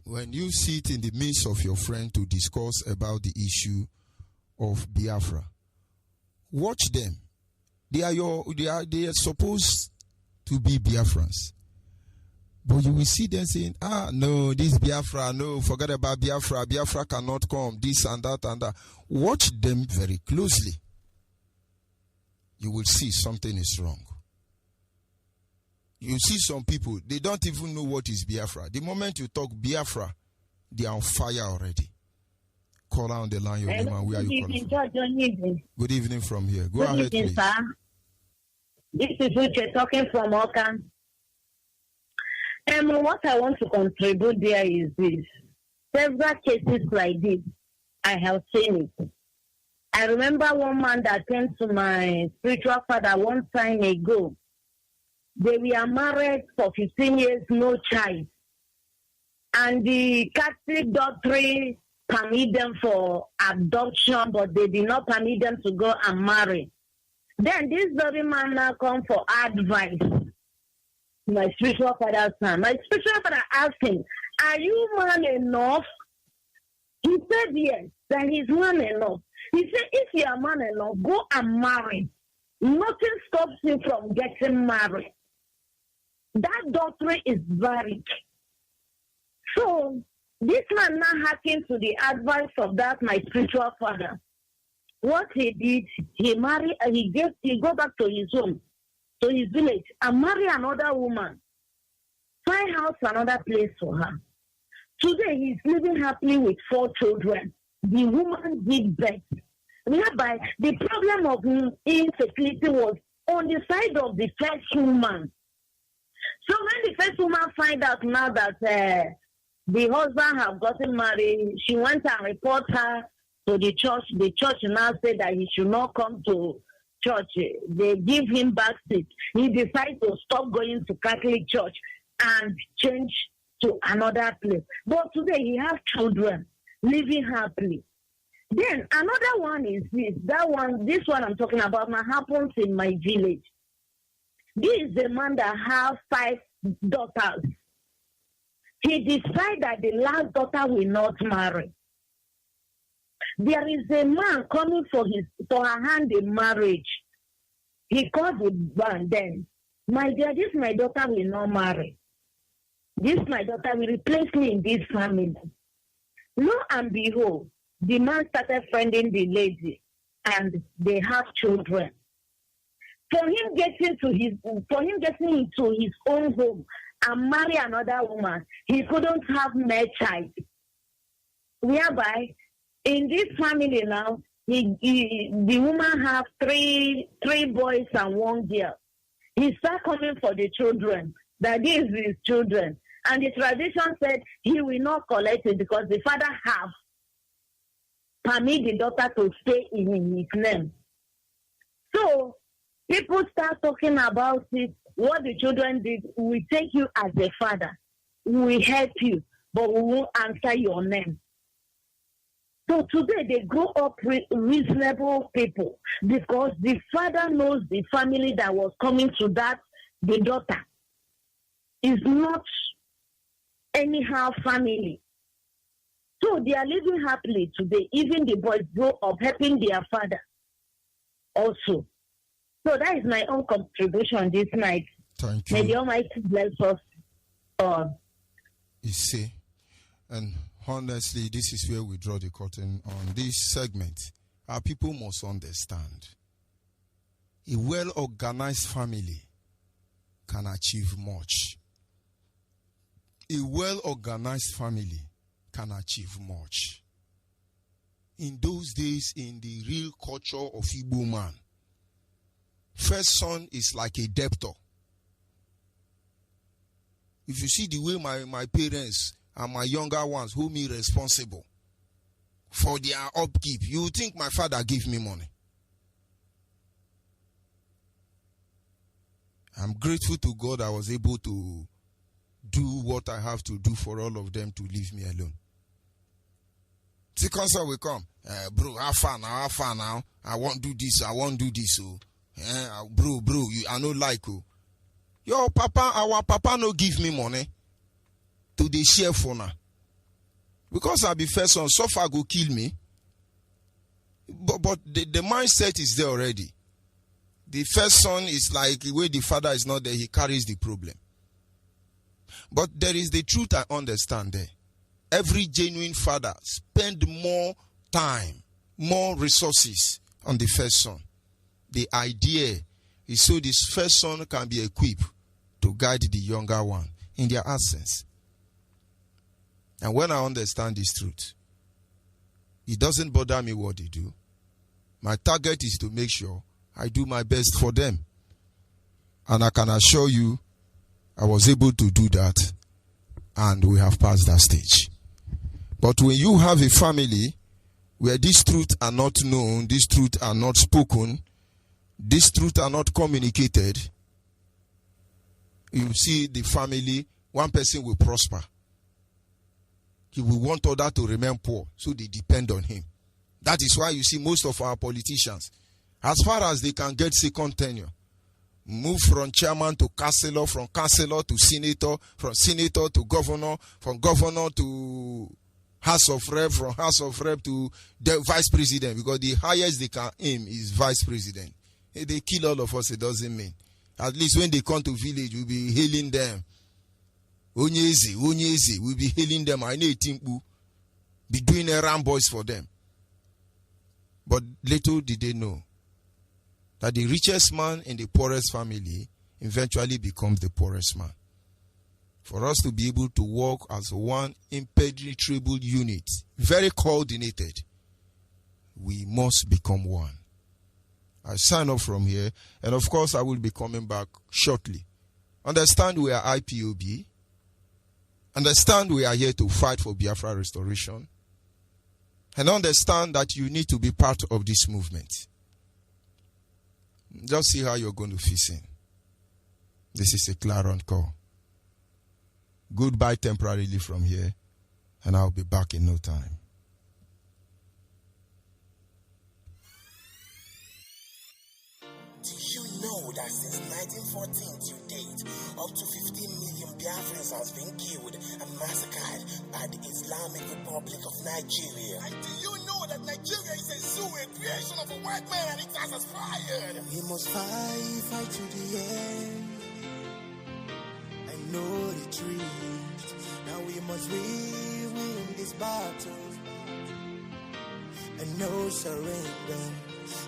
When you sit in the midst of your friend to discuss about the issue of Biafra, watch them. They are supposed to be Biafrans. But you will see them saying, no, this Biafra, no, forget about Biafra. Biafra cannot come, this and that and that. Watch them very closely. You will see something is wrong. You see some people, they don't even know what is Biafra. The moment you talk Biafra, they are on fire already. Call on the line, your name and where are you calling from? Good evening from here. Go ahead, please. Sir. This is Uche talking from Okan. What I want to contribute there is this. several cases like this. I have seen it. I remember one man that came to my spiritual father one time ago. They were married for 15 years, no child. And the Catholic doctrine permit them for adoption, but they did not permit them to go and marry. Then this very man now come for advice. My spiritual father's son. My spiritual father asked him, "Are you man enough?" He said yes, that he's man enough. He said, if you are man enough, go and marry. Nothing stops you from getting married. That doctrine is valid. So this man now hacking to the advice of that my spiritual father. What he did, he married, he go back to his home, to his village, and marry another woman. Find house another place for her. Today he's living happily with 4 children. The woman gave birth. Whereby the problem of infertility was on the side of the first woman. So when the first woman find out now that the husband have gotten married, she went and report her to the church. The church now said that he should not come to church. They give him back seat. He decided to stop going to Catholic church and change to another place. But today he has children living happily. Then another one is this one I'm talking about now happens in my village. This is a man that has 5 daughters. He decided that the last daughter will not marry. There is a man coming for her hand in marriage. He called the man then, "My dear, this my daughter will not marry. This my daughter will replace me in this family." Lo and behold, the man started friending the lady, and they have children. For him getting into his own home and marry another woman, he couldn't have male child. Whereby, in this family now, the woman have three boys and 1 girl. He started coming for the children, that these is his children. And the tradition said he will not collect it because the father have permit the daughter to stay in his name. So people start talking about it, what the children did. We take you as a father. We will help you, but we won't answer your name. So today they grow up reasonable people because the father knows the family that was coming to that, the daughter is not anyhow family. So they are living happily today. Even the boys grow up helping their father also. So that is my own contribution this night. Thank you. May the Almighty bless us all. You see, and honestly, this is where we draw the curtain on this segment. Our people must understand. A well-organized family can achieve much. A well-organized family can achieve much. In those days, in the real culture of Igbo man, first son is like a debtor. If you see the way my parents and my younger ones hold me responsible for their upkeep, you would think my father gave me money. I'm grateful to God I was able to do what I have to do for all of them to leave me alone. See, concert will come. Bro, how far now? I won't do this. Oh. Bro, I no like you. Your papa, our papa no give me money to the share for now. Because I be first son, so far go kill me. But the mindset is there already. The first son is like the way the father is not there, he carries the problem. But there is the truth I understand there. Every genuine father spend more time, more resources on the first son. The idea is so this first son can be equipped to guide the younger one in their absence. And when I understand this truth, it doesn't bother me what they do. My target is to make sure I do my best for them. And I can assure you, I was able to do that, and we have passed that stage. But when you have a family where these truths are not known, these truths are not spoken, these truths are not communicated, you see the family, one person will prosper. He will want others to remain poor, so they depend on him. That is why you see most of our politicians, as far as they can get second tenure, move from chairman to councillor, from councillor to senator, from senator to governor, from governor to House of Rep, from House of Rep to the vice president, because the highest they can aim is vice president. If they kill all of us, it doesn't mean. At least when they come to village, we'll be hailing them. Onyezi, we'll be hailing them. I know Timbu, be doing errand boys for them. But little did they know that the richest man in the poorest family eventually becomes the poorest man. For us to be able to work as one impenetrable unit, very coordinated, we must become one. I sign off from here, and of course I will be coming back shortly. Understand we are IPOB. Understand we are here to fight for Biafra restoration. And understand that you need to be part of this movement. Just see how you're going to fit in. This is a clarion call. Goodbye temporarily from here, and I'll be back in no time. Do you know that since 1914 to date, up to 15 million Biafrans has been killed and massacred by the Islamic Republic of Nigeria? And do you know that Nigeria is a zoo, a creation of a white man, and it has aspired? We must fight to the end. I know the truth. Now we must win this battle. And no surrender.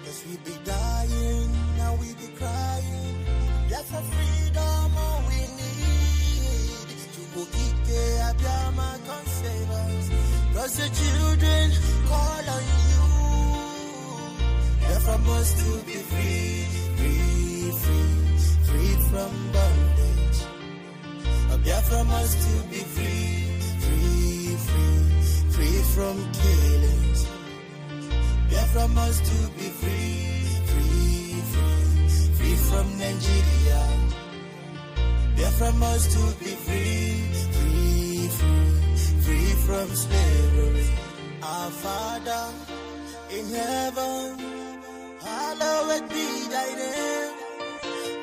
Yes, we be dying, now we be crying. Yeah, for freedom, all we need. To go Ike, Abiyama, come save us. Cause the children call on you. Yeah, from us to be free, free from bondage. Yeah, from us to be free from killings. Yeah, from us to be free from Nigeria. Yeah, from us to be free from slavery. Our Father in heaven, hallowed be thy name.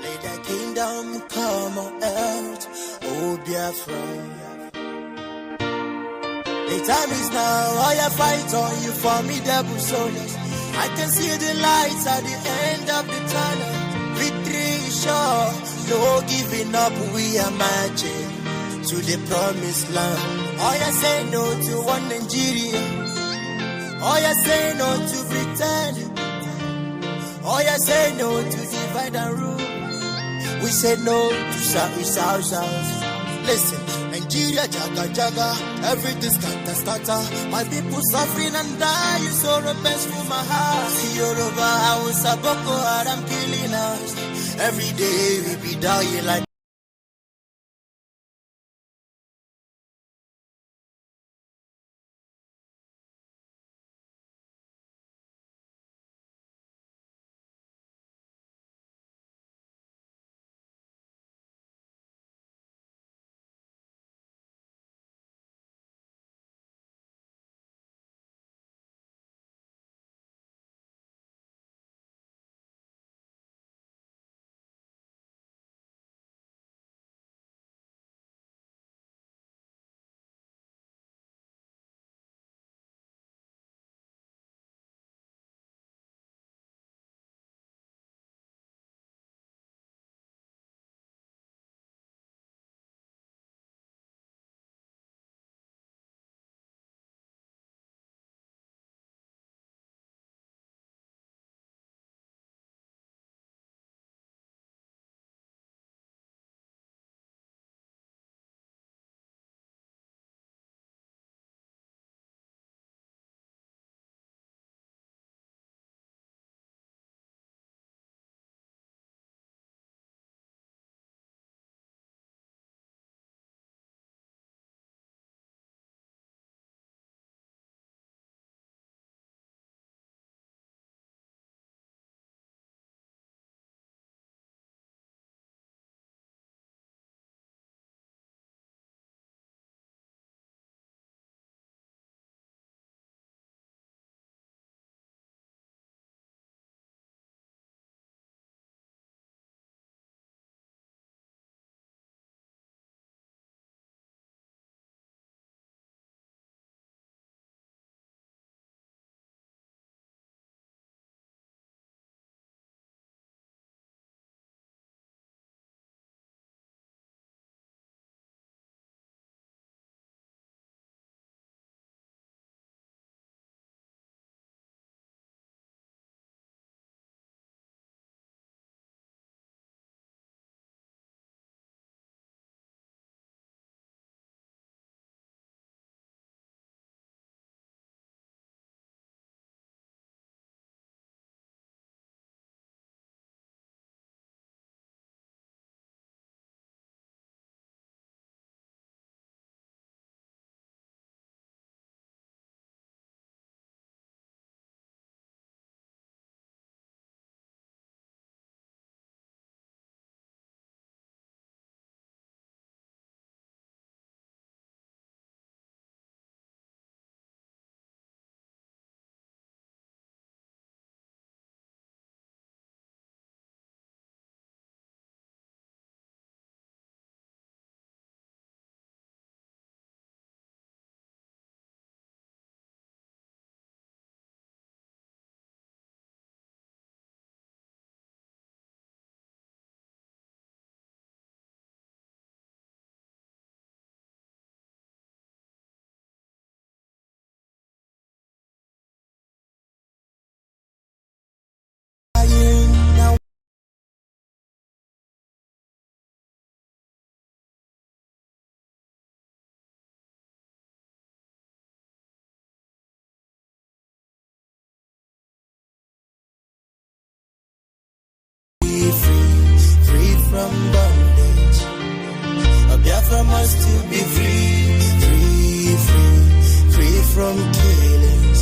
Let thy kingdom come on earth, oh Biafra. The time is now, all your fight on you formidable soldiers. I can see the lights at the end of the tunnel. Victory is sure, no giving up, we are marching to the promised land. All you say no to one Nigeria. All you say no to pretend. All you say no to divide and rule. We say no to South. Listen, Nigeria, jaga, everything scatter. My people suffering and dying, so repents for my heart. Yoruba, Hausa, Boko Haram killing us. Every day we be dying like from bondage. Biafra must to be free, free, free, free from killings.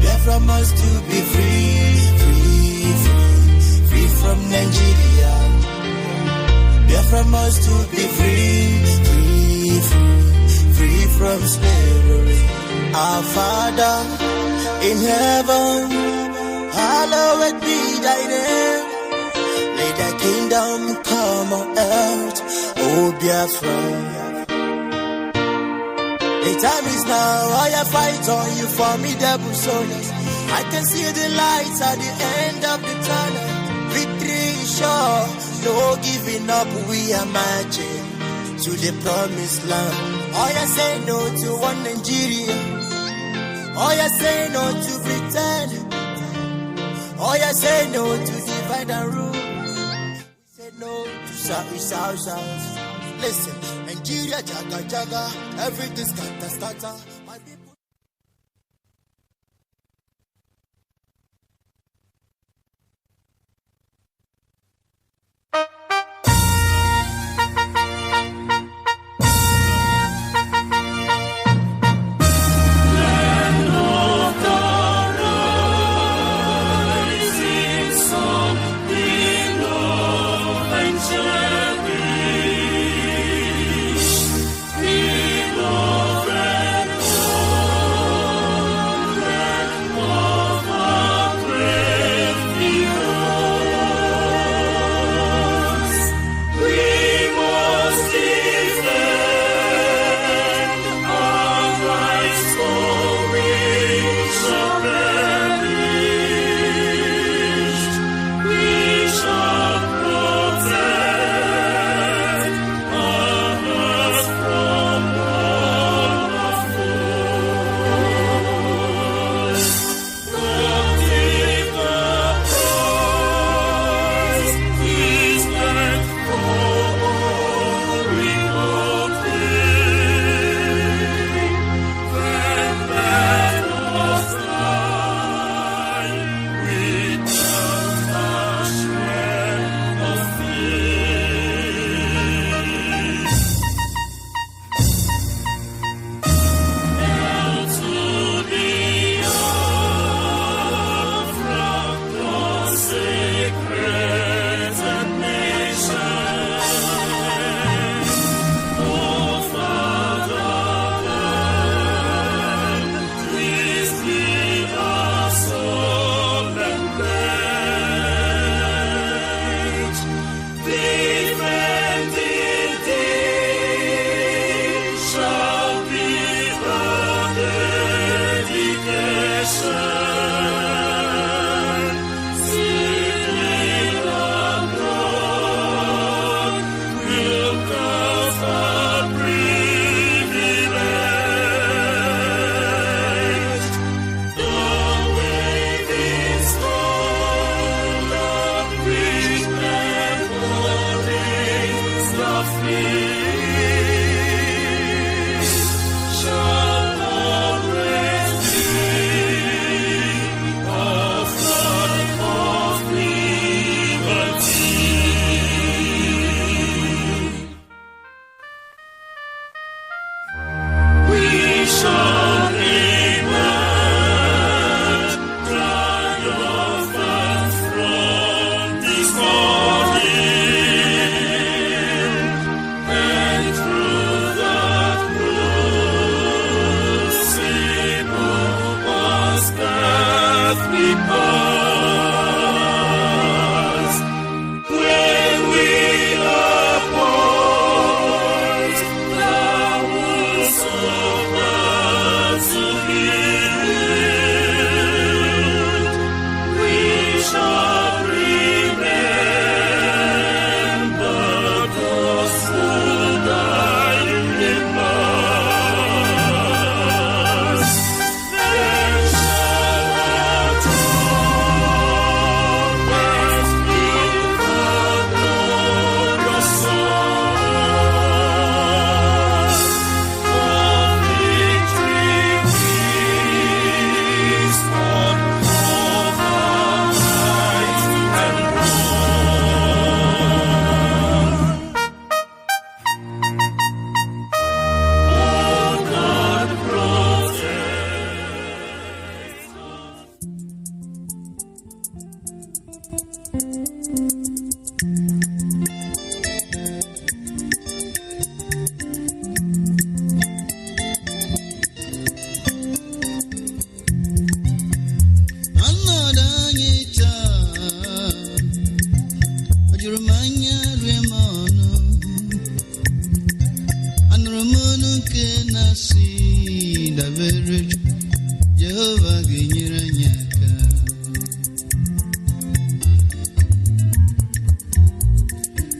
Biafra must to be free, free, free, free from Nigeria. Biafra must to be free, free, free, free from slavery. Our Father in heaven, hallowed be thy name. Let thy kingdom come on earth, O Biafra. The time is now, I fight on you formidable soldiers. I can see the lights at the end of the tunnel. Victory is sure, no giving up, we are marching to the promised land. Oh, you say no to one Nigeria. Oh, you say no to pretend. Oh, you say no to divide and rule. We say no to South. Listen, Nigeria, jaga, jaga, everything scatter. My people.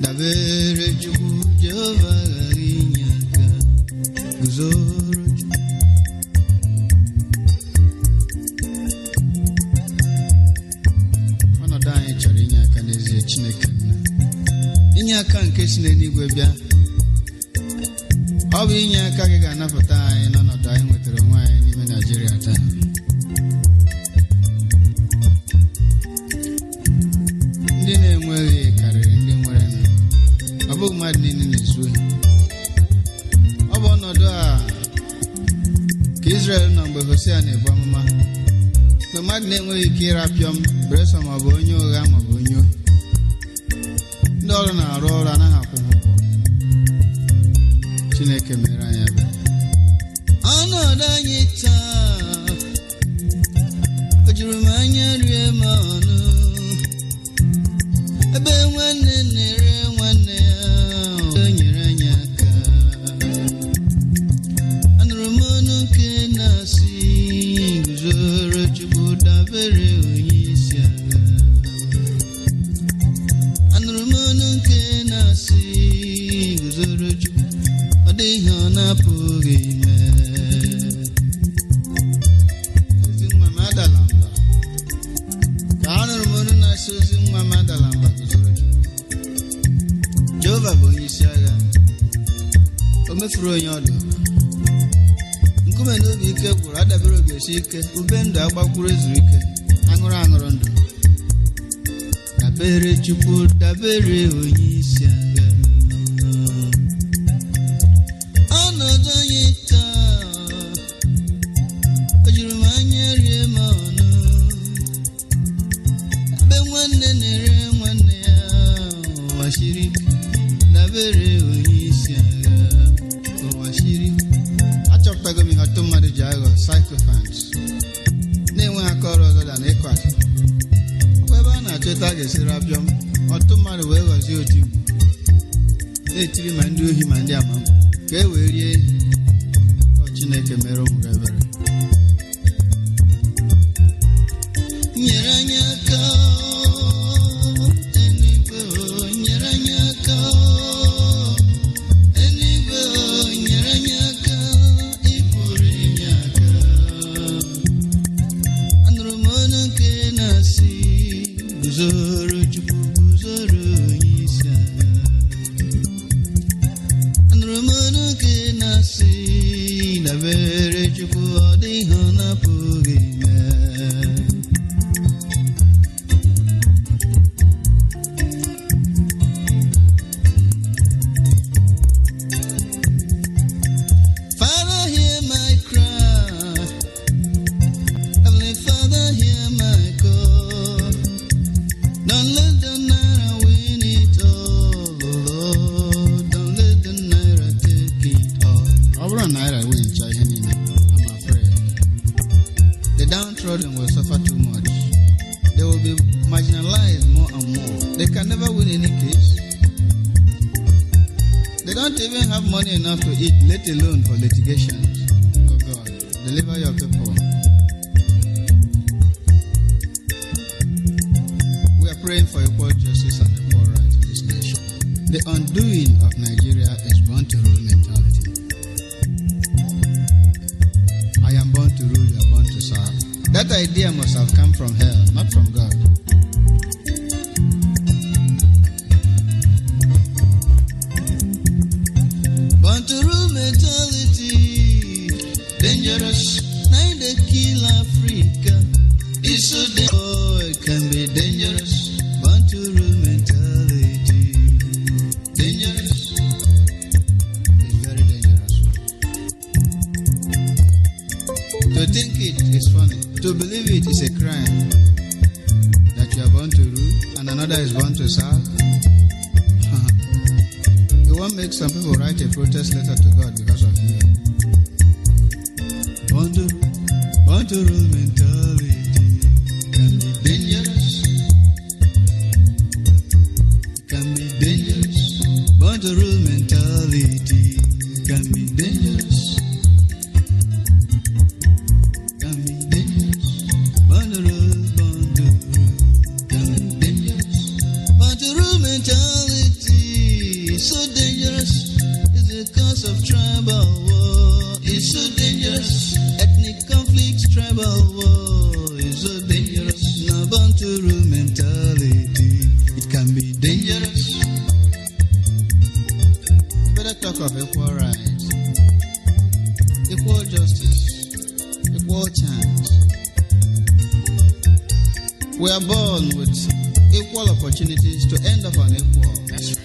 dabere Chukwu Jehova ghara inye aka guzoro ọnọdụ anyị chọrọ inye aka n'ezie Chineke nna inye aka nke si n'eluigwe bịa ọ bụ inye aka gị ga-anapụta anyị n'ọnọdụ anyị nwetara onwe anyị n'ime Naịjirịa taa. Ndị na-enweghị karịrị ndị nwere nụ. Ọ bụghị mmadụ niile na-ezu ohi. Ọ bụ ọnọdụ a ka Izrel nọ mgbe Hosea na-ebu amụma, mgbe mmadụ na-enweghị ike ịrapịọm bresọ maọbụ onye ụgha maọbụ onye ohi. Ndị ọrụ na-arụ ọrụ anaghị akwụ ha ụgwọ. Chineke mere anyị ebere. Ọnọdụ anyị taa o juru m anya rie m ọnụ, ebe nwanne na-ere nwanne ya o nyere anyị aka. Anụrụ m ọnụ nke na-asị guzoro Chukwu dabere onye isi agha. Anụrụ m ọnụ nke na-asị guzoro Chukwu ọ dị ihe ọ na-apụghị ime. Ozi nwa m adala mba, ka anụrụ m ọnụ na-asị ozi nwa m adala mba guzoro Chukwu. Jehova bụ onye isi agha, o mefuru onye ọdụ. Nkume n'obi ike gwụrụ, adabere obi esi ike, ube ndụ agbakwuru ezuru ike, aṅụrụ aṅụrụ ndụ. Dabere Chukwu, dabere onye isi agha. Ọnọdụ anyị taa o juru m anya rie m ọnụ, ebe nwanne na-ere nwanne ya ụwa siri ike. Dabere onye isi agha ụwa siri ike. Achọpụtago m ihe ọtụ mmadụ ji aghọ sycophants, na-enweghị aka ọrụ ọzọ na ịkọ asị. Ọkwa ebe a na-achọ etu a ga-esi rapịọm, ọtụ mmadụ wee ghọzie otu igbo, na-etiri ma ndị ohi ma ndị amamma ka e wee rie ihe. Chineke mere ụmụ gị ebere. Nyere anyị aka eluigwe, nyere anyị aka eluigwe, nyere anyị aka ịpụrụ inye aka. Anụrụ m ọnụ nke na-asị guzoro Chukwu, guzoro onye isi agha. Anụrụ m ọnụ nke na-asị dabere Chukwu ọ dị ihe ọ na-apụghị ime. Father, hear my cry. Heavenly Father, hear my call. Don't let the naira win it all, Lord. Don't let the naira take it all. Ọ bụrụ na naira win ihe niile, I'm afraid the downtrodden will suffer too much. They will be marginalized more and more. They can never win any case. They don't even have money enough to eat, let alone for litigations. Oh God, deliver your people. We are praying for equal justice and equal rights in this nation. The undoing of Nigeria is born to rule mentality. I am born to rule, you are born to serve. That idea must have come from hell, not from God. Born to rule mentality, dangerous. Now they kill Africa. It's so oh, it can be dangerous. Born to rule mentality, dangerous. It's very dangerous. To think it is funny. To believe it is a crime. That you are born to rule and another is born to serve. You won't make some people write a protest letter to God because of you. Born to rule mentality can be dangerous. It can be dangerous. Born to rule mentality can be dangerous. Can be dangerous. Born to rule can be dangerous. Born to rule mentality. talk of equal rights, equal justice, equal chance. We are born with equal opportunities to end up unequal. That's right.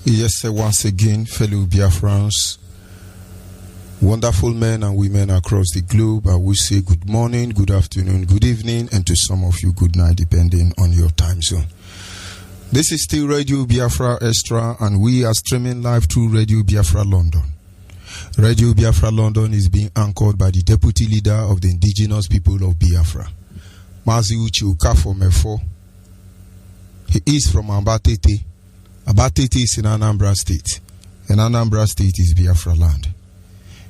Yes, once again, fellow Biafrans, wonderful men and women across the globe, I will say good morning, good afternoon, good evening, and to some of you, good night, depending on your time zone. This is still Radio Biafra Extra, and we are streaming live through Radio Biafra London. Radio Biafra London is being anchored by the Deputy Leader of the Indigenous People of Biafra, Mazi Uche Okafor Mefo. He is from Abatete. Abatete is in Anambra State, and Anambra State is Biafra land.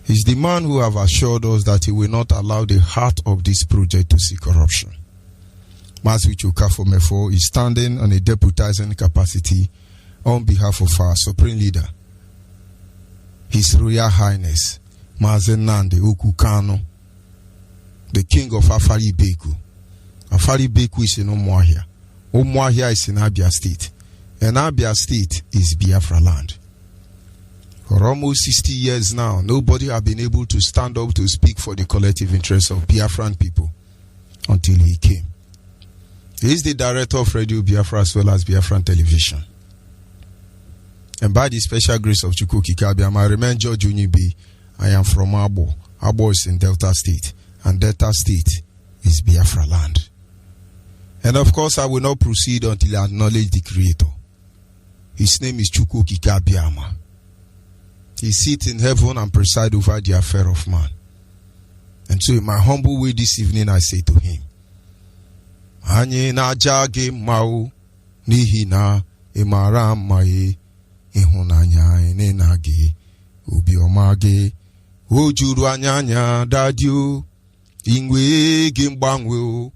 He's the man who have assured us that he will not allow the heart of this project to see corruption. Mazi Uche Okafor Mefo is standing on a deputizing capacity on behalf of our Supreme Leader, His Royal Highness Mazi Nnamdi Okukano, the King of Afari Beku. Afari Beku is in Umuahia. Umuahia is in Abia State. And Abia State is Biafra land. For almost 60 years now, nobody has been able to stand up to speak for the collective interests of Biafran people until he came. He is the director of Radio Biafra as well as Biafran Television. And by the special grace of Chukwu Kikabiam, I remain George Unibi. I am from Abo. Abo is in Delta State, and Delta State is Biafra land. And of course, I will not proceed until I acknowledge the Creator. His name is Chukwu Kikabiama. He sits in heaven and presides over the affair of man. And so in my humble way this evening, I say to him, Anye na jage mau nihi na imara mae ihunanya ene nage ubioma ge ojuru anyanya dadio ingwe ge mgbanwe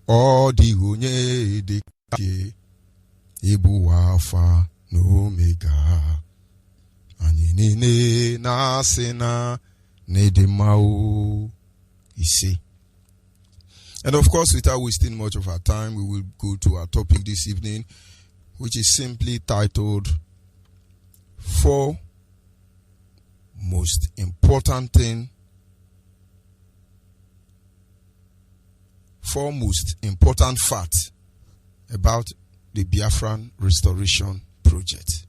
o di onye de ke ibu alpha na omega anyị niile na-asị na nedemao. You see. And of course, without wasting much of our time, we will go to our topic this evening, which is simply titled Four Most Important Facts about the Biafran Restoration Project.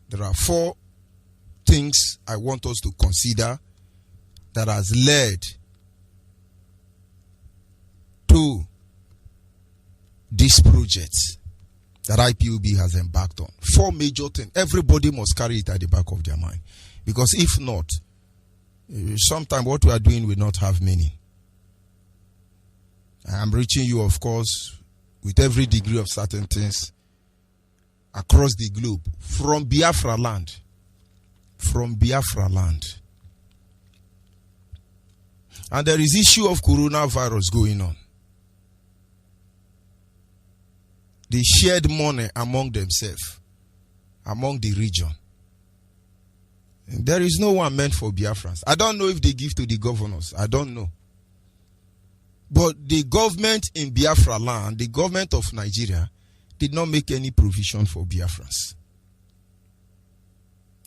There are 4 things I want us to consider that has led to this project that IPOB has embarked on. 4 major things. Everybody must carry it at the back of their mind. Because if not, sometimes what we are doing will not have meaning. I am reaching you, of course, with every degree of certain things across the globe, from Biafra land. From Biafra land. And there is issue of coronavirus going on. They shared money among themselves, among the region. And there is no one meant for Biafrans. I don't know if they give to the governors. I don't know. But the government in Biafra land, the government of Nigeria, did not make any provision for Biafrans.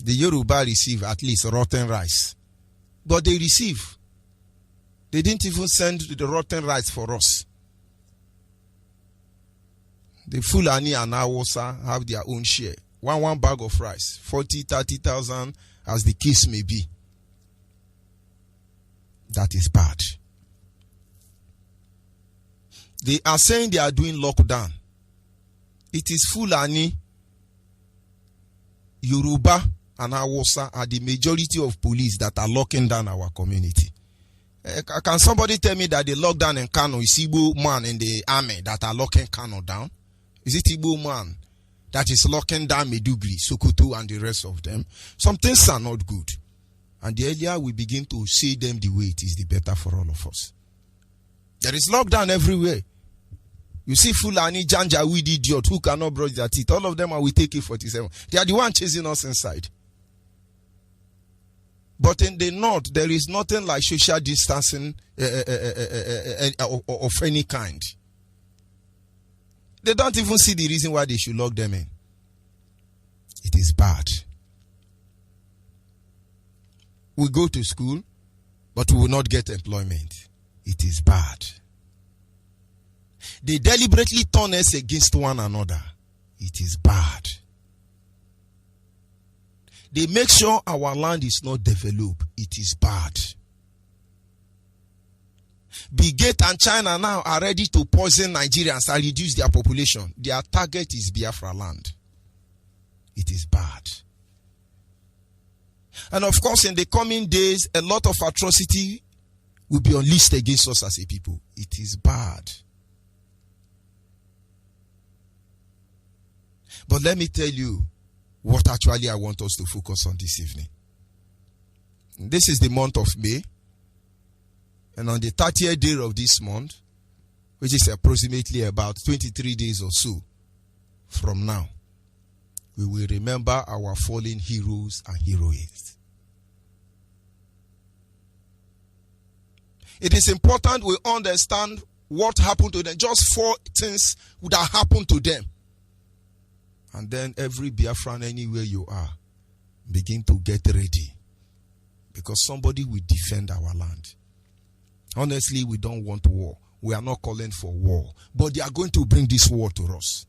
The Yoruba receive at least rotten rice. But they receive. They didn't even send the rotten rice for us. The Fulani and Hausa have their own share. One bag of rice, 40,000, 30,000, as the case may be. That is bad. They are saying they are doing lockdown. It is Fulani, Yoruba, and Hausa are the majority of police that are locking down our community. Can somebody tell me that the lockdown in Kano is Igbo man in the army that are locking Kano down? Is it Igbo man that is locking down Medugri, Sokoto, and the rest of them? Some things are not good. And the earlier we begin to see them the way it is, the better for all of us. There is lockdown everywhere. You see Fulani, Janjaweed idiot who cannot brush their teeth. All of them are with AK-47. They are the one chasing us inside. But in the north, there is nothing like social distancing of any kind. They don't even see the reason why they should lock them in. It is bad. We go to school, but we will not get employment. It is bad. They deliberately turn us against one another. It is bad. They make sure our land is not developed. It is bad. Bill Gates and China now are ready to poison Nigerians and reduce their population. Their target is Biafra land. It is bad. And of course, in the coming days, a lot of atrocity will be unleashed against us as a people. It is bad. But let me tell you what actually I want us to focus on this evening. This is the month of May. And on the 30th day of this month, which is approximately about 23 days or so from now, we will remember our fallen heroes and heroines. It is important we understand what happened to them. Just 4 things that happened to them. And then every Biafran, anywhere you are, begin to get ready. Because somebody will defend our land. Honestly, we don't want war. We are not calling for war. But they are going to bring this war to us.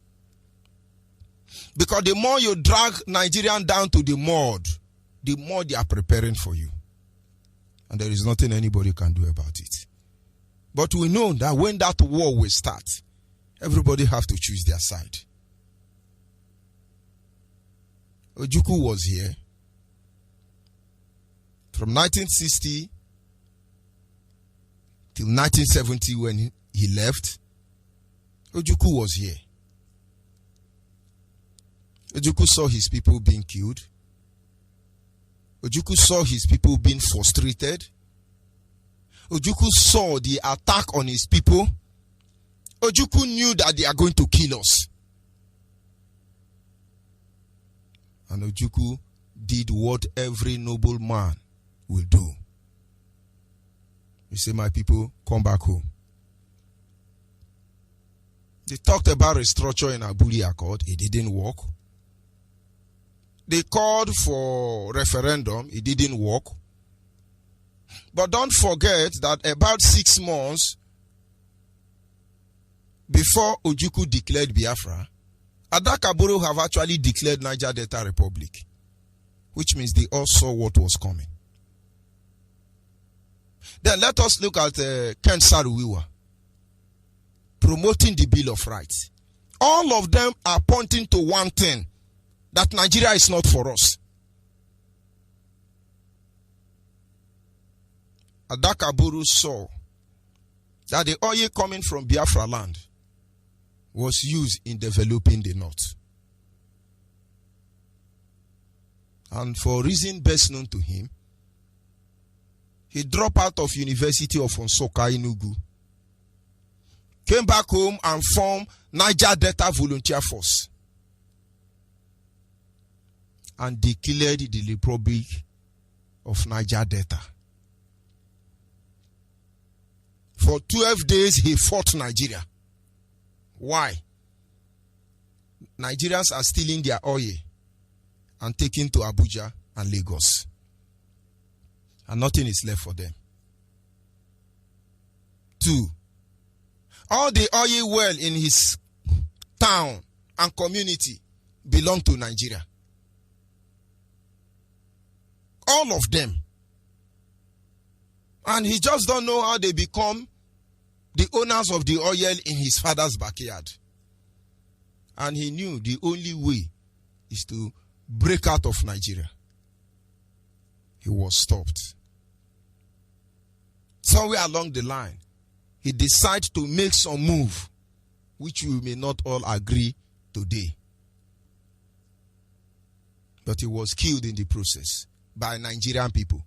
Because the more you drag Nigerian down to the mud, the more they are preparing for you. And there is nothing anybody can do about it. But we know that when that war will start, everybody have to choose their side. Ojukwu was here from 1960 till 1970 when he left. Ojukwu was here. Ojukwu saw his people being killed. Ojukwu saw his people being frustrated. Ojukwu saw the attack on his people. Ojukwu knew that they are going to kill us. And Ojukwu did what every noble man will do. He said, my people, come back home. They talked about restructure in Abuli Accord. It didn't work. They called for referendum. It didn't work. But don't forget that about 6 months before Ojukwu declared Biafra, Adakaburu have actually declared Niger Delta Republic, which means they all saw what was coming. Then let us look at Ken Saruwiwa promoting the Bill of Rights. All of them are pointing to one thing, that Nigeria is not for us. Adakaburu saw that the oil coming from Biafra land was used in developing the north. And for a reason best known to him, he dropped out of University of Nsukka, Enugu, came back home and formed Niger Delta Volunteer Force and declared the Republic of Niger Delta. For 12 days, he fought Nigeria. Why? Nigerians are stealing their oil and taking to Abuja and Lagos. And nothing is left for them. 2, all the oil well in his town and community belong to Nigeria. All of them. And he just don't know how they become the owners of the oil in his father's backyard. And he knew the only way is to break out of Nigeria. He was stopped. Somewhere along the line, he decided to make some move, which we may not all agree today. But he was killed in the process by Nigerian people.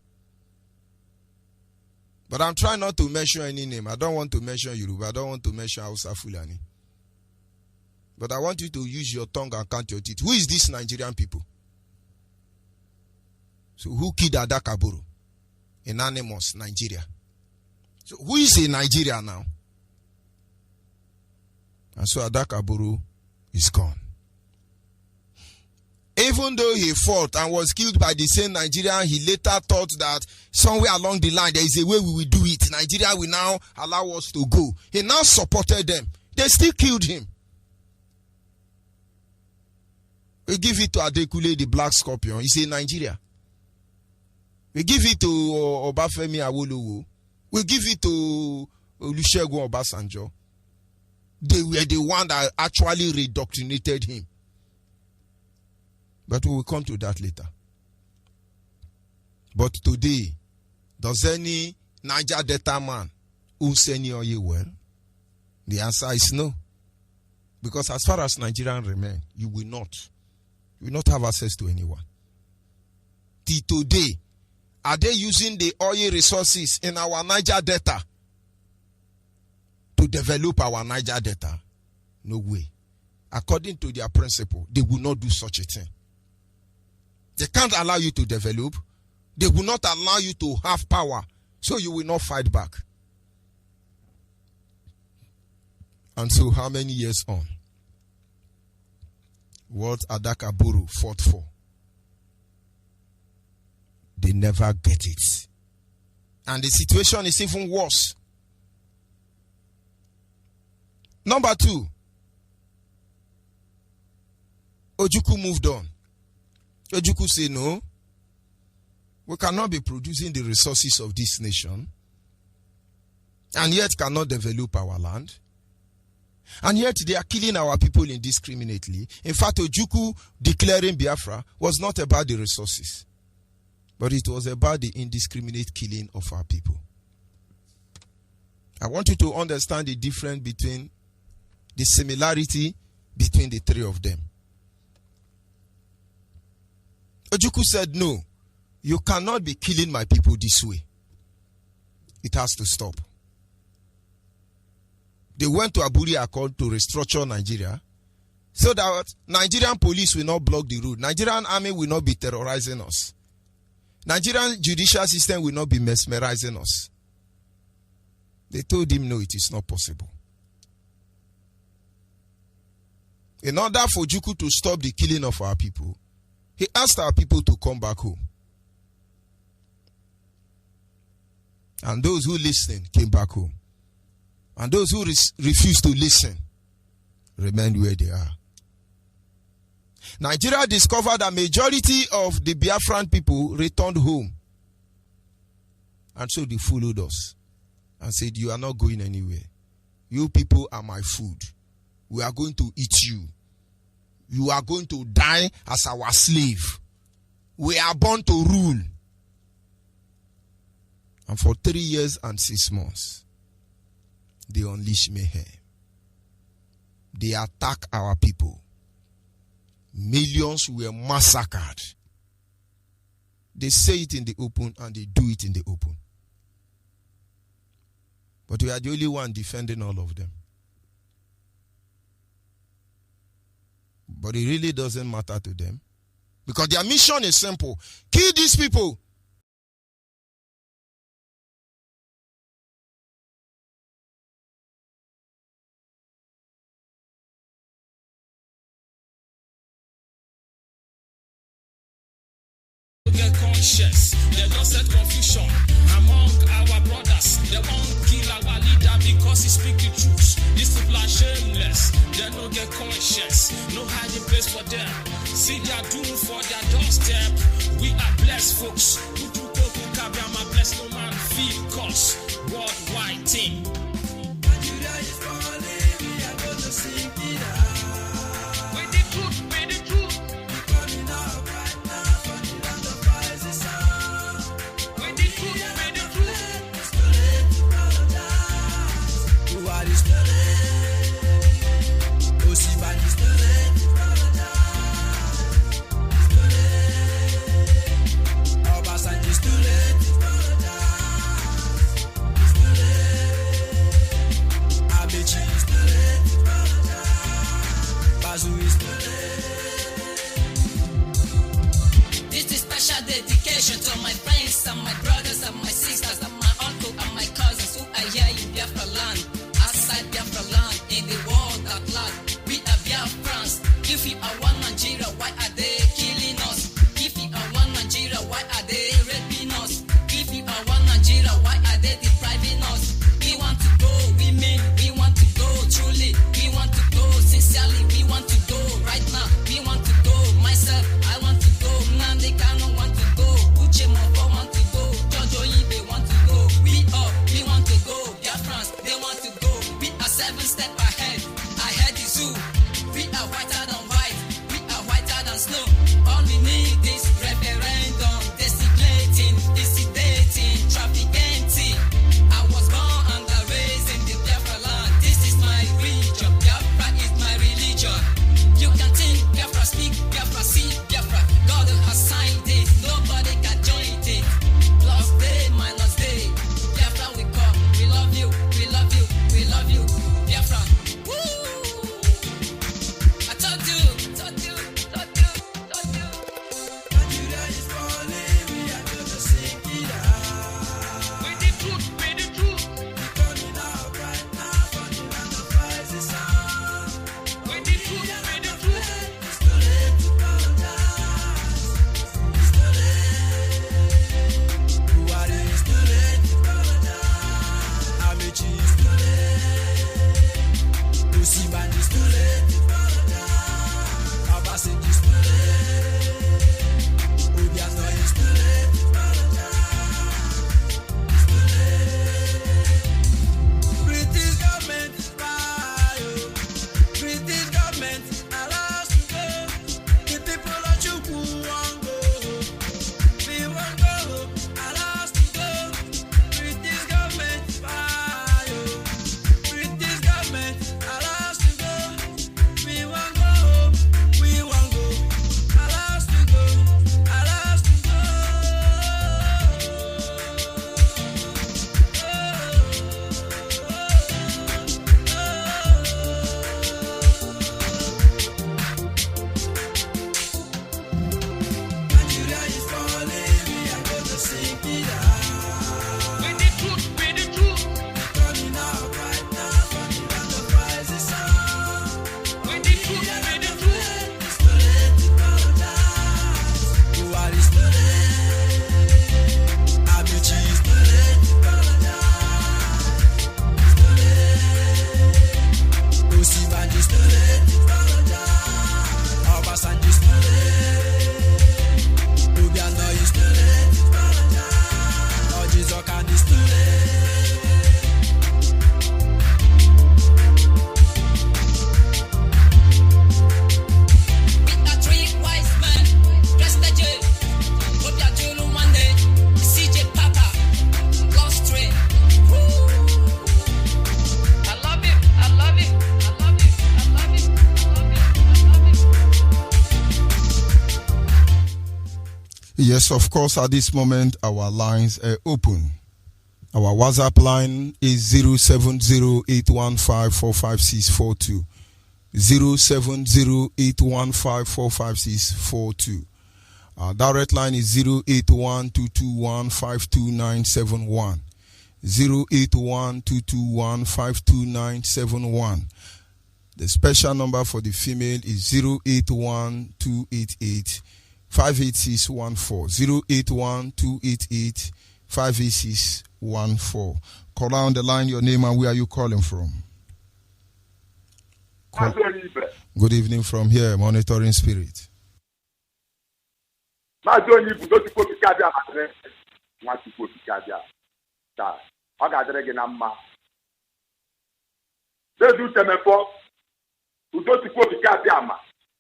But I'm trying not to mention any name. I don't want to mention Yoruba. I don't want to mention Hausa Fulani. But I want you to use your tongue and count your teeth. Who is this Nigerian people? So who killed Adakaburu? Anonymous, Nigeria. So who is in Nigeria now? And so Adakaburu is gone. Even though he fought and was killed by the same Nigerian, he later thought that somewhere along the line there is a way we will do it. Nigeria will now allow us to go. He now supported them. They still killed him. We give it to Adekule, the Black Scorpion. He's in Nigeria. We give it to Obafemi Awolowo. We give it to Olusegun Obasanjo. They were the one that actually redoctrinated him. But we will come to that later. But today, does any Niger Delta man who senior you well? The answer is no. Because as far as Nigerians remain, you will not have access to anyone. Till today, are they using the oil resources in our Niger Delta to develop our Niger Delta? No way. According to their principle, they will not do such a thing. They can't allow you to develop. They will not allow you to have power, so you will not fight back. And so how many years on? What Adakaburu fought for, they never get it. And the situation is even worse. Number 2, Ojukwu moved on. Ojukwu said, no, we cannot be producing the resources of this nation and yet cannot develop our land. And yet they are killing our people indiscriminately. In fact, Ojukwu declaring Biafra was not about the resources, but it was about the indiscriminate killing of our people. I want you to understand the difference between the similarity between the three of them. Ojukwu said, no, you cannot be killing my people this way. It has to stop. They went to Aburi Accord to restructure Nigeria so that Nigerian police will not block the road. Nigerian army will not be terrorizing us. Nigerian judicial system will not be mesmerizing us. They told him, no, it is not possible. In order for Ojukwu to stop the killing of our people, he asked our people to come back home. And those who listened came back home. And those who refused to listen remained where they are. Nigeria discovered that majority of the Biafran people returned home. And so they followed us and said, you are not going anywhere. You people are my food. We are going to eat you. You are going to die as our slave. We are born to rule. And for 3 years and 6 months, they unleash mayhem. They attack our people. Millions were massacred. They say it in the open and they do it in the open. But we are the only one defending all of them. But it really doesn't matter to them. Because their mission is simple. Kill these people. Get conscious, they don't set confusion among our brothers. They won't kill our leader because he speak the truth. These people are shameless, they don't get conscious. No hiding place for them. See their doom for their doorstep. We are blessed folks. Who do go to Kabiama, bless no man feel caught. us. Worldwide team. Nigeria is falling, we are going to sink it out. With the truth, with the truth. We're coming out right now from the land of rising sun. With the truth, with the truth. It's too late to apologize. Who are these too late? Osiman is too late to apologize. It's too late. Obasanjo is too late to apologize. It's too late. Amechi is too late to apologize. Bazu is too late. This is special dedication to my friends and my brothers and my sisters and my uncle and my cousins who are here in Biafra land, outside Biafra land, in the world at large. We are Biafrans. If you are one Nigeria, why are they killing us? If you are one Nigeria, why are they raping us? If you are one Nigeria, why are they depriving us? We want to go, we mean, we want to go truly. We want to go sincerely, we want to go right now. We want to go, myself, I want to go. Nande Kano want to go. Uche Mofo want to go. Jojo Ibe want to go. We want to go. Biafrans, they want to go. We are 7 steps ahead. Ahead is who? We are whiter than white. We are whiter than snow. All we need is referendum. Designating, dissedating, trafficking. I was born and raised in the Biafra land. This is my religion. Biafra is my religion. You can think Biafra, speak Biafra, see Biafra. God has signed it. Nobody can join it. Plus day, minus day. Biafra we come. We love you. We love you. We love you. Biafra. Woo! I told you. Nigeria is falling, we are going to sink it out. With the truth, with the truth. We're coming out right now from the land of rising sun. With the truth, with the truth. It's too late to apologize. It's too late. Buhari is too late to apologize. Amechi is too late. Osiman is too late to apologize. Obasanjo is too late. Obiano is too late to apologize. It's too late. British government is right. British government allow us to go. The people of Chukwu won't go. We won't go. Allow us to go. British government is right. British government allow us to go. We won't go. We won't go. Allow us to go. Allow us to go. Nigeria is falling, we are going to sink it out. With the truth, with the truth. We're coming out right now from the land of rising sun. With the truth, with the truth. It's too late to apologize. Buhari is too late. Amechi is too late to apologize. It's too late. Osiman is too late to apologize. Obasanjo is too late. Obiano is too late to apologize. Ojizokan is too late. We are 3 wise men. Cresta J. Obiajulu Monday. CJ Papa. Lost Train. Woo! I love you. I love you. I love you. I love you. I love you. I love you. Yes, of course, at this moment, our lines are open. Our WhatsApp line is 07081545642. 07081545642. Our direct line is 08122152971. 08122152971. The special number for the female is 08128858614. 08128858614. Call down the line, your name and where are you calling from? Good evening from here, Monitoring Spirit. ọ ga-adịrị gị na mma. Dedu Temefo Udochukwu Okike Abịama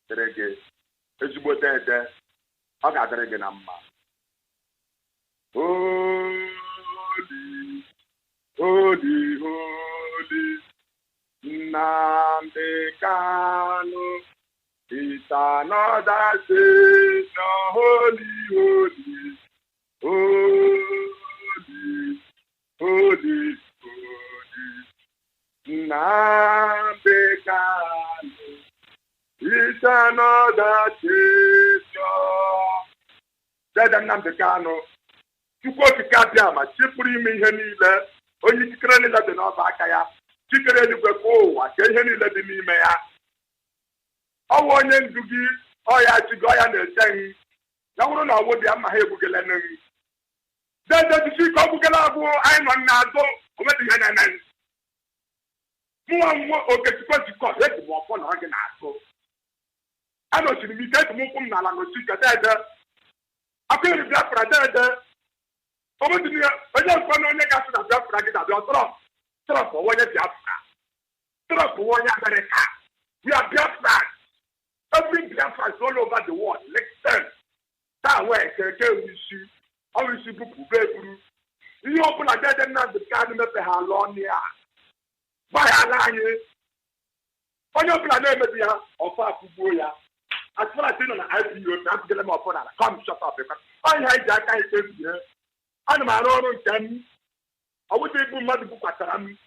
dịrị gị ezigbo dede, ọ ga-adịrị gị na mma. Holy, holy, holy, Nnamdi Kanu is another Savior. Holy, holy, holy, holy, holy, Nnamdi Kanu is another Savior. Dede Nnamdi Kanu, Chukwu Okike Abịama chịpụrụ ime ihe niile, onye ikikere niile dị n'ọba aka ya, chikere eluigwe ka ụwa ka ihe niile dị n'ime ya. Ọ bụ onye ndu gị, ọya chi gị, ọya na-eche gị. Ya bụrụ na ọwụ dị ya, mma ha egbugele nri. Dede jisi ike ọgbugele abụ anyị nọ n'azụ onwedị ihe na-eme. Mụnwa nwa Okechukwu Ojikọ eji m ọfọ na ọ gị na-azụ. Anọchiri m ike eji m ụkwụ m n'ala n'otu ike dede. Akụ iri Biafra dede. Onye nkwa na onye ga-asị na Biafra gị na-abịa Trump onye Biafra. Trump onye America. We are Biafra. Every Biafra is all over the world. Listen. That way, isi bupu beburu. Ihe ọbụla dede Nnamdi Kanu mepe ha alọ ọnịa. Gbaghara anyị. Onye ọbụla na-emebi ya, ọfọ afụgbuo ya. As far as nọ na IPO, na abụgele m ọfọ n'ala. Come shut up. Onye ha iji aka ikpe bie. Ana m arụ ọrụ nke m. Ọ bụghị ibu mmadụ bukwatara m.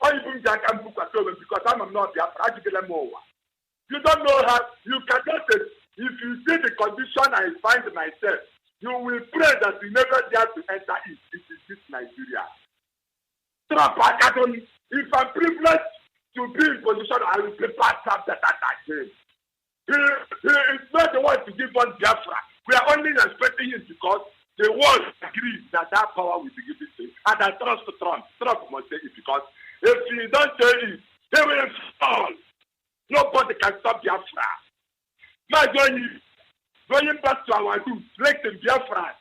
Onye ibu m ji aka m bukwata onwe m because ama m na Biafra ajụgele m ụwa. You don't know how you cannot. If you see the condition I find myself, you will pray that you never dare to enter it. It is this Nigeria. Trump, if I'm privileged to be in position, I will prepare Trump that I him. He is not the one to give us Biafra. We are only respecting him because the world agrees that power will be given to him. And I trust Trump. Trump must say it because if he don't say it, he will fall. Nobody can stop Biafra. Now going back to our roots, like the Biafra,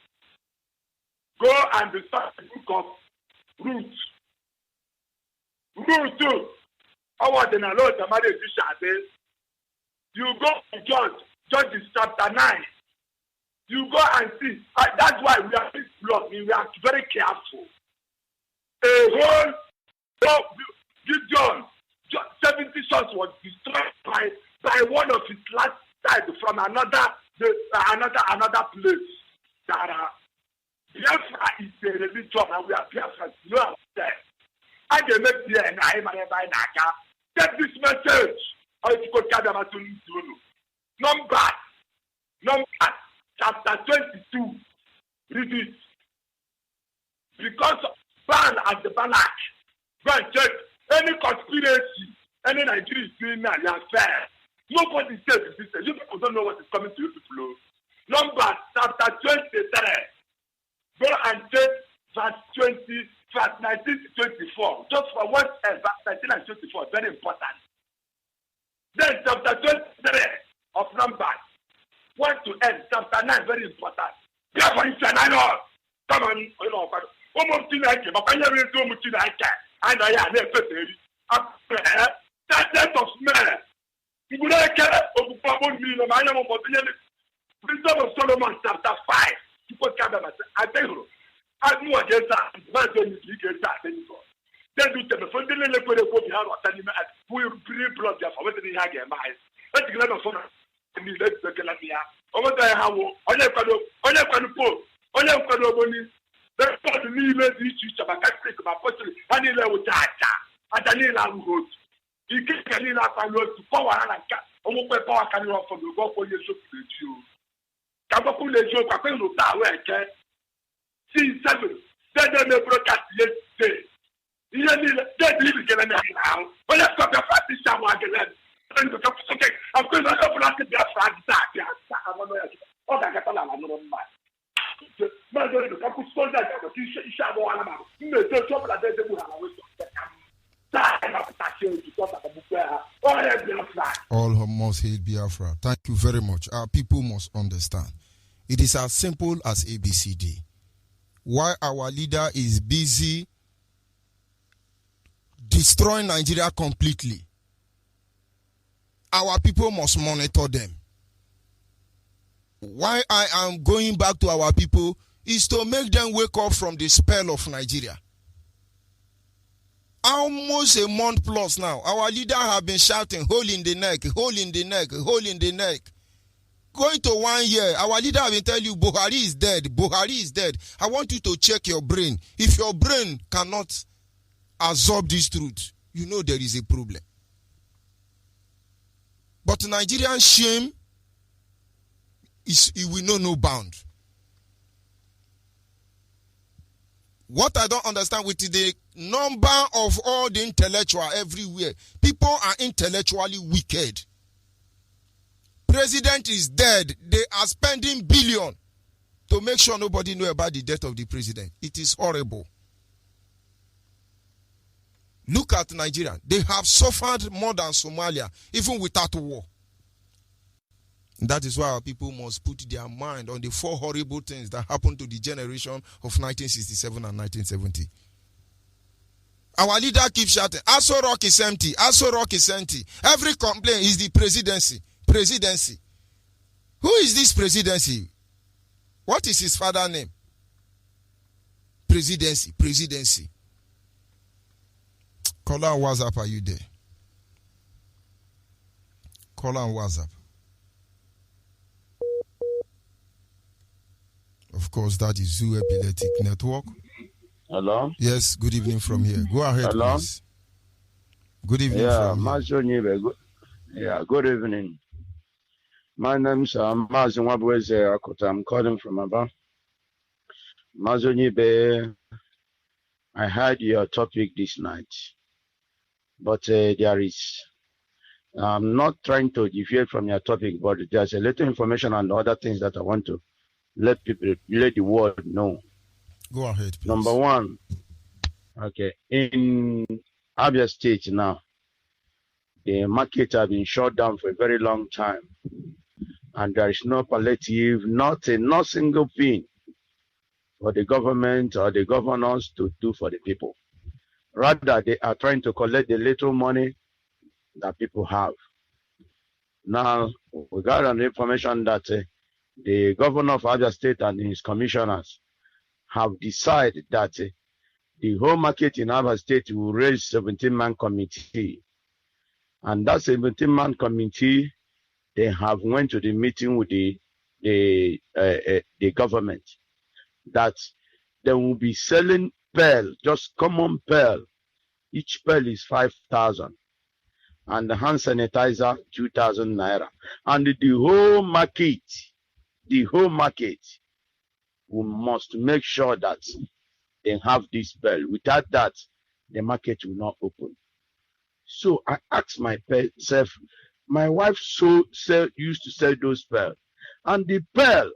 go and start the book of Roots. Rule 2. Our the Lord the marriage says, you go to Judges chapter 9. You go and see. That's why we are this blood. We are very careful. A whole Gideon 70 sons was destroyed by one of his last side from another place. That Biafra is a religion and we are Biafra. You know that. I can make the end. I am get this message. Number chapter 22. Read it. Because Ban and the Balak, go and check any conspiracy, any Nigeria is doing now, they are fair. Nobody says this. You people don't know what is coming to you people. Numbers chapter 23. Go and check verse 19 to 24. Just for one verse 19 and 24, very important. Then chapter 23 of Numbers, 1 to end, chapter 9, very important. Therefore, it's an idol. Come on, you know, one more thing I came up, I never do much I can. And I am never that death of man. You would not care of the I am about the Wisdom of Solomon, chapter 5. You put Canada, I tell you. I know against that, but then you get that anymore. Then you tell me, for the little bit of what you have, we will bring blood for what they have in mind. Let's get a phone. And you let the Galatia. Over there, how on your canoe, on your canoe, let's put the new lady to Catholic, my apostle, and he will die. And Daniela will you can't get in up and to power and cat. Almost power can you from the go for your soup to you. Kabaku le joke, I can look that way, okay? See, 7. Then they broadcast yesterday. You need that living in now. But let's go to practice someone again. Okay, I'm going to open up the Biafra. Oh, I got a lot of money. But the couple sold that you shall go on about. You know, so trouble that they will have a way to all must hail Biafra. Thank you very much. Our people must understand. It is as simple as ABCD. Why our leader is busy destroy Nigeria completely. Our people must monitor them. Why I am going back to our people is to make them wake up from the spell of Nigeria. Almost a month plus now, our leaders have been shouting, hole in the neck, hole in the neck, hole in the neck. Going to 1 year, our leader have been telling you, Buhari is dead, Buhari is dead. I want you to check your brain. If your brain cannot absorb this truth, you know there is a problem. But Nigerian shame it will know no bound. What I don't understand with the number of all the intellectual everywhere, people are intellectually wicked. President is dead. They are spending billion to make sure nobody know about the death of the president. It is horrible. Look at Nigeria. They have suffered more than Somalia, even without war. That is why our people must put their mind on the 4 horrible things that happened to the generation of 1967 and 1970. Our leader keeps shouting, Aso Rock is empty, Aso Rock is empty. Every complaint is the presidency. Presidency. Who is this presidency? What is his father's name? Presidency, presidency. Call on WhatsApp, are you there? Call on WhatsApp. Of course, that is Zoo Epileptic Network. Hello? Yes, good evening from here. Go ahead, Hello? please. Good evening from here. Good evening. My name is Mazin Wabweze Akota. I'm calling from Aba. Mazonibe, I heard your topic this night, but there is, I'm not trying to deviate from your topic, but there's a little information and other things that I want to let the world know. Go ahead, please. Number one, okay, in Abia State now, the market has been shut down for a very long time, and there is no palliative, nothing, no single thing for the government or the governors to do for the people. Rather, they are trying to collect the little money that people have. Now, we got an information that the governor of Abia State and his commissioners have decided that the whole market in Abia State will raise 17-man committee. And that 17-man committee, they have went to the meeting with the government that they will be selling pearl, just common pearl. Each pearl is 5,000. And the hand sanitizer, 2,000 naira. And the whole market, we must make sure that they have this pearl. Without that, the market will not open. So I asked myself, my wife used to sell those pearls. And the pearl,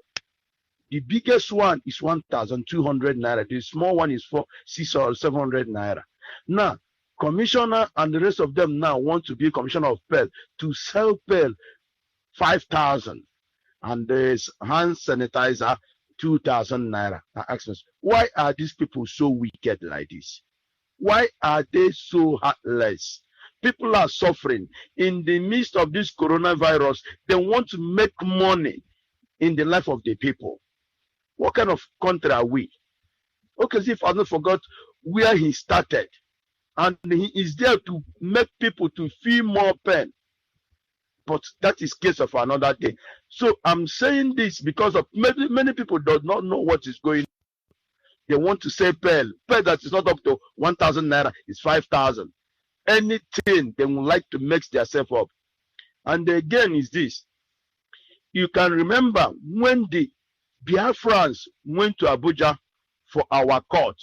the biggest one is 1,200 naira. The small one is for 600 or 700 naira. Now, commissioner and the rest of them now want to be commissioner of pearl to sell pearl 5,000. And there's hand sanitizer 2,000 naira. I ask myself, why are these people so wicked like this? Why are they so heartless? People are suffering. In the midst of this coronavirus, they want to make money in the life of the people. What kind of country are we? Okay, if I don't forgot where he started. And he is there to make people to feel more pain. But that is case of another day. So I'm saying this because of many people do not know what is going on. They want to say pearl. Pearl that is not up to 1,000 naira is 5,000. Anything they would like to mix themselves up. And again is this. You can remember when the Biafrans went to Abuja for our court.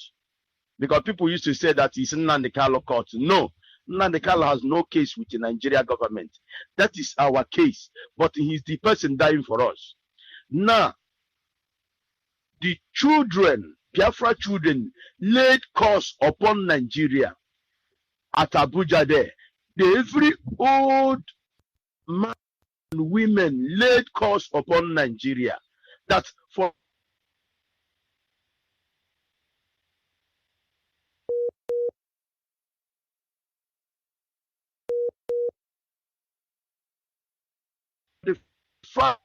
Because people used to say that it's Nnamdi Kanu court. No, Nnamdi Kanu has no case with the Nigeria government. That is our case. But he's the person dying for us. Now, the children, Biafra children, laid curse upon Nigeria at Abuja there. Every old man and women laid curse upon Nigeria. That for the fact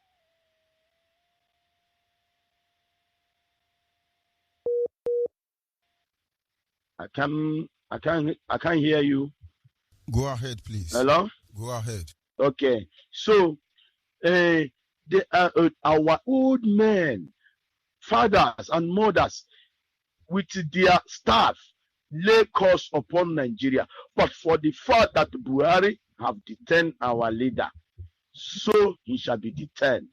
I can't hear you. Go ahead, please. Hello? Go ahead. Okay. So they are our old men, fathers and mothers with their staff lay curse upon Nigeria. But for the fact that Buhari have detained our leader, so he shall be detained,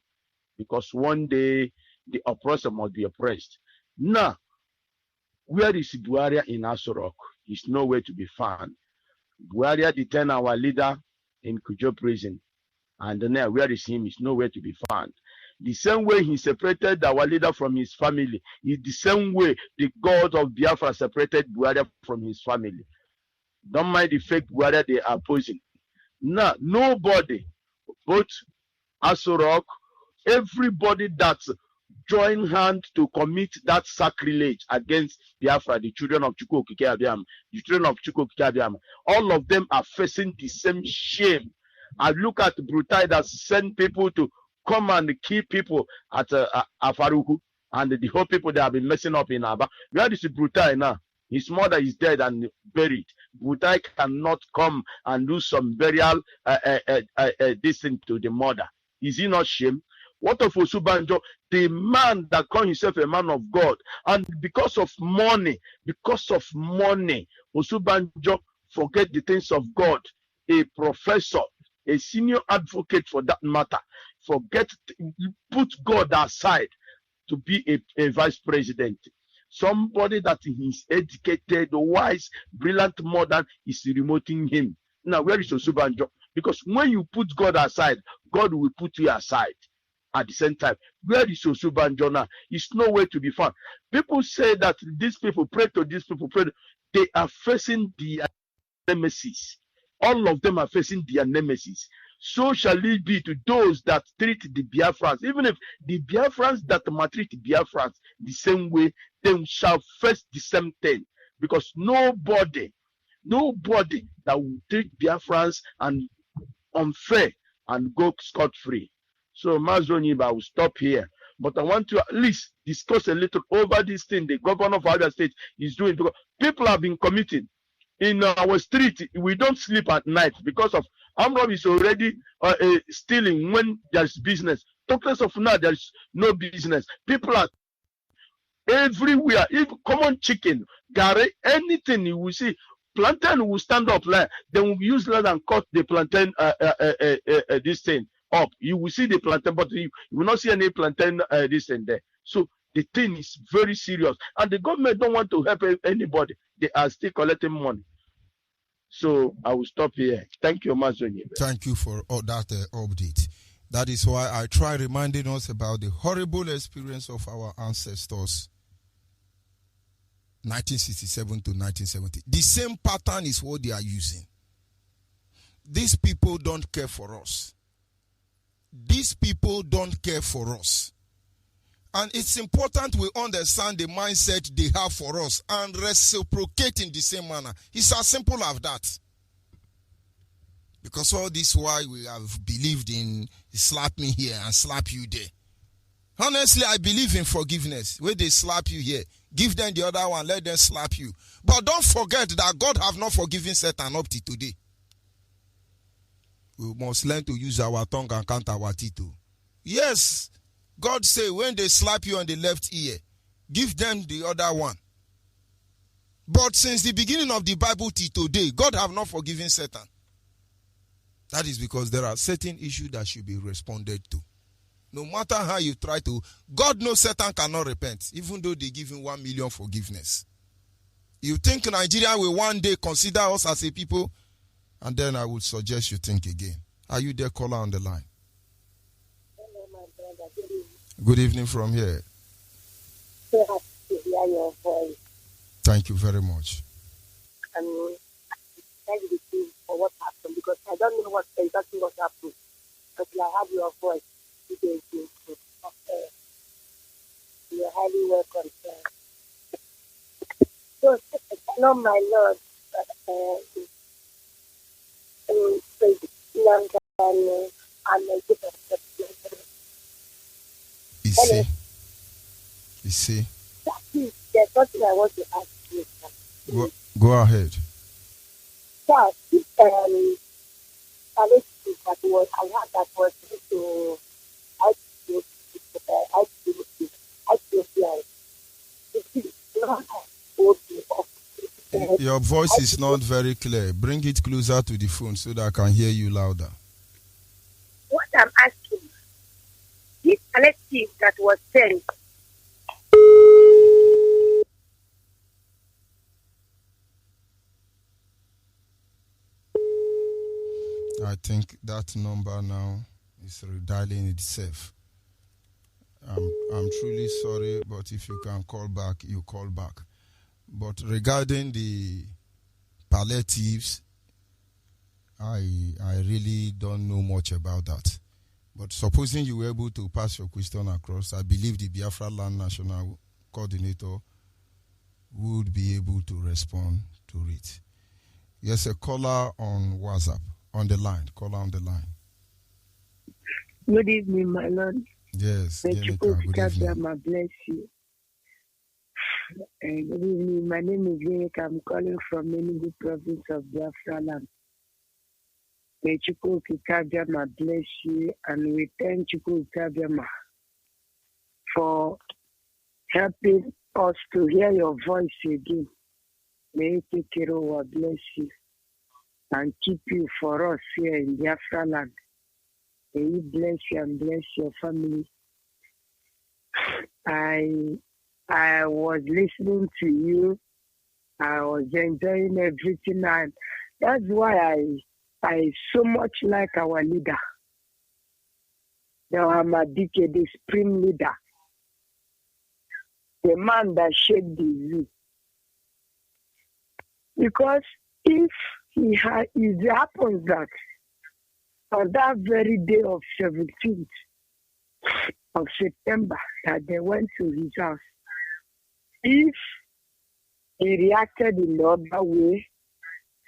because one day the oppressor must be oppressed. Now, where is Buhari in Asorok? He's nowhere to be found. Buhari detained our leader in Kujo prison, and now where is him? Is nowhere to be found. The same way he separated our leader from his family is the same way the God of Biafra separated Buhari from his family. Don't mind the fake Buhari they are opposing. Now, nobody, both Asorok, everybody that join hand to commit that sacrilege against Biafra, the children of Chukwu Okike Abiam, the children of Chukwu Okike Abiam, all of them are facing the same shame. I look at Brutai that send people to come and kill people at Afaruku, and the whole people that have been messing up in Aba. Where is Brutai now? His mother is dead and buried. Brutai cannot come and do some burial this thing to the mother. Is he not shame? What of Osubanjo, the man that called himself a man of God, and because of money, Osubanjo forget the things of God. A professor, a senior advocate for that matter, put God aside to be a vice president. Somebody that is educated, wise, brilliant, modern is remoting him. Now, where is Osubanjo? Because when you put God aside, God will put you aside. At the same time, where is Osubanjo now? It's nowhere to be found. People say that these people pray to these people, they are facing their nemesis. All of them are facing their nemesis. So shall it be to those that treat the Biafrans. Even if the Biafrans that maltreat the Biafrans the same way, they shall face the same thing. Because nobody that will treat Biafrans and unfair and go scot-free. So, Mazoniba, I will stop here. But I want to at least discuss a little over this thing the governor of Abia State is doing. Because people have been committing. In our street, we don't sleep at night because of Amrob is already stealing when there's business. Talkless of now, there's no business. People are everywhere. If common chicken, gare, anything you will see, plantain will stand up like they will use land and cut the plantain this thing up. You will see the plantain, but you will not see any plantain this and there. So the thing is very serious, and the government don't want to help anybody. They are still collecting money. So I will stop here. Thank you, Mazoni. Thank you for all that update. That is why I try reminding us about the horrible experience of our ancestors, 1967 to 1970. The same pattern is what they are using. These people don't care for us. These people don't care for us. And it's important we understand the mindset they have for us and reciprocate in the same manner. It's as simple as that. Because all this why we have believed in slap me here and slap you there. Honestly, I believe in forgiveness. When they slap you here, give them the other one, let them slap you. But don't forget that God have not forgiven Satan up to today. We must learn to use our tongue and count our teeth. Yes, God say when they slap you on the left ear, give them the other one. But since the beginning of the Bible till today, God have not forgiven Satan. That is because there are certain issues that should be responded to. No matter how you try to, God knows Satan cannot repent, even though they give him 1 million forgiveness. You think Nigeria will one day consider us as a people? And then I would suggest you think again. Are you there, caller on the line? Hello, my brother. Good evening. Good evening from here. So happy to hear your voice. Thank you very much. Thank you for what happened, because I don't know exactly what happened. But I have your voice. You are highly welcome, sir. So, hello, my Lord. and I give You see. There's something I want to ask you. Go ahead. Sir, this that was I had that was to Your voice is not very clear. Bring it closer to the phone so that I can hear you louder. What I'm asking, this collective that was sent. I think that number now is redialing itself. I'm truly sorry, but if you can call back, you call back. But regarding the palliatives, I really don't know much about that. But supposing you were able to pass your question across, I believe the Biafra Land National Coordinator would be able to respond to it. Yes, a caller on WhatsApp, on the line. Caller on the line. Good evening, my Lord. Yes, Jenica, good evening. God bless you. Good evening. My name is Jenica. I'm calling from Enugu province of Biafra land. May Chukwu Kikabiyama bless you, and we thank Chukwu Kikabiyama for helping us to hear your voice again. May He take care of our bless you and keep you for us here in Biafra land. May He bless you and bless your family. I was listening to you. I was enjoying everything, and that's why I so much like our leader, the Hamadike, the supreme leader, the man that shaped the zoo. Because if it happens that on that very day of 17th of September that they went to his house, if he reacted in the other way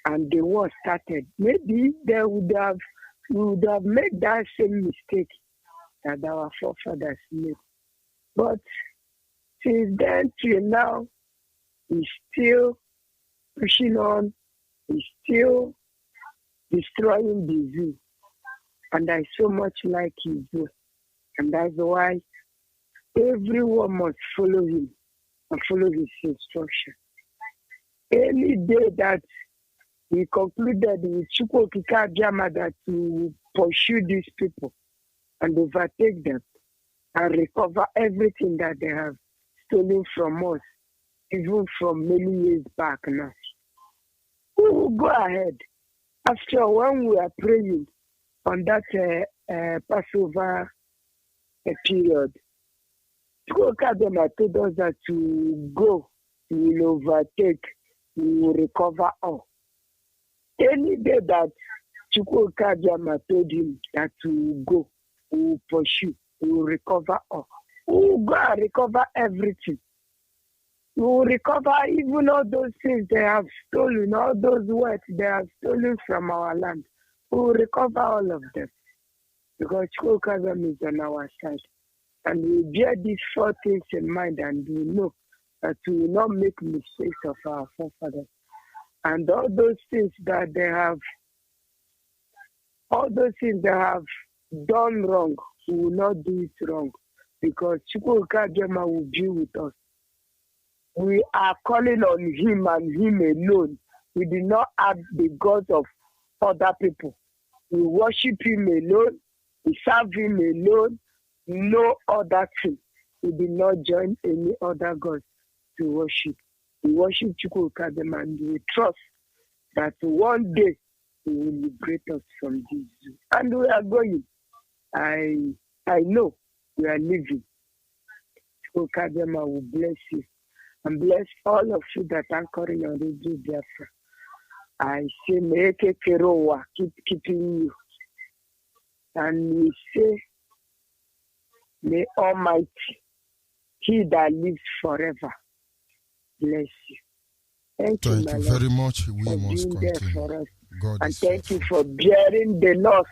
and the war started, maybe we would have made that same mistake that our forefathers made. But since then till now, he's still pushing on, he's still destroying the zoo. And I so much like his zoo. And that's why everyone must follow him and follow his instruction. Any day that we concluded with Chukwu Kikabiyama that to pursue these people and overtake them and recover everything that they have stolen from us, even from many years back now, we will go ahead. After when we are praying on that Passover period, Chukwu Kikabiyama told us that to go, we will overtake, we will recover all. Any day that Chukwu Kikabiyama told him that to go, we will pursue, we will recover all. We will go and recover everything. We will recover even all those things they have stolen, all those words they have stolen from our land. We will recover all of them. Because Chukwu Kikabiyama is on our side. And we bear these 4 things in mind, and we know that we will not make mistakes of our forefathers. And all those things that they have done wrong, we will not do it wrong, because Chukwu Kikabiyama will be with us. We are calling on him and him alone. We do not have the gods of other people. We worship him alone. We serve him alone. No other thing. We do not join any other gods to worship. We worship Chukwu Kikabiyama, and we trust that one day He will liberate us from this zoo. And we are going. I know we are living. Chukwu Kikabiyama will bless you and bless all of you that are calling on Radio Biafra. I say, may Kekerowa keep keeping you. And we say, may Almighty, He that lives forever, bless you. Thank you very much. We must continue. God and thank you for bearing the loss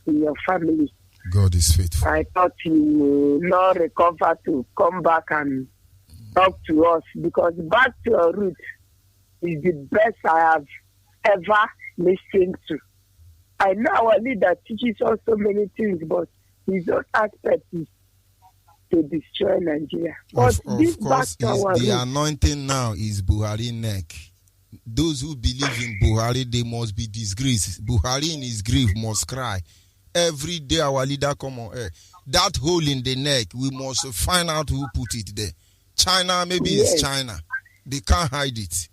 in your family. God is faithful. I thought you will not recover to come back and talk to us, because back to your roots is the best I have ever listened to. I know our leader teaches us so many things, but his own aspect is to destroy Nigeria. But Of course, the anointing now is Buhari neck. Those who believe in Buhari, they must be disgraced. Buhari in his grave must cry. Every day our leader come on air. That hole in the neck, we must find out who put it there. China, maybe it's China. They can't hide it.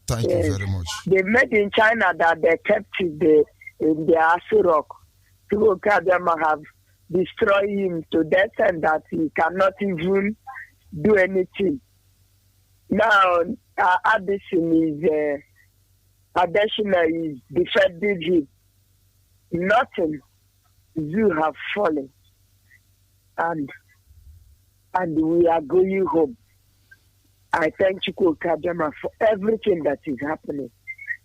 Thank you very much. They made in China that they kept it in the Asu Rock. People have destroyed him to death and that he cannot even do anything. Now, Addition is defending him. Nothing. You have fallen. And we are going home. I thank you, Kajama, for everything that is happening.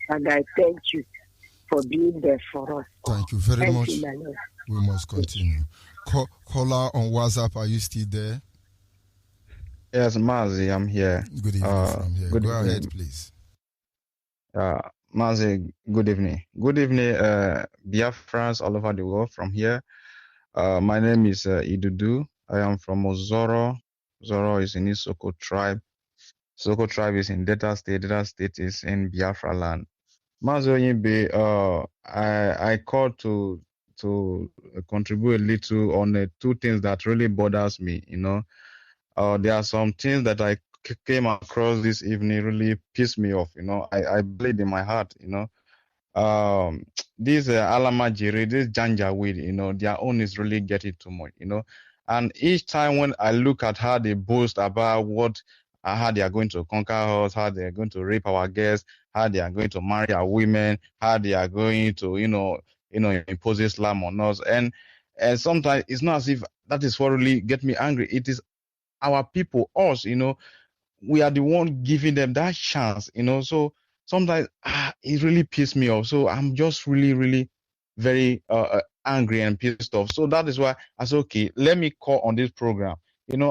And I thank you for being there for us. Thank you very much. We must continue. Caller on WhatsApp, are you still there? Yes, Mazi, I'm here. Good evening from here. Good Go evening. ahead, please. Mazi, good evening. Good evening, Biafrans all over the world from here. My name is Idudu. I am from Ozoro. Zoro is in Isoko tribe. Soko tribe is in Delta State. Delta State is in Biafra land. Mazi Oyinbe, I called to contribute a little on two things that really bothers me. There are some things that I came across this evening really pissed me off. I bleed in my heart. This Alamajiri, this Janjaweed, their own is really getting too much. And each time when I look at how they boast about how they are going to conquer us, how they are going to rape our guests, how they are going to marry our women, how they are going to, impose Islam on us. And sometimes it's not as if that is what really get me angry. It is our people, us, we are the one giving them that chance, So sometimes it really pissed me off. So I'm just really, really very angry and pissed off. So that is why I said, okay, let me call on this program.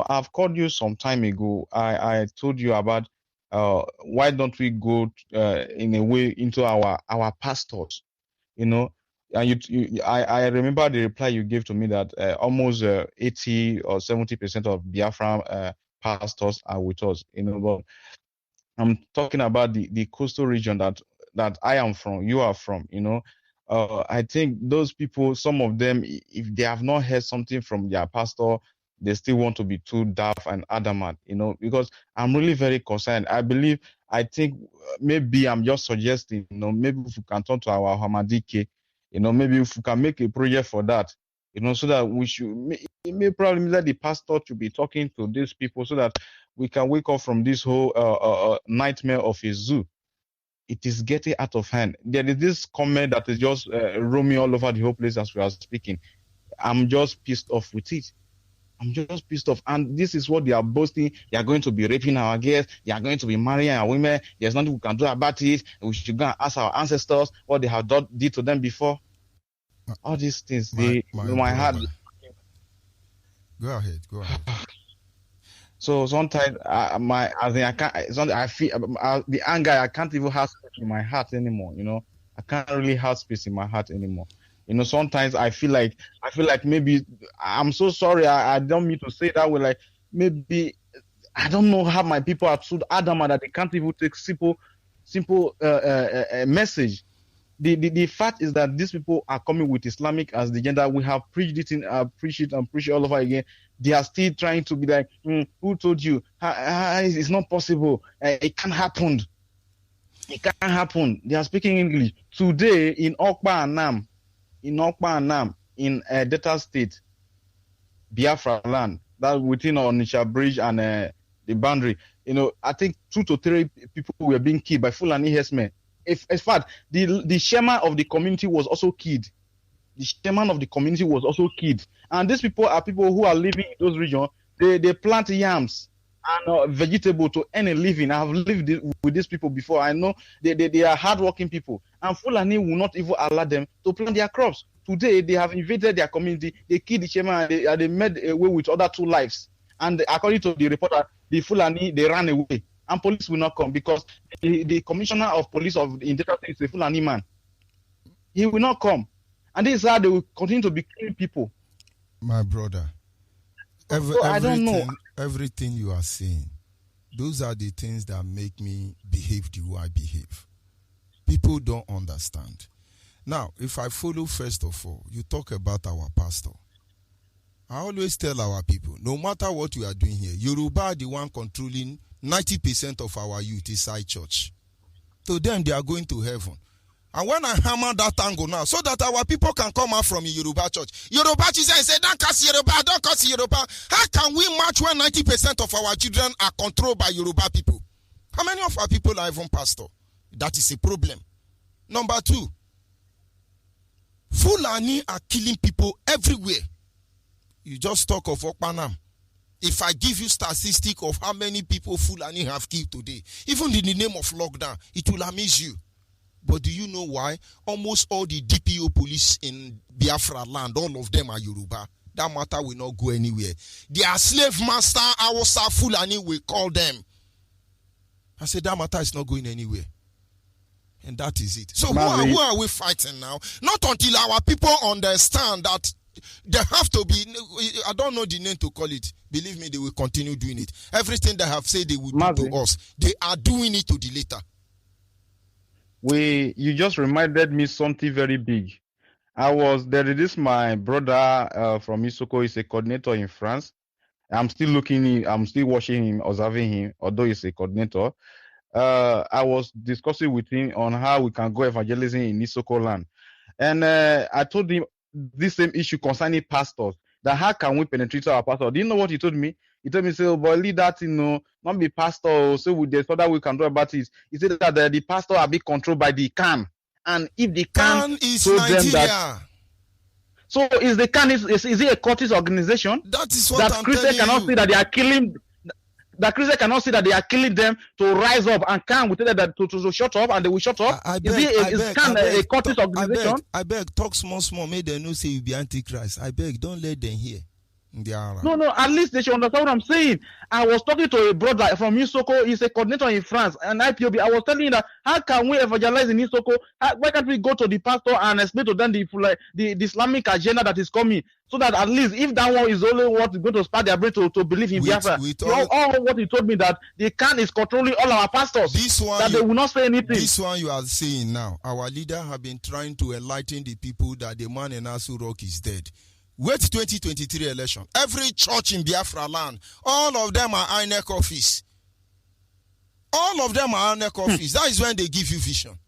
I've called you some time ago. I told you about why don't we go in a way into our pastors, and I remember the reply you gave to me that almost 80 or 70% of Biafra pastors are with us, but I'm talking about the coastal region that I am from, you are from, I think those people, some of them, if they have not heard something from their pastor, they still want to be too daft and adamant, because I'm really very concerned. I think maybe I'm just suggesting, maybe if we can talk to our Hamadike, maybe if we can make a project for that, so that we should, it may probably mean that the pastor should be talking to these people so that we can wake up from this whole nightmare of a zoo. It is getting out of hand. There is this comment that is just roaming all over the whole place as we are speaking. I'm just pissed off with it. I'm just pissed off. And this is what they are boasting. They are going to be raping our guests. They are going to be marrying our women. There's nothing we can do about it. We should go and ask our ancestors what they have did to them before. All these things, my heart. Go ahead. So sometimes I feel the anger. I can't even have space in my heart anymore. I can't really have space in my heart anymore. Sometimes I feel like maybe I'm so sorry. I don't mean to say that way. Like maybe I don't know how my people are so adamant that they can't even take simple message. The fact is that these people are coming with Islamic as the agenda. We have preached it all over again. They are still trying to be like, who told you? It's not possible. It can't happen. It can't happen. They are speaking English today in Okpa and Nam, in Delta State, Biafra land, that within Onitsha Bridge and the boundary. I think 2 to 3 people were being killed by Fulani herdsmen. In fact, the chairman of the community was also killed. And these people are people who are living in those regions. They plant yams and vegetable to earn a living. I have lived with these people before. I know they are hardworking people. And Fulani will not even allow them to plant their crops. today they have invaded their community. They killed the chairman and they made away with other 2 lives. And according to the reporter, the Fulani, they ran away. And police will not come because the commissioner of police in Delta State is a Fulani man. He will not come. And this is how they will continue to be killing people. My brother, I don't know. Everything you are saying, those are the things that make me behave the way I behave. People don't understand. Now, if I follow, first of all, you talk about our pastor. I always tell our people, no matter what we are doing here, Yoruba are the one controlling 90% of our youth inside church. To them, they are going to heaven. And when I hammer that angle now, so that our people can come out from a Yoruba church. Yoruba church say, don't curse Yoruba, don't curse Yoruba. How can we march when 90% of our children are controlled by Yoruba people? How many of our people are even pastor? That is a problem. Number 2, Fulani are killing people everywhere. You just talk of Okpanam. If I give you statistic of how many people Fulani have killed today, even in the name of lockdown, it will amaze you. But do you know why? Almost all the DPO police in Biafra land, all of them are Yoruba. That matter will not go anywhere. Their slave master, Awasa Fulani, will call them. I said that matter is not going anywhere. And that is it. So who are we fighting now? Not until our people understand that they have to be, I don't know the name to call it. Believe me, they will continue doing it. Everything they have said they will do to us, they are doing it to the later. You just reminded me something very big. My brother from Isoko is a coordinator in France. I'm still watching him, observing him, although he's a coordinator. I was discussing with him on how we can go evangelism in Isoko land. And I told him this same issue concerning pastors, that how can we penetrate our pastor? Do you know what he told me? He told me, say, oh, boy, leave that, not be pastor, so there's other we can do about it. He said that the pastor are being controlled by the CAN. And if the CAN is Nigeria. So is the CAN, is it a cultist organization? That is what I'm Christians telling cannot you. see that they are killing. That Christians cannot see that they are killing them to rise up, and CAN will tell them that to shut up, and they will shut up. Is CAN a cultist organization? I beg, talk small, make them know say you be antichrist. I beg, don't let them hear. No, at least they should understand what I'm saying. I was talking to a brother from Isoko, he's a coordinator in France, and Ipob. I was telling him that how can we evangelize in Isoko? Why can't we go to the pastor and explain to them the Islamic agenda that is coming? So that at least if that one is only what is going to spark their brain to believe in Biafra. All what he told me that the CAN is controlling all our pastors. They will not say anything. This one you are saying now, our leader have been trying to enlighten the people that the man in Asu Rock is dead. Wait 2023 election. Every church in Biafra land, all of them are INEC office. All of them are INEC office. That is when they give you vision.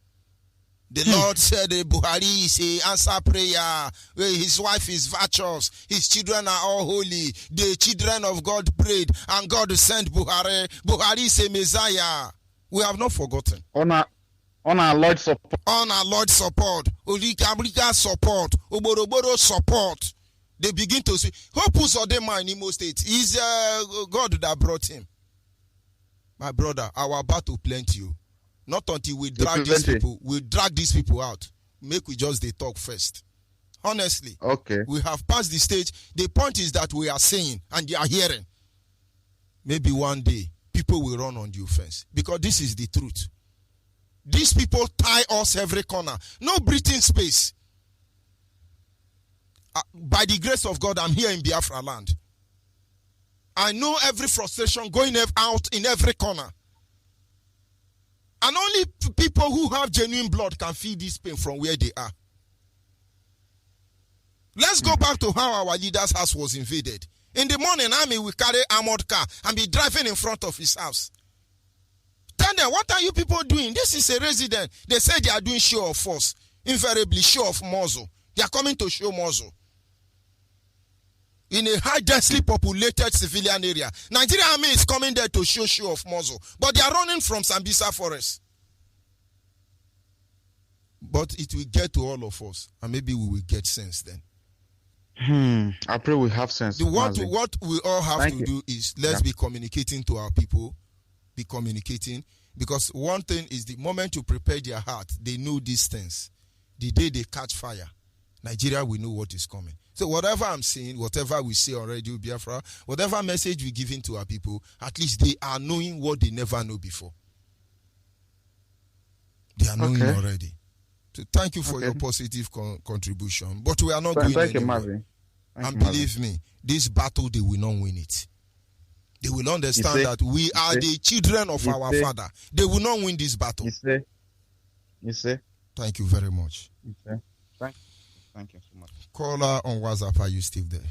The Lord said Buhari is a answer prayer. His wife is virtuous. His children are all holy. The children of God prayed and God sent Buhari. Buhari is a Messiah. We have not forgotten. On our Lord's support. On our Lord's support. Olikabrika support. Oboroboro support. They begin to say, who puts Odema in Imo State? Is God that brought him. My brother, our battle plenty. Not until we drag these people. We drag these people out. Make we just they talk first. Honestly. Okay. We have passed the stage. The point is that we are saying and they are hearing. Maybe one day people will run on the offense. Because this is the truth. These people tie us every corner. No breathing space. By the grace of God, I'm here in Biafra land. I know every frustration going out in every corner. And only people who have genuine blood can feel this pain from where they are. Let's go back to how our leader's house was invaded. In the morning, army will carry armored car and be driving in front of his house. Tell them, what are you people doing? This is a resident. They say they are doing show of force. Invariably show of muzzle. They are coming to show muzzle. In a high densely populated civilian area. Nigerian army is coming there to show of muzzle. But they are running from Sambisa forest. But it will get to all of us. And maybe we will get sense then. I pray we have sense. What we all have to do is let's be communicating to our people. Be communicating. Because one thing is the moment you prepare their heart, they know these things. The day they catch fire, Nigeria will know what is coming. So whatever I'm saying, whatever we say on Radio Biafra, whatever message we're giving to our people, at least they are knowing what they never know before. They are knowing already. So thank you for your positive contribution. But we are not going anywhere. And believe me, this battle, they will not win it. They will understand that we are the children of our Father. They will not win this battle. You see? Thank you very much. Thank you so much. Caller on WhatsApp, are you still there?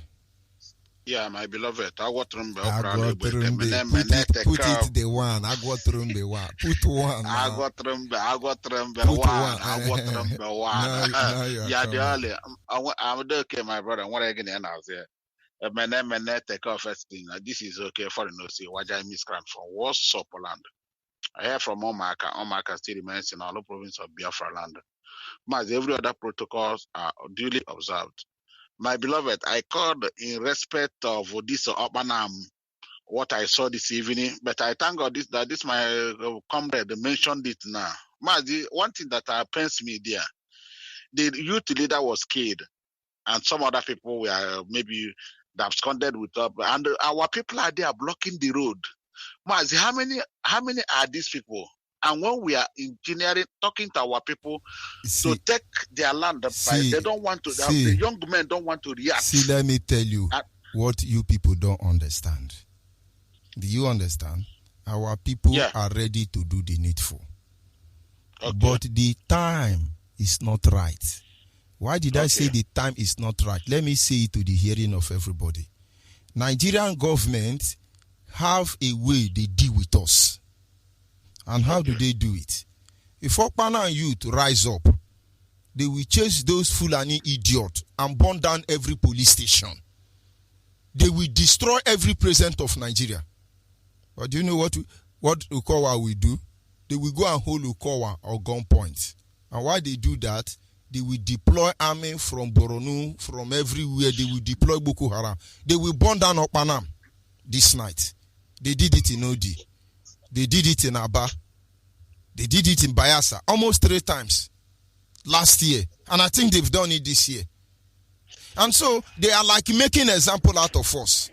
Yeah, my beloved. I got put it the one. I got the one. Put one. I got one. Yeah, the early. I'm okay, my brother. What I get in house here. My take off first thing. This is okay for no see. What I miss from what's up land. I hear from Omaka still remains in all the province of Biafra land. As every other protocols are duly observed. My beloved, I called in respect of this Opanam, what I saw this evening, but I thank God that this my comrade mentioned it now. The one thing that pains me there, the youth leader was killed, and some other people were maybe absconded with us, and our people are there blocking the road. How many are these people? And when we are engineering, talking to our people to take their land, they don't want to. The young men don't want to react. See, let me tell you what you people don't understand. Do you understand? Our people are ready to do the needful, but the time is not right. Why did I say the time is not right? Let me say it to the hearing of everybody. Nigerian government have a way they deal with us. And how do they do it? If Okpana and youth rise up, they will chase those Fulani idiots and burn down every police station. They will destroy every president of Nigeria. But do you know what Ukowa will do? They will go and hold Ukowa or gunpoint. And why they do that? They will deploy army from Borno, from everywhere. They will deploy Boko Haram. They will burn down Okpana this night. They did it in Odi. They did it in Aba. They did it in Bayelsa almost 3 times last year. And I think they've done it this year. And so they are like making an example out of us.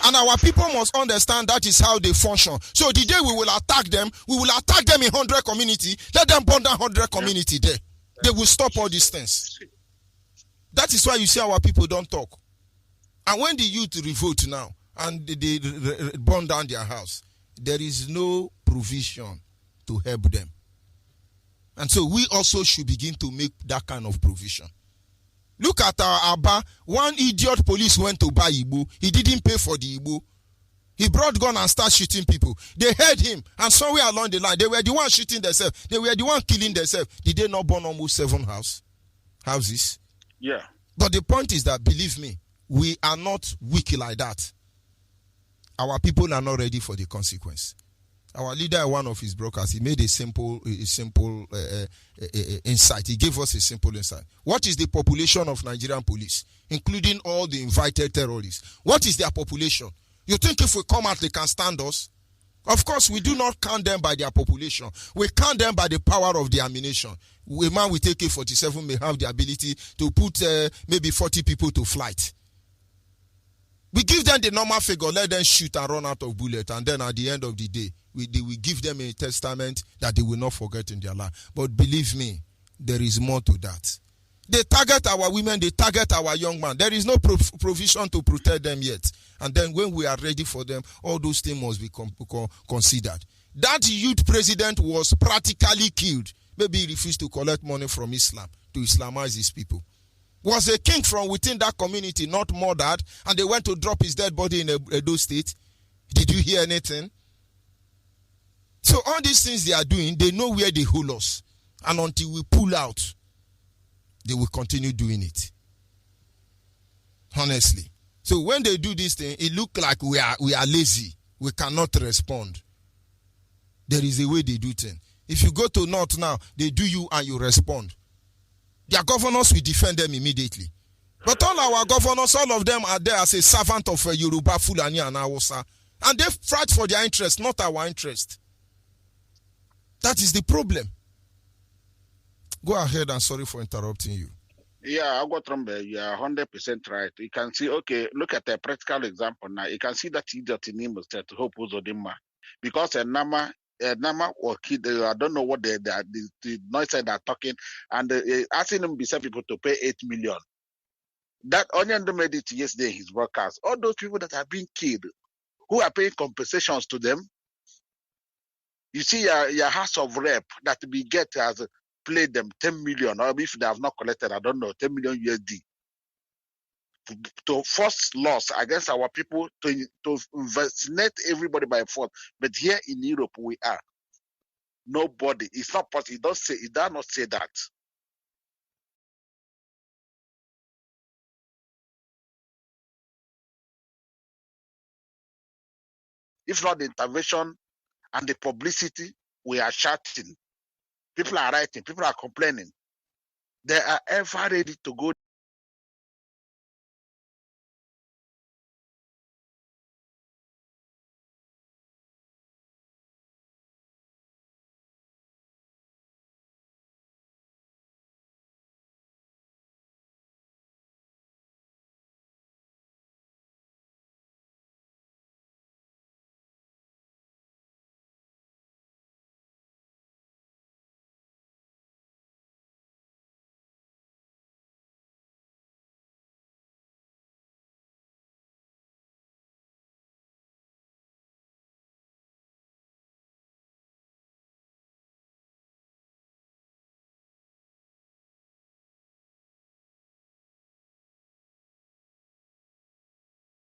And our people must understand that is how they function. So the day we will attack them in 100 community. Let them burn down 100 community there. They will stop all these things. That is why you see our people don't talk. And when the youth revolt now and they burn down their house, there is no provision to help them. And so we also should begin to make that kind of provision. Look at our Abba. One idiot police went to buy Igbo. He didn't pay for the Igbo. He brought gun and started shooting people. They heard him, and somewhere along the line, they were the ones shooting themselves. They were the ones killing themselves. Did they not burn almost 7 houses? Yeah. But the point is that, believe me, we are not weak like that. Our people are not ready for the consequence. Our leader, one of his brokers, he made a simple insight. He gave us a simple insight. What is the population of Nigerian police, including all the invited terrorists? What is their population? You think if we come out, they can stand us? Of course, we do not count them by their population. We count them by the power of the ammunition. A man with AK-47 may have the ability to put maybe 40 people to flight. We give them the normal figure, let them shoot and run out of bullets, and then at the end of the day, we give them a testament that they will not forget in their life. But believe me, there is more to that. They target our women, they target our young man. There is no provision to protect them yet. And then when we are ready for them, all those things must be considered. That youth president was practically killed. Maybe he refused to collect money from Islam to Islamize his people. Was a king from within that community not murdered, and they went to drop his dead body in Edo State? Did you hear anything? So all these things they are doing, they know where they hold us. And until we pull out, they will continue doing it. Honestly. So when they do this thing, it looks like we are lazy. We cannot respond. There is a way they do things. If you go to North now, they do you and you respond. Their governors will defend them immediately. But all our governors, all of them are there as a servant of Yoruba, Fulani, and Hausa. And they fight for their interest, not our interest. That is the problem. Go ahead, and sorry for interrupting you. Yeah, I got Trumbe. You are 100% right. You can see, okay, look at a practical example now. You can see that idiot in Imo State, Hope Uzodinma. Because a Nama or kid, I don't know what the noise they're talking, and asking them beside people to pay 8 million. That Onion made it yesterday in his broadcast. All those people that have been killed, who are paying compensations to them. You see, your House of Rep that we get has played them 10 million, or if they have not collected, I don't know, 10 million USD to force loss against our people to vaccinate everybody by force. But here in Europe, we are nobody. It's not possible. It does not say that. If not the intervention and the publicity, we are shouting. People are writing. People are complaining. They are ever ready to go